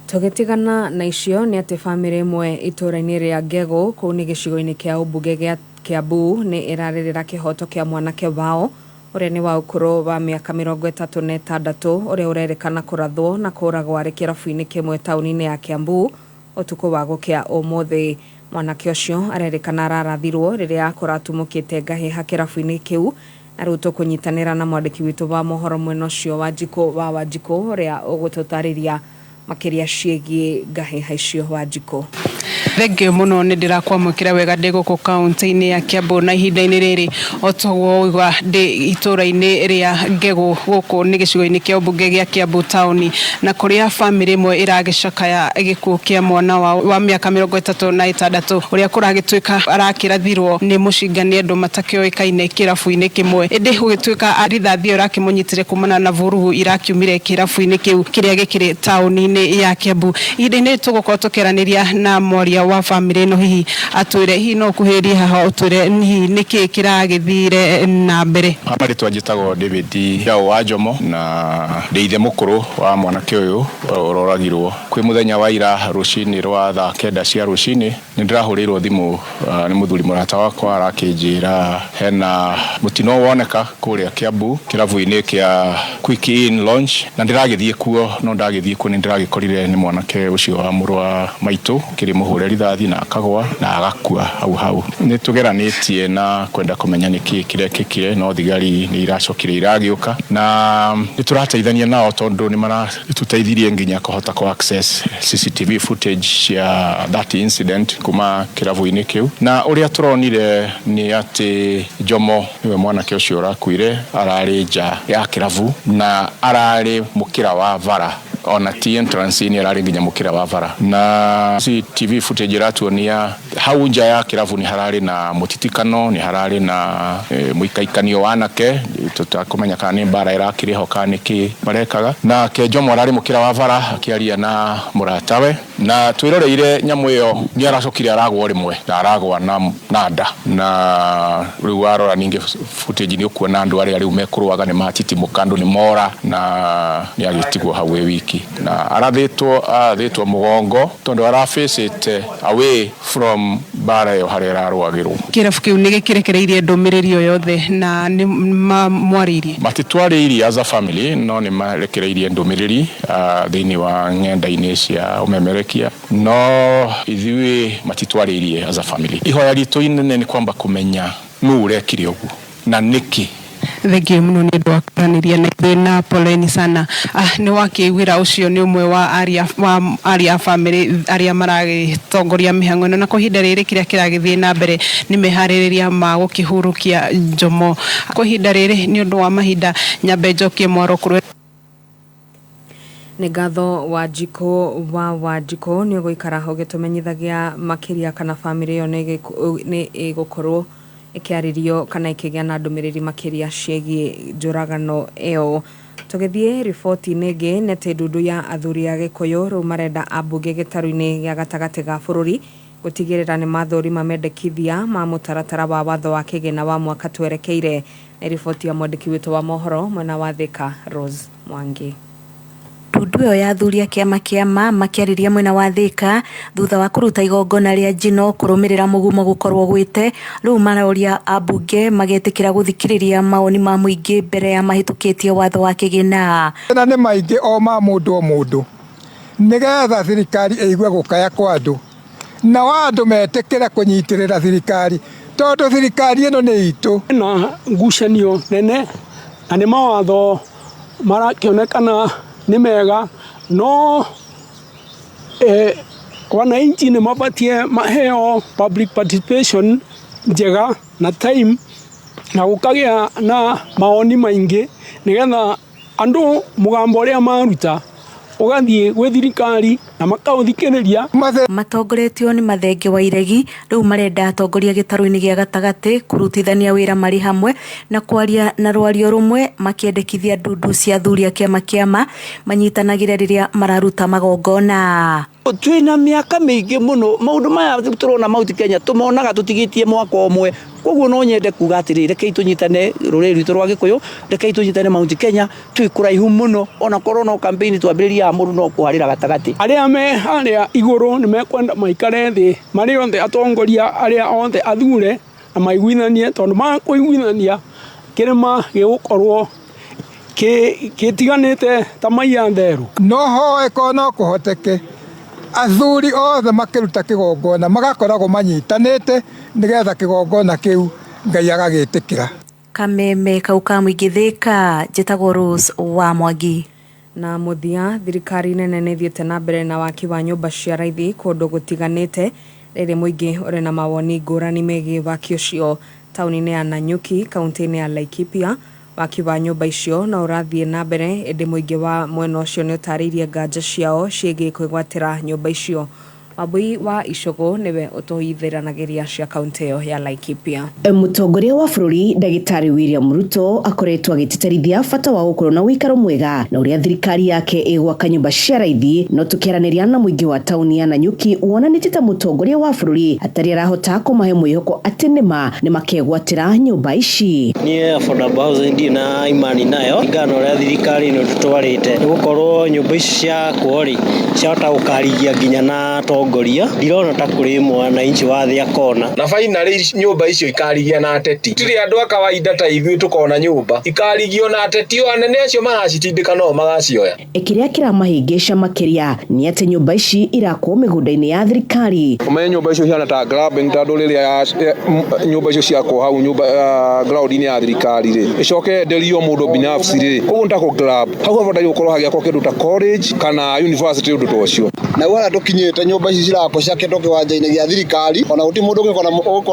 Tũgĩtigana na icio nĩ atĩ famĩlĩ ĩmwe itũũra-inĩ rĩa Ngegũ kũu nĩ gĩcigo-inĩ kĩa ũmbunge gĩa Kiambu nĩ ĩrarĩrĩra kĩhoto kĩa mwanake wao ũrĩa nĩ wa ũkũrũ wa mĩaka 36 ũrĩa ũrerĩkana kũrathwo na kũragwo arĩ kĩrabu-inĩ kĩmwe taũni-inĩ ya Kiambu ũtukũ wa gũkĩa ũmũthĩ. Mwanake ũcio arerĩkana ararathirwo rĩrĩa akũratumũkĩte ngahĩha kĩrabu-inĩ kĩu, na rĩu tũkũnyitanĩra na mwandĩki witũ wa mohoro mwena ũcio Wanjikũ ũrĩa ũgũtũtarĩria makĩria ciĩgiĩ ngahĩha icio. Wanjikũ. Thengio muno nĩ ndĩrakwamũkĩra wega ndĩ gũkũ kaunti-inĩ ya Kiambu na ihinda-inĩ rĩrĩ otogwo ndĩ itũũra-inĩ rĩa Ngegũ gũkũ nĩ gĩcigo-inĩ kĩa ũmbunge gĩa Kiambu taũni, na kũrĩa famĩlĩ ĩmwe ĩragĩcakaya gĩkuũ kĩa mwana wa mĩaka 36 ũrĩa kũragĩtuĩka arakĩrathirwo nĩ mũcingani andũ matakĩoĩkaine kĩrabu-inĩ kĩmwe, ĩndĩ gũgĩtuĩka rithathi ĩyo rakĩmũnyitire kumana na vurugu irakiumire kĩrabu-inĩ kĩu kĩrĩa gĩkĩrĩ taũni-inĩ ya Kiambu. Ihinda-inĩ tũgũkorwo tũkĩaranĩria na mwaria wa family ĩno hihi atwĩre hihi no kuhĩrĩrie haha ũtwĩre hihi nĩkĩ kĩragĩthire na mbere. Amarĩtwa njĩtagwo David Yao wa Njomo na ndĩithe mũkũrũ wa mwanake ũyũ ũroragirwo kwĩ mũthenya wa ira rũcinĩ rwa thaa 9 cia rũcinĩ. Nĩ ndĩrahũrĩirwo thimũ nĩ mũthuri mũrata wakwa arakĩnjĩra hena mũtino woneka kũrĩa Kiambu kĩrabu-inĩ kĩa Quick In Lounge, na ndĩragĩthiĩ kuo. No ndagĩthiĩ kuo nĩ ndĩragĩkorire nĩ mwanake ũcio wa mũrũ wa maitũ kĩrĩ mũhũre rithathi na akagwa na agakua hau. Nĩ tũgeranĩtie na kwenda kũmenya nĩkĩ kĩrekĩkire, no thigari nĩ iracokire iragĩũka na nĩ tũrateithania nao tondũ nĩ maratũteithirie nginya kũhota ku access CCTV footage cia that incident kuma kĩrabu-inĩ kĩu. Na ũrĩa tũronire nĩ atĩ Njomo niwe mwanake ũcio ũrakuire ararĩ nja ya kĩrabu na ararĩ mũkĩra wa vara ona ti entrance ni arari nginya mukira wa bara na TV footage ratuonia hau nja ya kiravu ni harari na mutitikano ni harari na muikaikanio wanake tutakumenya kana ni bara irakiriho kana ki barekaga na Kenjo Morari mukira wa bara akiaria na muratawe na twiroreire nyamu iyo ni aracokire aragwo rimwe na aragwa na nada na riu arora ninge footage ni ukuona andu ari mekurwaga ni matiti mukandu ni mora na ni agitigwo hawe wiki na arathitwo mugongo tondo arafacete away from bara yo harera rwagirwo kirabu kiu ni gikirekereirie ndumiriri yothe na ni mwaririe matitwaririe as a family no ni marekereirie ndumiriri thini wa ngenda-ini cia umemerekia no ithiwe matitwaririe as a family ihoya ritu inene ni kwamba kumenya nu urekire ugu na niki thegi muno ni ndwakaraniria na poleni sana ni wakiwira ucio ni umwe wa aria family aria maragitongoria mihango na kuhinda riri kiria kiragithie na mbere ni mehaririria ma gukihurukia njomo kuhinda riri ni undu wa mahinda Nyambe Njoki Mwaro kurwe ni gatho Wanjiko ni guikara ho gitumenyithagia makiria kana family yo ni igukorwo ikiaririo kana ikigia na ndumiriri makiria ciegi njuragano eo tugithie ripoti nege nete ndudu ya athuri ya Gikuyu ru marenda ambunge gitaru-ini ya gatagati ga bururi gutigirira ni mathori mamendekithia ma mutaratara wa watho wa kigena wa mwaka twerekeire na ripoti ya mwandiki witu wa mohoro mwena wa Thika Rose Mwangi Ndudu ya athuri a kiama makiariria mwena wa Thika thutha wa kuruta igongona ria njino kurumirira mugumo gukorwo gwite riu maroria ambunge magetikira guthikiriria maoni ma muingi mbere ya mahitukitie watho wa kigina na ni maingi o ma mundu nigetha thirikari eigue gukaya kwa andu na wandu metikira kunyitirira thirikari tondu thirikari ino ni itu na ngucanio nene na ni mawatho marakionekana ni mega no wananchi ni mabatie maheo public participation njega na time na gukagia na maoni maingi nigetha andu mugambo uria maruta ugathie gwe thirikari na makaũthikĩrĩria matongoretio ni mathenge wa iregi riu marenda atongoria gitaru-ini gia gatagati kurutithania wira mari hamwe na kwaria na rwario rumwe makiendekithia ndudu cia athuri a kiama manyitanagire riria mararuta magongona twina miaka mingi muno maundu maya turona Mount Kenya tumonaga tutigitie mwaka omwe koguo no nyende kuga atiri reke itunyitane rureri rwitu rwa Gikuyu reke itunyitane Mount Kenya twikuraihu muno ona corona campaign twambiriria amuru no kuharira gatagati aria me aria iguru ni mekwenda maikare thi mari onthe atongoria aria onthe athure na maiguithanie tondu ma kuiguithania kirima gigukorwo kitiganite ta maiya ntheru no hoe kono kuhoteke athuri othe makiruta kigongona magakoragwo manyitanite nigetha kigongona kiu Ngai agagitikira kameme kau ka muingi Thika njitagwo Rose wa Mwangi na muthia thirikari nene ni thiete na mbere na waki wa nyumba cia raithi kundu gutiganite riri muingi uri na mawoni ngurani megie waki ucio tauni-ini ya Nanyuki kaunti-ini ya Laikipia waki wa nyumba icio na urathie na mbere indi muingi wa mwena ucio ni utaririe nganja ciao ciegi kwigwatira nyumba icio Wabui wa Icogo niwe utuithiranagiria cia kaunti yo ya Laikipia. Mutongoria wa bururi Ndagitari William Ruto akoretwo agititarithia bata wa gukorwo na wikaro mwega na uria thirikari yake igwaka nyumba cia raithi no tukiaraniria na muingi wa tauni ya Nanyuki wonanite ta mutongoria wa bururi atari arahota kumahe mwihoko ati nima ni makegwatira nyumba ici. Ni affordable housing na imani nayo igano ria thirikari no tutwarite gukorwo nyumba ici cia kuori ciahota gukarigia nginya na goria ndirona ta kuri mwananchi wa thia kona na finally nyumba icio ikarigia na ateti tiri andu a kawaida ta ithui tukona nyumba ikarigio na ateti o anene acio maracitindika no magacioya ikiria kiramahingisha makiria ni ati nyumba ici irakwo migunda-ini ya thirikari umenye nyumba icio hiana ta grabbing tondu riria nyumba icio ciakwo hau nyumba ground-ini ya thirikari ri icoke nderio mundu binafsi ri ugu ntako grab hau abota gukorwo hagiakwo kindu ta college kana university undu tocio na wala tukinyite nyumba ici cirako ciaketwo kiwanja-inĩ gĩa thirikari ona guti mundu ũgũkorwo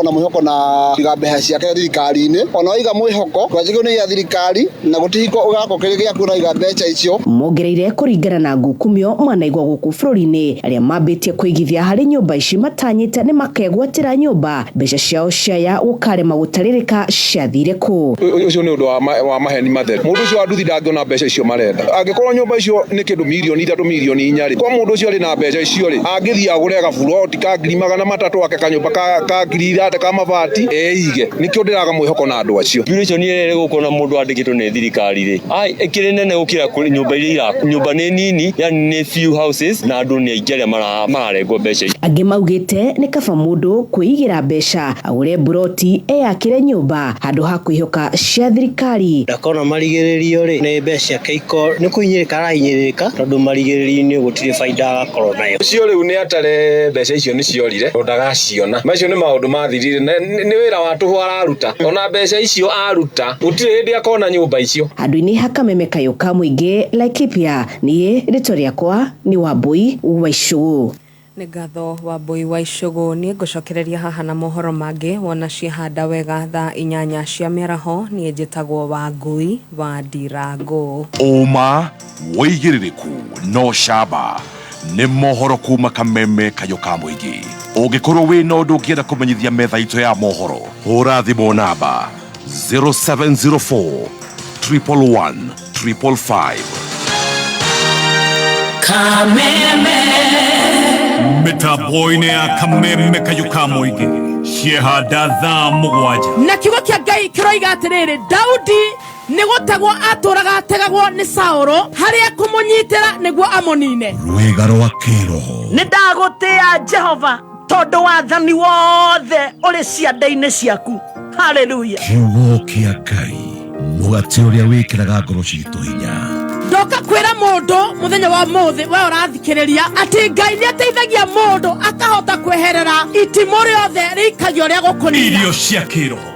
na mwĩhoko na iga mbeca ciake thirikari-inĩ ona waiga mwĩhoko kiwanja kĩu nĩ gĩa thirikari na gũtihiko ũgakorwo kĩrĩ gĩaku na iga mbeca icio. Mongereire kũringana na ngukumio manaigua gũkũ bũrũri-inĩ arĩa mambĩtie kũigithia harĩ nyũmba ici matanyĩte nĩ makegwatĩra nyũmba mbeca ciao ciaya gũkarema gũtarĩrĩka ciathire kũ. Ũcio nĩ ũndũ wa maheni matheru. Mũndũ ũcio wa nduthi ndangĩona mbeca icio marenda. Angĩkorwo nyũmba icio nĩ kĩndũ mirioni 3 mirioni 4 kwa mũndũ ũcio arĩ na mbeca icio angĩthiĩ agũre gaburoti ka 300,000 ake kanyũmba ka 300 ka mabati eige. Nĩkĩo ndĩraga mwĩhoko na andũ acio. Population nĩ gũkorwo na mũndũ andĩkĩtwo nĩ thirikari ĩkĩrĩ nene gũkĩra nyũmba iria iraku. Nyũmba nĩ nini, yani nĩ few houses na andũ nĩ aingĩ arĩa mararengwo mbeca icio. Angĩ maugĩte nĩ kaba mũndũ kwĩigĩra mbeca agũre buroti eyakĩre nyũmba handũ ha kwĩhoka cia thirikari. Ndakona marigĩrĩrio nĩ mbeca ciake nĩ kũhinyĩrĩka arahinyĩrĩka tondũ marigĩrĩrio-inĩ gũtirĩ baida agakorwo nayo. Ũcio rĩu nĩ atare mbeca icio nĩ ciorire ndagaciona. Macio nĩ maũndũ mathirire nĩ wĩra wa tũhũ araruta. Ona mbeca icio aruta gũtirĩ hĩndĩ akona nyũmba icio. Handũ-inĩ ha Kameme Kayũ ka mũingĩ Laikipia niĩ rĩtwa rĩakwa nĩ Wambui wa Icũgũ. Nĩ ngatho Wambui wa Icũgũ. Niĩ ngũcokereria haha na mohoro mangĩ wona ciahanda wega thaa 8 cia mĩaraho. Niĩ njĩtagwo Wangui wa Ndirango. Ũma wĩigĩrĩrĩku no camba nĩ mohoro kuma Kameme Kayũ ka mũingĩ. Ũngĩkorwo wĩna ũndũ ũngĩenda kũmenyithia metha itũ ya mohoro hũra thimũ namba 0704 111 555. Kameme mĩtambo-inĩ ya Kameme Kayũ ka mũingĩ ciehanda thaa 7 na kiugo kĩa Ngai kĩroiga atĩrĩrĩ Daudi nĩ gũtegwo atũraga ategagwo nĩ Saũlũ harĩa kũmũnyitĩra nĩguo amonine. Rwĩga rwa kĩroho nĩ ndagũtĩĩa Jehova tondũ wathani wothe ũrĩ ciande-inĩ ciaku. Haleluya. Kiugo kĩa Ngai mũgate ũrĩa wĩkĩraga ngoro citũ hinya. Ndoka kwĩra mũndũ mũthenya wa mũthĩ we ũrathikĩrĩria atĩ Ngai nĩ ateithagia mũndũ akahota kweherera itimũ rĩothe rĩikagio rĩa gũkũnina. Irio cia kĩroho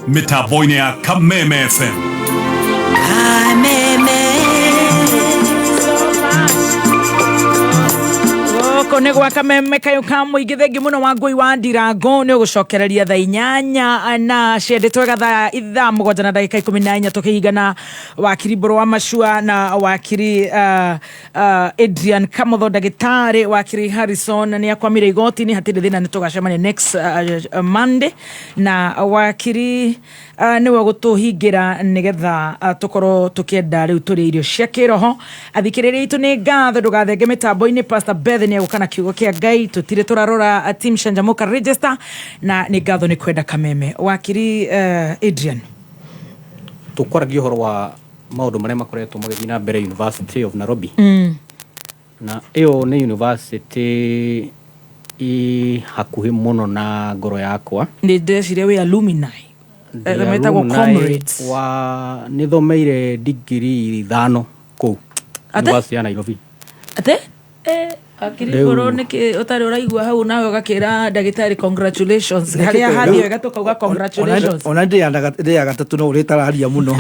mĩtambo-inĩ ya Kameme FM. Gũkũ nĩ gwa Kameme Kayũ ka mũingĩ. Thengi mũno Wangui wa Ndirango nĩ ũgũcokereria thaa 8 na ciendetwo wega thaa 7 na ndagĩka 14 tũkĩhingana wakiri Mbũrũ wa Macua na wakiri Adrian Kamotho ndagĩtarĩ. Wakiri Harrison nĩ akwamire igoti-inĩ hatirĩ thĩna nĩ tũgacemania next Monday na wakiri nĩwe gũtũhingĩra nĩgetha tũkorwo tũkĩenda rĩu tũrĩ irio cia kĩroho. Athikĩrĩria itũ nĩ ngatho ndũgathenge mĩtambo-inĩ. Pastor Beth nĩ agũkana kiugo kĩa Ngai tũtirĩ tũrarora team Shanjamuka register na nĩ ngatho nĩ kwenda Kameme. Wakiri Adrian, tũkwaragia ũhoro wa maũndũ marĩa makoretwo magĩthiĩ na mbere University of Nairobi. Na ĩyo nĩ university hakuhĩ mũno na ngoro yakwa. Nĩ ndeciria wĩ alumni metagwo comrades wa nithomeire degree 5 kũu University ya Nairobi. Ate akiri Mbũrũ nĩkĩ ũtarĩ ũraigua hau nawe ũgakĩra ndagĩtarĩ congratulations harĩa hathi wega tũkauga congratulations. Ona ndĩ gatatũ no ũrĩtararia mũno.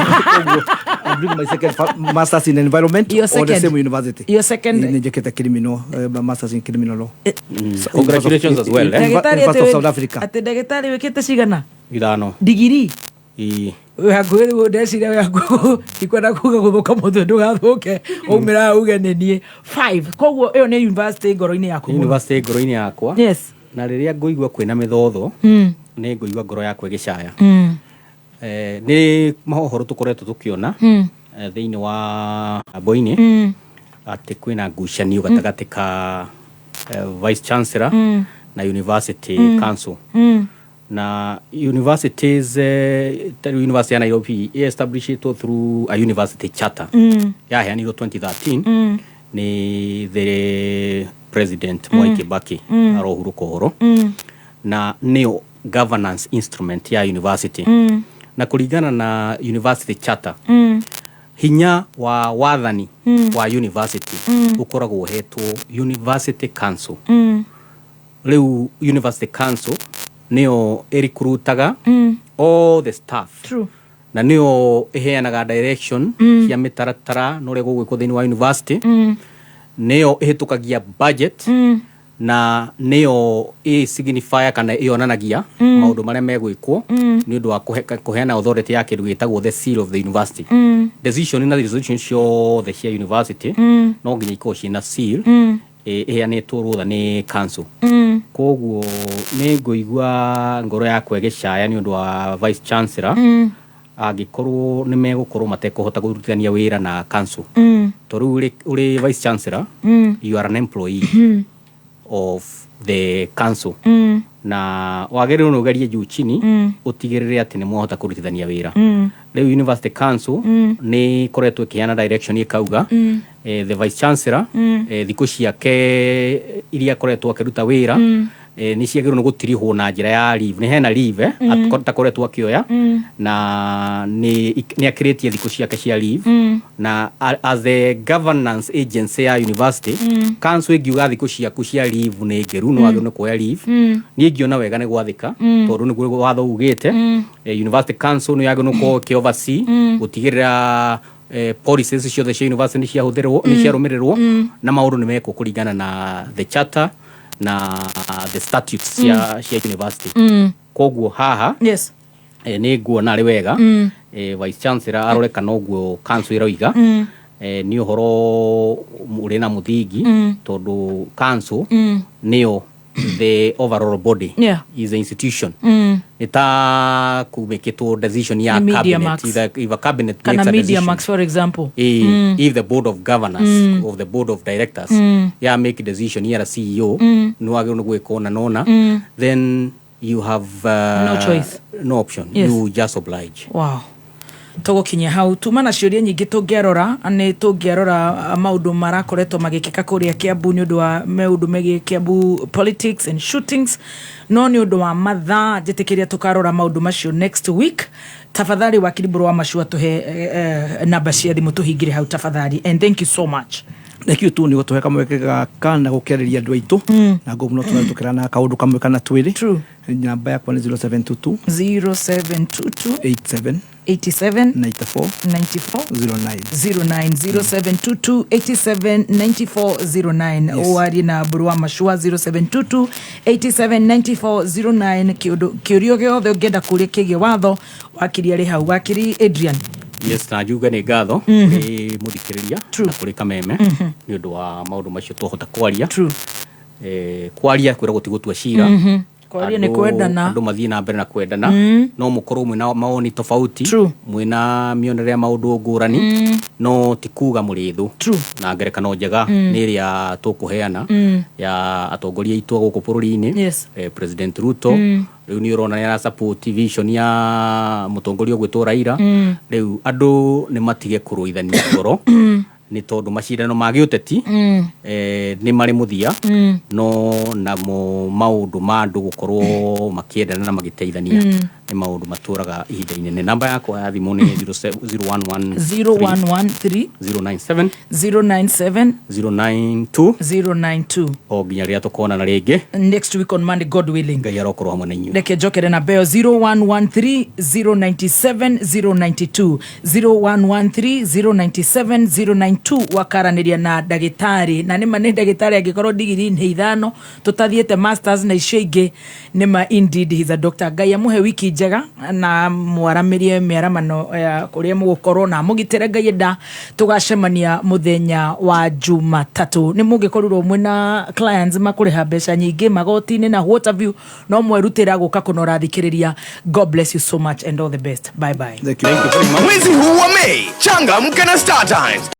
I'm doing my second master's in environment on the same university. Your second in criminal master's in criminal law. Congratulations as well. University of South Africa. Ate ndagĩtarĩ wĩkĩte cigana? 5 Degree. Wagwĩrwo ndeciria wagwĩrwo ikwenda kuga gũthũka mũthwe ndũgathũke ũmĩra uge nĩ niĩ 5. Koguo ĩyo nĩ university ngoro-inĩ yaku. University ngoro-inĩ yakwa. Yes. Na rĩrĩa ngũigua kwĩna mĩthotho nĩ ngũigua ngoro yakwa ĩgĩcaya. Nĩ mahohoro tũkoretwo tũkĩona thĩinĩ wa mboinĩ atĩ kwĩna ngucanio gatagatĩ ka vice chancellor na university council. Na universities University ya Nairobi established through a university charter yaheanirwo 2013 ni the president Mwai Kibaki arohuruka ũhoro na nĩyo governance instrument ya university na kũringana na university charter hinya wa wathani wa university ukoragwo hetwo university council. Rĩu university council nĩyo recruitaga all the staff. True. Na nĩyo iheanaga direction cia mĩtaratara na ũrĩa gũgwĩkwo thĩinĩ wa university. Nĩyo ĩhĩtũkagia budget na neo signifier kana ionanagia maundu maria megwikwo ni undu wa kuheana authority ya kindu gitagwo the seal of the university. Decision na resolution cio the share university no nginya iko cina seal iheanitwo rutha ni council. Koguo ni nguigua ngoro yakwa igicaya ni undu wa vice chancellor agikorwo ni megukorwo matekuhota kurutithania wira na council. Toru uri vice chancellor you are an employee of the council na wagere no garie juu chini utigirire ati ni mwahota kurutithania wira. Leo university council ni koretwo kiana direction ikauga the vice chancellor thiku ciake iria koretwo akiruta wira ni ciagirwo no gutirihwo na njira ya leave. Ni hena leave atakoretwo akioya na ni akiritie thiku ciake cia leave na as a governance agency ya university council igiuga thiku ciaku cia leave ni ngeru no agirwo kuoya leave ni ngiona wega ni gwathika tondu ni gwe watho ugite university council no yagirwo ko ki oversee gutigirira policies cio the university cia huthirwo ni cia rumirirwo na maundu ni meko kuringana na the charter na the statutes cia university. Koguo haha ni nguona ari wega vice chancellor arore kana uguo council iroiga ni uhoro uri na muthingi tondu council nio the overall body is the institution. Ita kumeketwo decision ya cabinet if a cabinet makes a decision max for example if the board of governors of the board of directors make a decision here a CEO no agirwo no gwikona nona then you have no choice, no option. You just oblige. Wow. Tugukinya hau tumana ciuria nyingi tungiarora ani tungiarora maundu marakoretwo magikika kuria Kiambu ni undu wa maundu megi Kiambu politics and shootings no ni undu wa mathaa njitikiria tukarora maundu macio next week. Tafadhali wakili Buru wa Mashua tuhe namba cia thimu tuhingire hau tafadhali and thank you so much. Thank you tu ni gutuhe kamwe kana gukeriria andu aitu na ngomuno tunatukirana kaundu kamwe kana twiri. True. Namba yakwa ni 0722 87 94 09 0722 wari na Buru wa Mashua 0722 879409 kiurio giothe ungenda kuria kigie watho wakiri ari hau wakiri Adrian. Yes, na juga ni ngatho ni muthikiriria na kuri kameme ni undu wa maundu macio tuhota kwaria kwaria kwira gutigutua cira kwaria ni kwendana andu mathii na mbere na kwendana no mukorwo mwina maoni tofauti mwina mionere ya maundu ngurani no tikuga murithu na ngerekano njega ni ria tukuheana ya atongoria itu guku bururi-ini President Ruto riu ni urona ni ara support vision ya mutongoria gwitwo Raila riu andu ni matige kuruithania ngoro ni tondu macindano ma giuteti ni mari muthia no na maundu ma andu gukorwo makiendana na magiteithania ni maundu maturaga ihinda inene. Namba yakwa ya thimu ni 0113 097 092 o nginya ria tukona na ringi next week on Monday God willing. Ngai arokorwo hamwe na inyu. Reke njokere na beo 0113 097 092 0113 097 092 wakaraniria na ndagitari na nima ni ndagitari agikorwo digiri ni ithano tutathiete masters na icio ingi nima indeed he's a doctor. Ngai amuhe wiki njega na mwaramirie miaramano ya kuria mugukorwo na mugitire Ngai nda tugacemania muthenya wa Jumatatu. Ni mugikorwo mwina clients makuriha mbeca nyingi magoti-ini na waterview no mwerutira guka kunora thikiriria. God bless you so much and all the best. Bye bye. Thank you very much. Mwezi huu wa Mei changamka na Star Times.